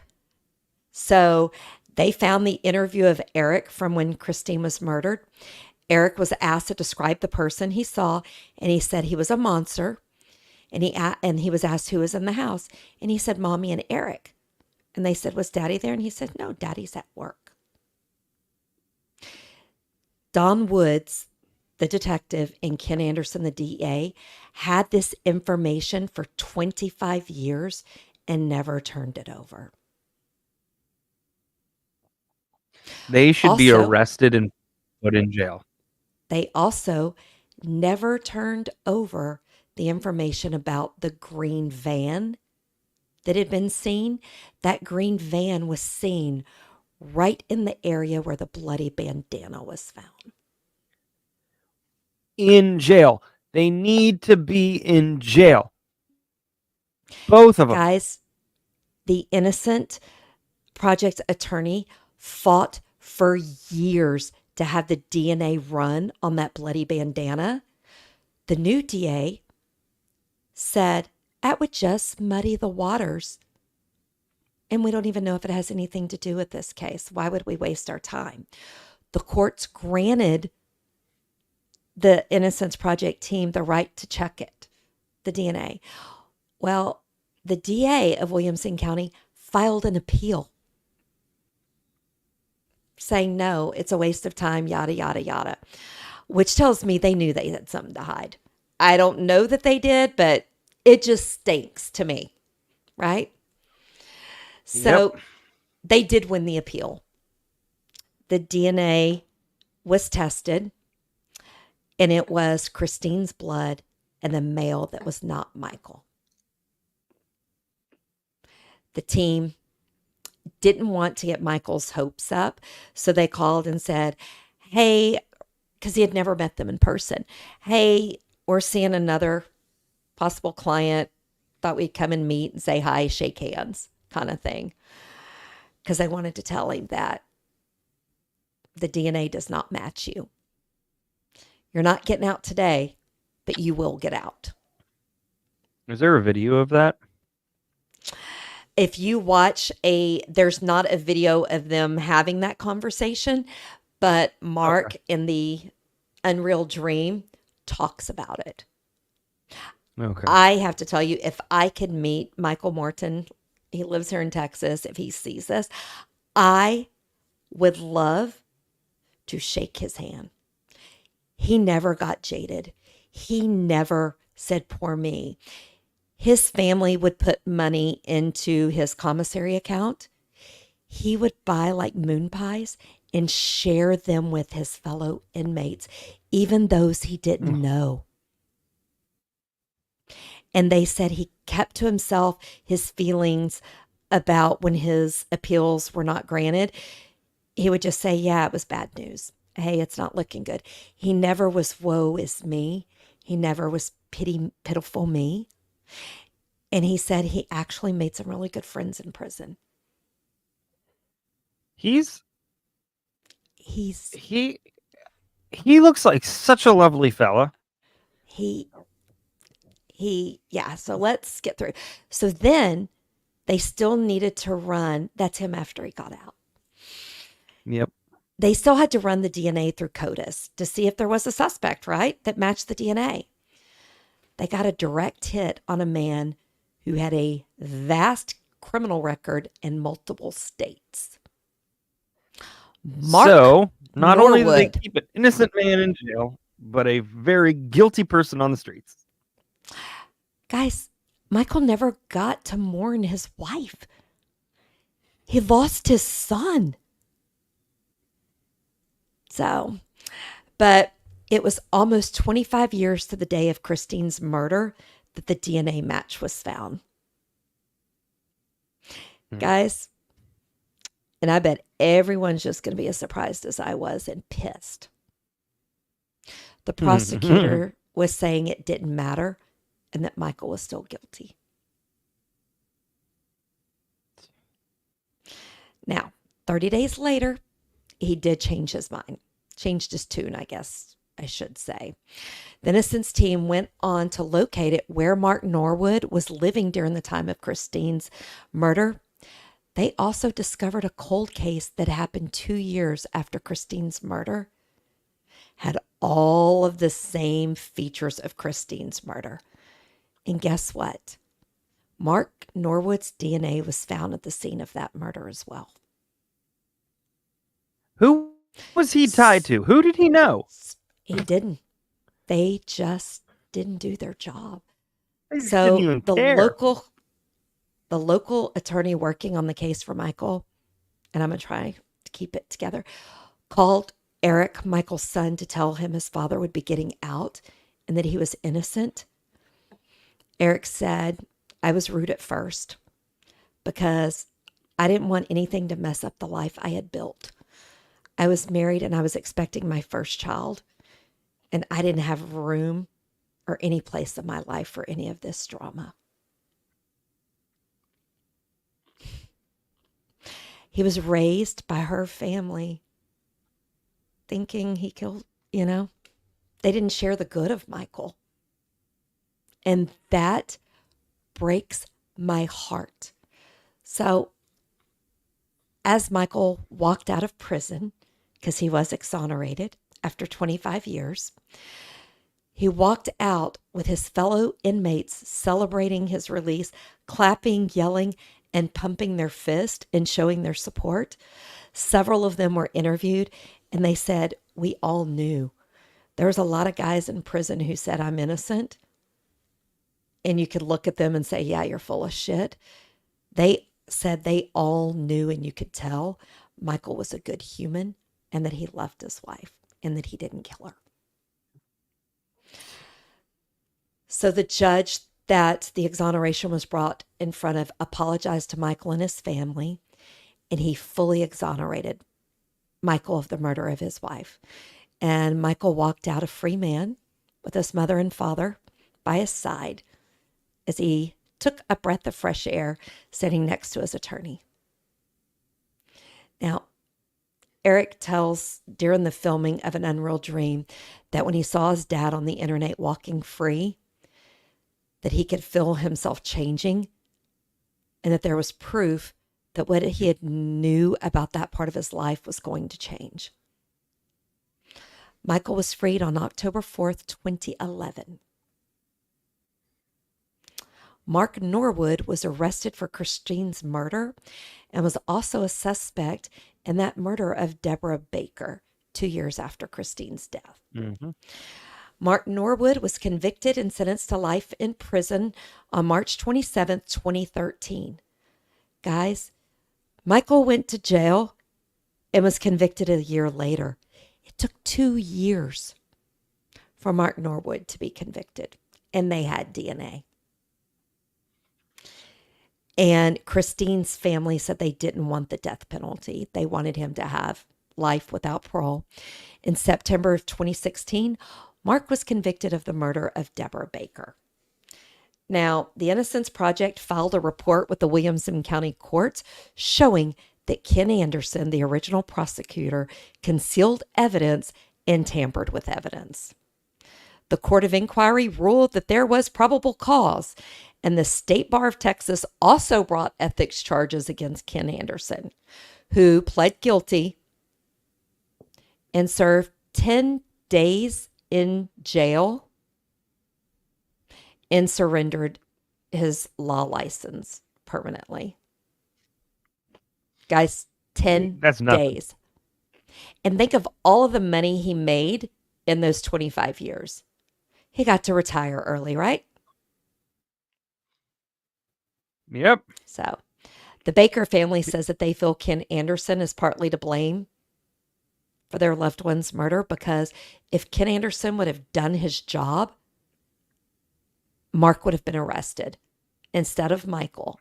So they found the interview of Eric from when Christine was murdered. Eric was asked to describe the person he saw, and he said he was a monster. And he was asked who was in the house, and he said Mommy and Eric. And they said, was Daddy there? And he said, no, Daddy's at work. Don Woods, the detective, and Ken Anderson, the DA, had this information for 25 years and never turned it over. They should be arrested and put in jail. They also never turned over the information about the green van that had been seen. That green van was seen right in the area where the bloody bandana was found. In jail. They need to be in jail. Both of them. Guys, the Innocent Project attorney fought for years to have the DNA run on that bloody bandana. The new DA said that would just muddy the waters. And we don't even know if it has anything to do with this case. Why would we waste our time? The courts granted the Innocence Project team the right to check it, the DNA. Well, the DA of Williamson County filed an appeal saying, no, it's a waste of time, yada, yada, yada, which tells me they knew they had something to hide. I don't know that they did, but it just stinks to me, right? So They did win the appeal. The DNA was tested, and it was Christine's blood and the male that was not Michael. The team didn't want to get Michael's hopes up, so they called and said, hey, because he had never met them in person, hey, we're seeing another possible client, thought we'd come and meet and say hi, shake hands, kind of thing. Because I wanted to tell him that the DNA does not match you. You're not getting out today, but you will get out. Is there a video of that? If you watch there's not a video of them having that conversation, but Okay. Mark in the Unreal Dream talks about it. Okay. I have to tell you, if I could meet Michael Morton, he lives here in Texas, if he sees this, I would love to shake his hand. He never got jaded. He never said, poor me. His family would put money into his commissary account. He would buy like moon pies and share them with his fellow inmates, even those he didn't know. And they said he kept to himself his feelings about when his appeals were not granted. He would just say, yeah, it was bad news. Hey, it's not looking good. He never was woe is me. He never was pitiful me. And he said he actually made some really good friends in prison. He's He's he he looks like such a lovely fella. he yeah, so let's get through. So then they still needed to run. That's him after he got out. Yep. They still had to run the DNA through CODIS to see if there was a suspect, right? That matched the DNA. They got a direct hit on a man who had a vast criminal record in multiple states. Mark So not only did they Norwood. keep an innocent man in jail, but a very guilty person on the streets. Guys, Michael never got to mourn his wife. He lost his son. So, but it was almost 25 years to the day of Christine's murder that the DNA match was found. Guys, and I bet everyone's just going to be as surprised as I was and pissed. The prosecutor was saying it didn't matter and that Michael was still guilty. Now, 30 days later, he did change his mind, changed his tune, I guess I should say. The Innocence team went on to locate it where Mark Norwood was living during the time of Christine's murder. They also discovered a cold case that happened 2 years after Christine's murder, had all of the same features of Christine's murder. And guess what? Mark Norwood's DNA was found at the scene of that murder as well. Who was he tied to? Who did he know? He didn't. They just didn't do their job. They just So didn't even care. the local attorney working on the case for Michael, and I'm going to try to keep it together, called Eric, Michael's son, to tell him his father would be getting out and that he was innocent. Eric said, I was rude at first because I didn't want anything to mess up the life I had built. I was married and I was expecting my first child, and I didn't have room or any place in my life for any of this drama. He was raised by her family thinking he killed, they didn't share the good of Michael. And that breaks my heart. So as Michael walked out of prison, because he was exonerated after 25 years, he walked out with his fellow inmates celebrating his release, clapping, yelling, and pumping their fist and showing their support. Several of them were interviewed, and they said, we all knew. There was a lot of guys in prison who said, I'm innocent. And you could look at them and say, yeah, you're full of shit. They said they all knew, and you could tell Michael was a good human and that he loved his wife and that he didn't kill her. So the judge that the exoneration was brought in front of apologized to Michael and his family, and he fully exonerated Michael of the murder of his wife. And Michael walked out a free man with his mother and father by his side as he took a breath of fresh air sitting next to his attorney. Now, Eric tells during the filming of An Unreal Dream that when he saw his dad on the internet walking free, that he could feel himself changing. and that there was proof that what he had knew about that part of his life was going to change. Michael was freed on October 4th, 2011. Mark Norwood was arrested for Christine's murder and was also a suspect in that murder of Deborah Baker 2 years after Christine's death. Mm-hmm. Mark Norwood was convicted and sentenced to life in prison on March 27th, 2013. Guys, Michael went to jail and was convicted a year later. It took 2 years for Mark Norwood to be convicted, and they had DNA. And Christine's family said they didn't want the death penalty. They wanted him to have life without parole. In September of 2016, Mark was convicted of the murder of Deborah Baker. Now, the Innocence Project filed a report with the Williamson County courts showing that Ken Anderson, the original prosecutor, concealed evidence and tampered with evidence. The Court of Inquiry ruled that there was probable cause, and the State Bar of Texas also brought ethics charges against Ken Anderson, who pled guilty and served 10 days in jail and surrendered his law license permanently. Guys, 10 That's nothing. days. And think of all of the money he made in those 25 years. He got to retire early, right? Yep. So the Baker family says that they feel Ken Anderson is partly to blame for their loved one's murder, because if Ken Anderson would have done his job, Mark would have been arrested instead of Michael,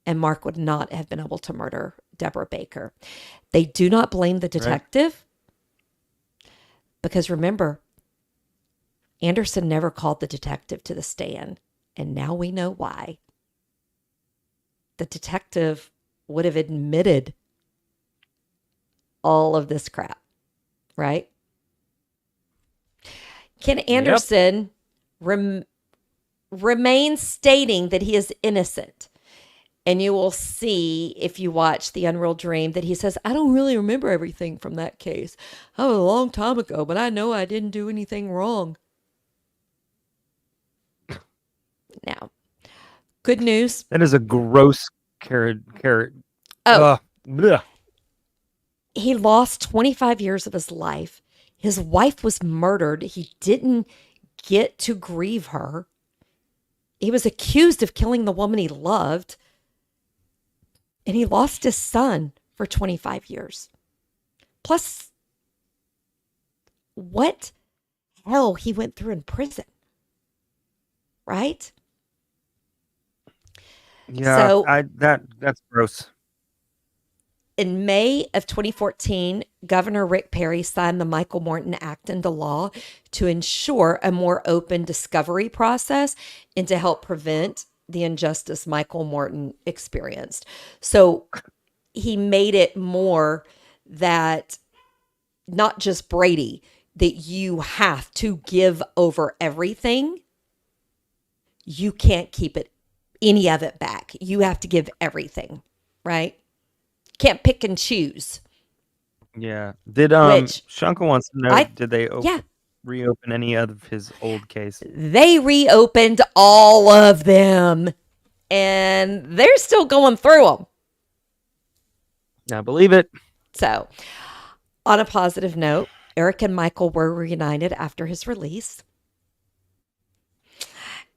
and Mark would not have been able to murder Deborah Baker. They do not blame the detective, because remember, Anderson never called the detective to the stand, and now we know why. The detective would have admitted all of this crap, right? Ken Anderson remains stating that he is innocent. And you will see, if you watch The Unreal Dream, that he says, I don't really remember everything from that case. That was a long time ago, but I know I didn't do anything wrong. Now, good news. That is a gross carrot. Oh, Blech. he lost 25 years of his life. His wife was murdered. He didn't get to grieve her. He was accused of killing the woman he loved. And he lost his son for 25 years. Plus, what hell he went through in prison. Right? Yeah, So, that's gross. in May of 2014, Governor Rick Perry signed the Michael Morton Act into law to ensure a more open discovery process and to help prevent the injustice Michael Morton experienced. So he made it more that not just Brady, that you have to give over everything. You can't keep any of it back. You have to give everything, right? Can't pick and choose. Yeah. Did Which Shunka wants to know, did they yeah, reopen any of his old case? they reopened all of them, and they're still going through them. I believe it. So, on a positive note, Eric and Michael were reunited after his release.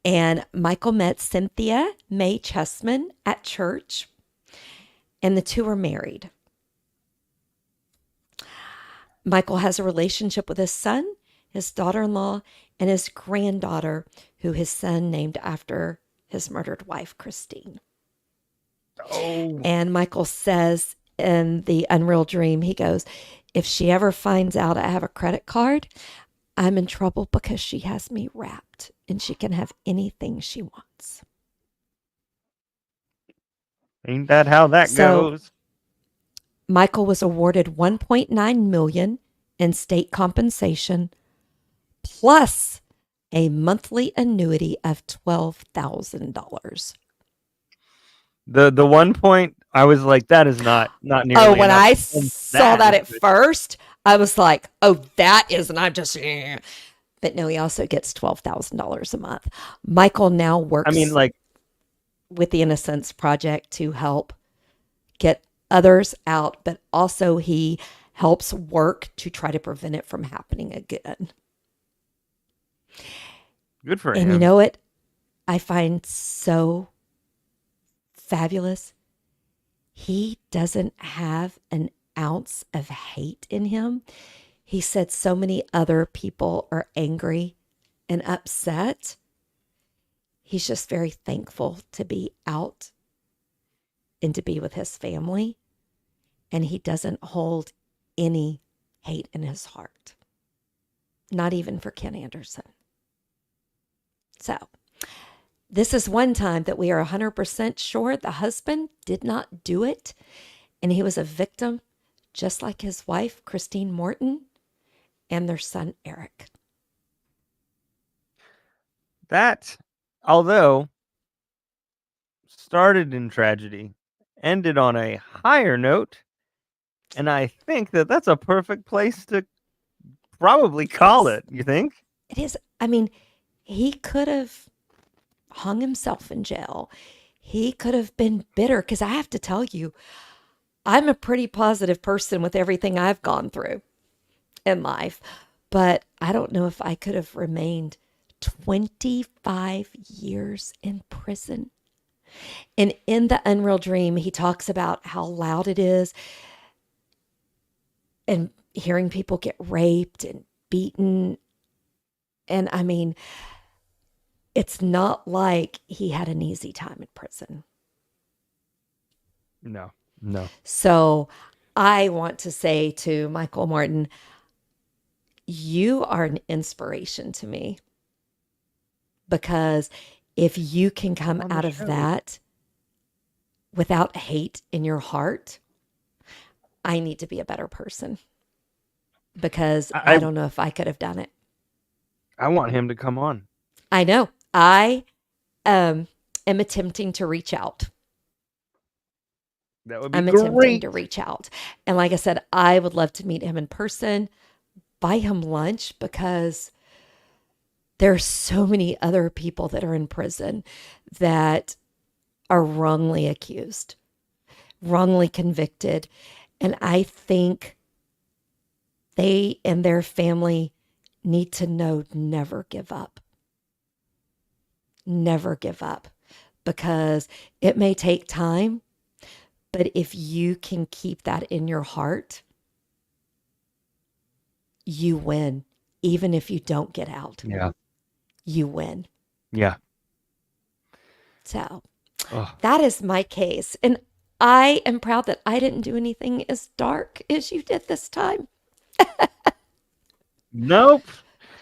And Michael met Cynthia Mae Chessman at church, and the two are married. Michael has a relationship with his son, his daughter-in-law, and his granddaughter, who his son named after his murdered wife, Christine. Oh. And Michael says in The Unreal Dream, he goes, if she ever finds out I have a credit card, I'm in trouble because she has me wrapped and she can have anything she wants. Ain't that how that goes? Michael was awarded $1.9 million in state compensation plus a monthly annuity of $12,000. The one point I was like, that is not Oh, nearly when enough. I And saw that that is at good. first, I was like, oh, that is not just. But no, he also gets $12,000 a month. Michael now I mean, works like, with the Innocence Project to help get others out, but also he helps work to try to prevent it from happening again. good for And you him. know what I find so fabulous? He doesn't have an ounce of hate in him. He said so many other people are angry and upset. He's just very thankful to be out and to be with his family. And he doesn't hold any hate in his heart, not even for Ken Anderson. So, this is one time that we are 100% sure the husband did not do it. And he was a victim, just like his wife, Christine Morton, and their son, Eric. That, although started in tragedy, ended on a higher note, and I think that that's a perfect place to probably call Yes, it. You think? it is. I mean, he could have hung himself in jail. He could have been bitter because I have to tell you, I'm a pretty positive person with everything I've gone through in life, but I don't know if I could have remained 25 years in prison. And in the Unreal Dream, he talks about how loud it is and hearing people get raped and beaten. And I mean, it's not like he had an easy time in prison. No, no. So I want to say to Michael Morton, you are an inspiration to me because if you can come On the out of show. that without hate in your heart, I need to be a better person because I I don't know if I could have done it. I want him to come on. I know. I am attempting to reach out. That would be I'm attempting great. to reach out. And like I said, I would love to meet him in person, buy him lunch because there are so many other people that are in prison that are wrongly accused, wrongly convicted. And I think they and their family need to know never give up. Never give up because it may take time, but if you can keep that in your heart, you win. Even if you don't get out, Yeah. you win. Yeah. So Oh, that is my case. And I am proud that I didn't do anything as dark as you did this time. nope.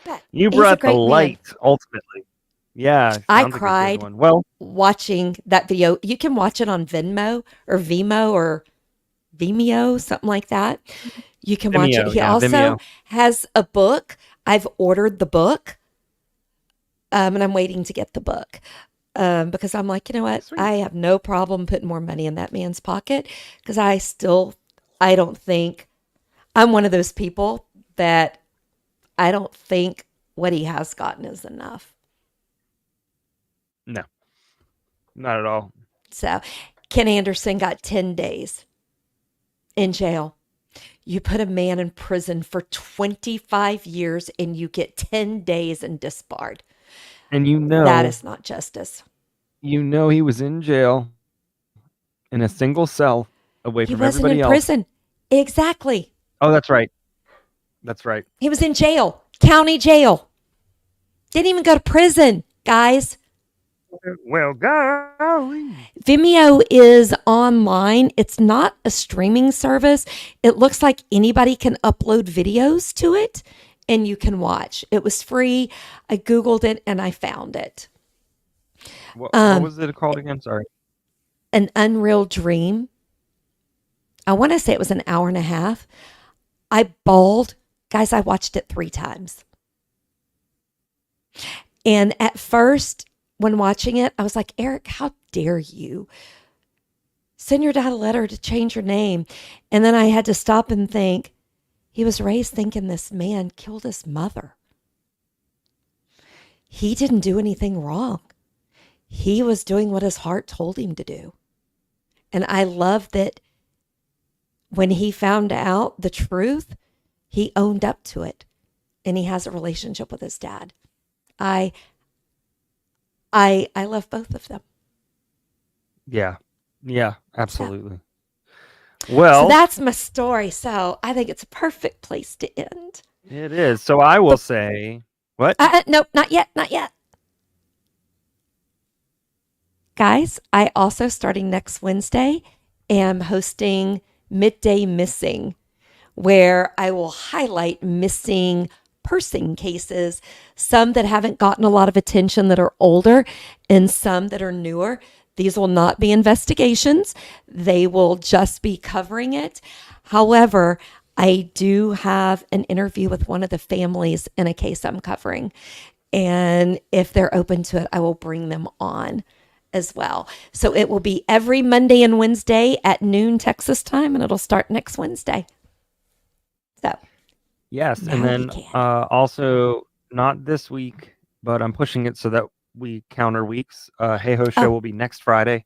But You he's a brought the great man. light ultimately. Yeah, I sounds like a good cried one. Well, watching that video. You can watch it on Vimeo or Vimeo, something like that. You can watch it. Vimeo, He yeah, also Vimeo. has a book. I've ordered the book, and I'm waiting to get the book because I'm like, you know what? Sweet. I have no problem putting more money in that man's pocket because I don't think I'm one of those people that I don't think what he has gotten is enough. No, not at all. So Ken Anderson got 10 days in jail. You put a man in prison for 25 years and you get 10 days and disbarred. And That is not justice. he was in jail in a single cell away He from wasn't in everybody else. prison. Exactly. Oh, that's right. That's right. He was in jail, county jail. Didn't even go to prison, guys. Well, golly. Vimeo is online. It's not a streaming service. It looks like anybody can upload videos to it and you can watch. It was free. I Googled it and I found it. What Um, was it called again? Sorry. an Unreal Dream. I want to say it was an hour and a half. I bawled. Guys, I watched it 3 times. And at first, when watching it, I was like, Eric, how dare you Send your dad a letter to change your name. And then I had to stop and think, he was raised thinking this man killed his mother. He didn't do anything wrong. He was doing what his heart told him to do. And I love that when he found out the truth, he owned up to it. And he has a relationship with his dad. I love both of them. Yeah. Yeah, absolutely. Well, so that's my story. So I think it's a perfect place to end. It is. So I will say, what? Nope, not yet, not yet. Guys, I also, starting next Wednesday, am hosting Midday Missing, where I will highlight missing person cases, some that haven't gotten a lot of attention that are older and some that are newer. These will not be investigations. They will just be covering it. However, I do have an interview with one of the families in a case I'm covering. And if they're open to it, I will bring them on as well. So it will be every Monday and Wednesday at noon Texas time, and it'll start next Wednesday. So yes, and then also not this week, but I'm pushing it so that we counter weeks. Hey Ho Show will be next Friday.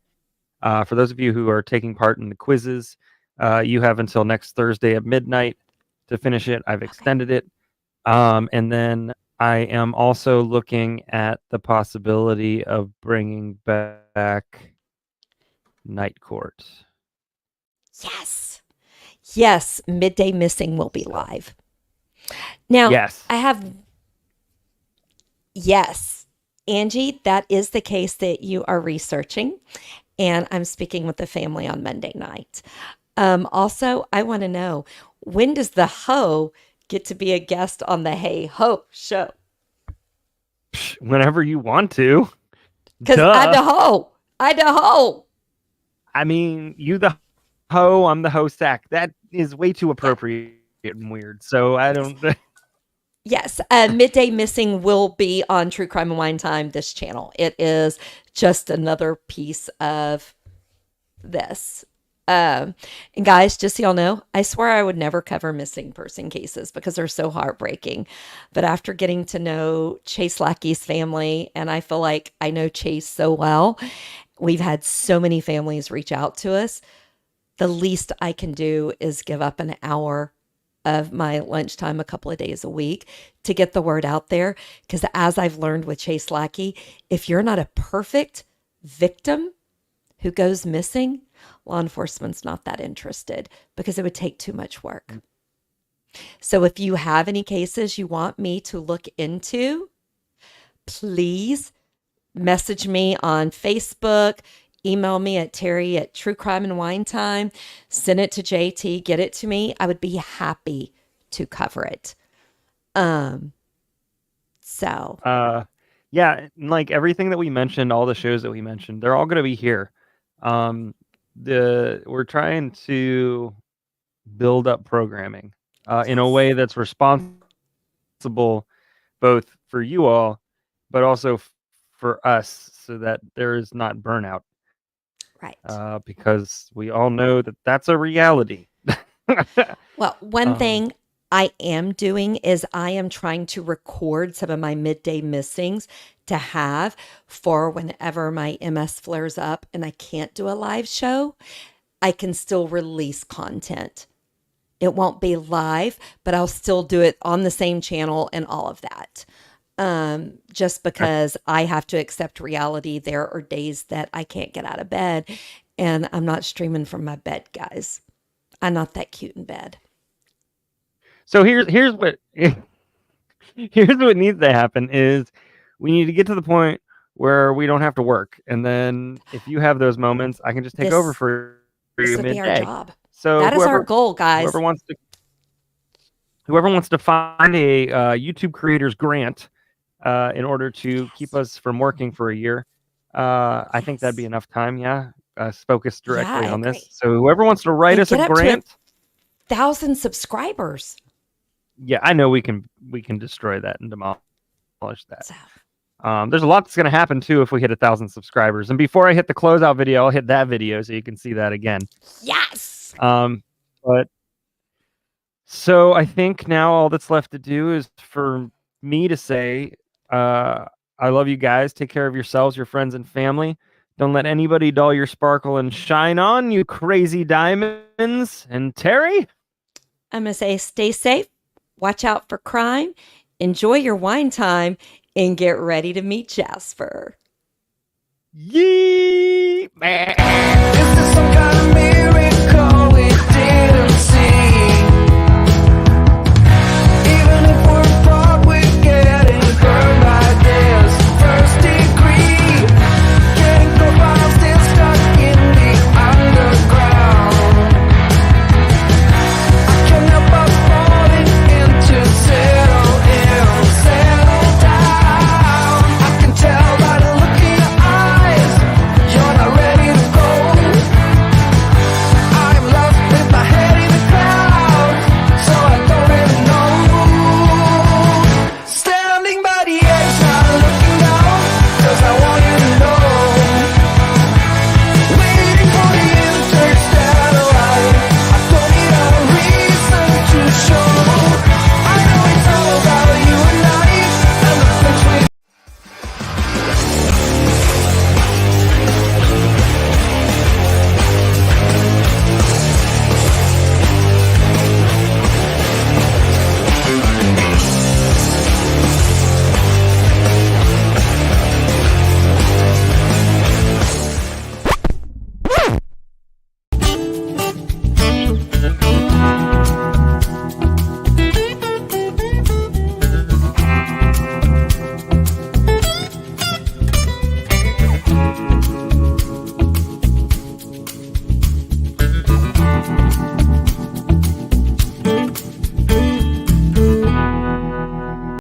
For those of you who are taking part in the quizzes, you have until next Thursday at midnight to finish it. I've extended it. And then I am also looking at the possibility of bringing back Night Court. Yes, Midday Missing will be live. Now, yes. Yes, Angie, that is the case that you are researching. And I'm speaking with the family on Monday night. Also, I want to know, when does the Ho get to be a guest on the Hey Ho Show? Whenever you want to. Because I the Ho. I mean, you the Ho, I'm the Ho sack. That is way too appropriate and weird. So I don't... Yes, Midday Missing will be on True Crime and Wine Time, this channel. It is just another piece of this. And guys, just so y'all know, I swear I would never cover missing person cases because they're so heartbreaking. But after getting to know Chase Lackey's family, and I feel like I know Chase so well, we've had so many families reach out to us. The least I can do is give up an hour of my lunchtime a couple of days a week to get the word out there. Because as I've learned with Chase Lackey, if you're not a perfect victim who goes missing, law enforcement's not that interested because it would take too much work. So if you have any cases you want me to look into, please message me on Facebook, email me at Terry at True Crime and Wine Time, send it to JT, get it to me. I would be happy to cover it. Yeah, like everything that we mentioned, all the shows that we mentioned, they're all going to be here. We're trying to build up programming in a way that's responsible both for you all, but also for us, so that there is not burnout. Right. Because we all know that that's a reality. Well, one thing I am doing is I am trying to record some of my midday missings to have for whenever my MS flares up and I can't do a live show, I can still release content. It won't be live, but I'll still do it on the same channel and all of that. Just because I have to accept reality. There are days that I can't get out of bed and I'm not streaming from my bed, guys. I'm not that cute in bed. So here's what here's what needs to happen is we need to get to the point where we don't have to work, and then if you have those moments, I can just take over for you midday. Our job. So that is our goal, guys. Whoever wants to find a YouTube creators grant in order to keep us from working for a year, I think that'd be enough time. Yeah, focus directly on this. So whoever wants to write us a grant, 1,000 subscribers. Yeah, I know we can destroy that and demolish that. There's a lot that's going to happen too if we hit 1,000 subscribers. And before I hit the closeout video, I'll hit that video so you can see that again. Yes. But so I think now all that's left to do is for me to say, I love you guys. Take care of yourselves, your friends, and family. Don't let anybody dull your sparkle and shine on, you crazy diamonds. And Terry? I'm going to say stay safe, watch out for crime, enjoy your wine time, and get ready to meet Jasper. Yee!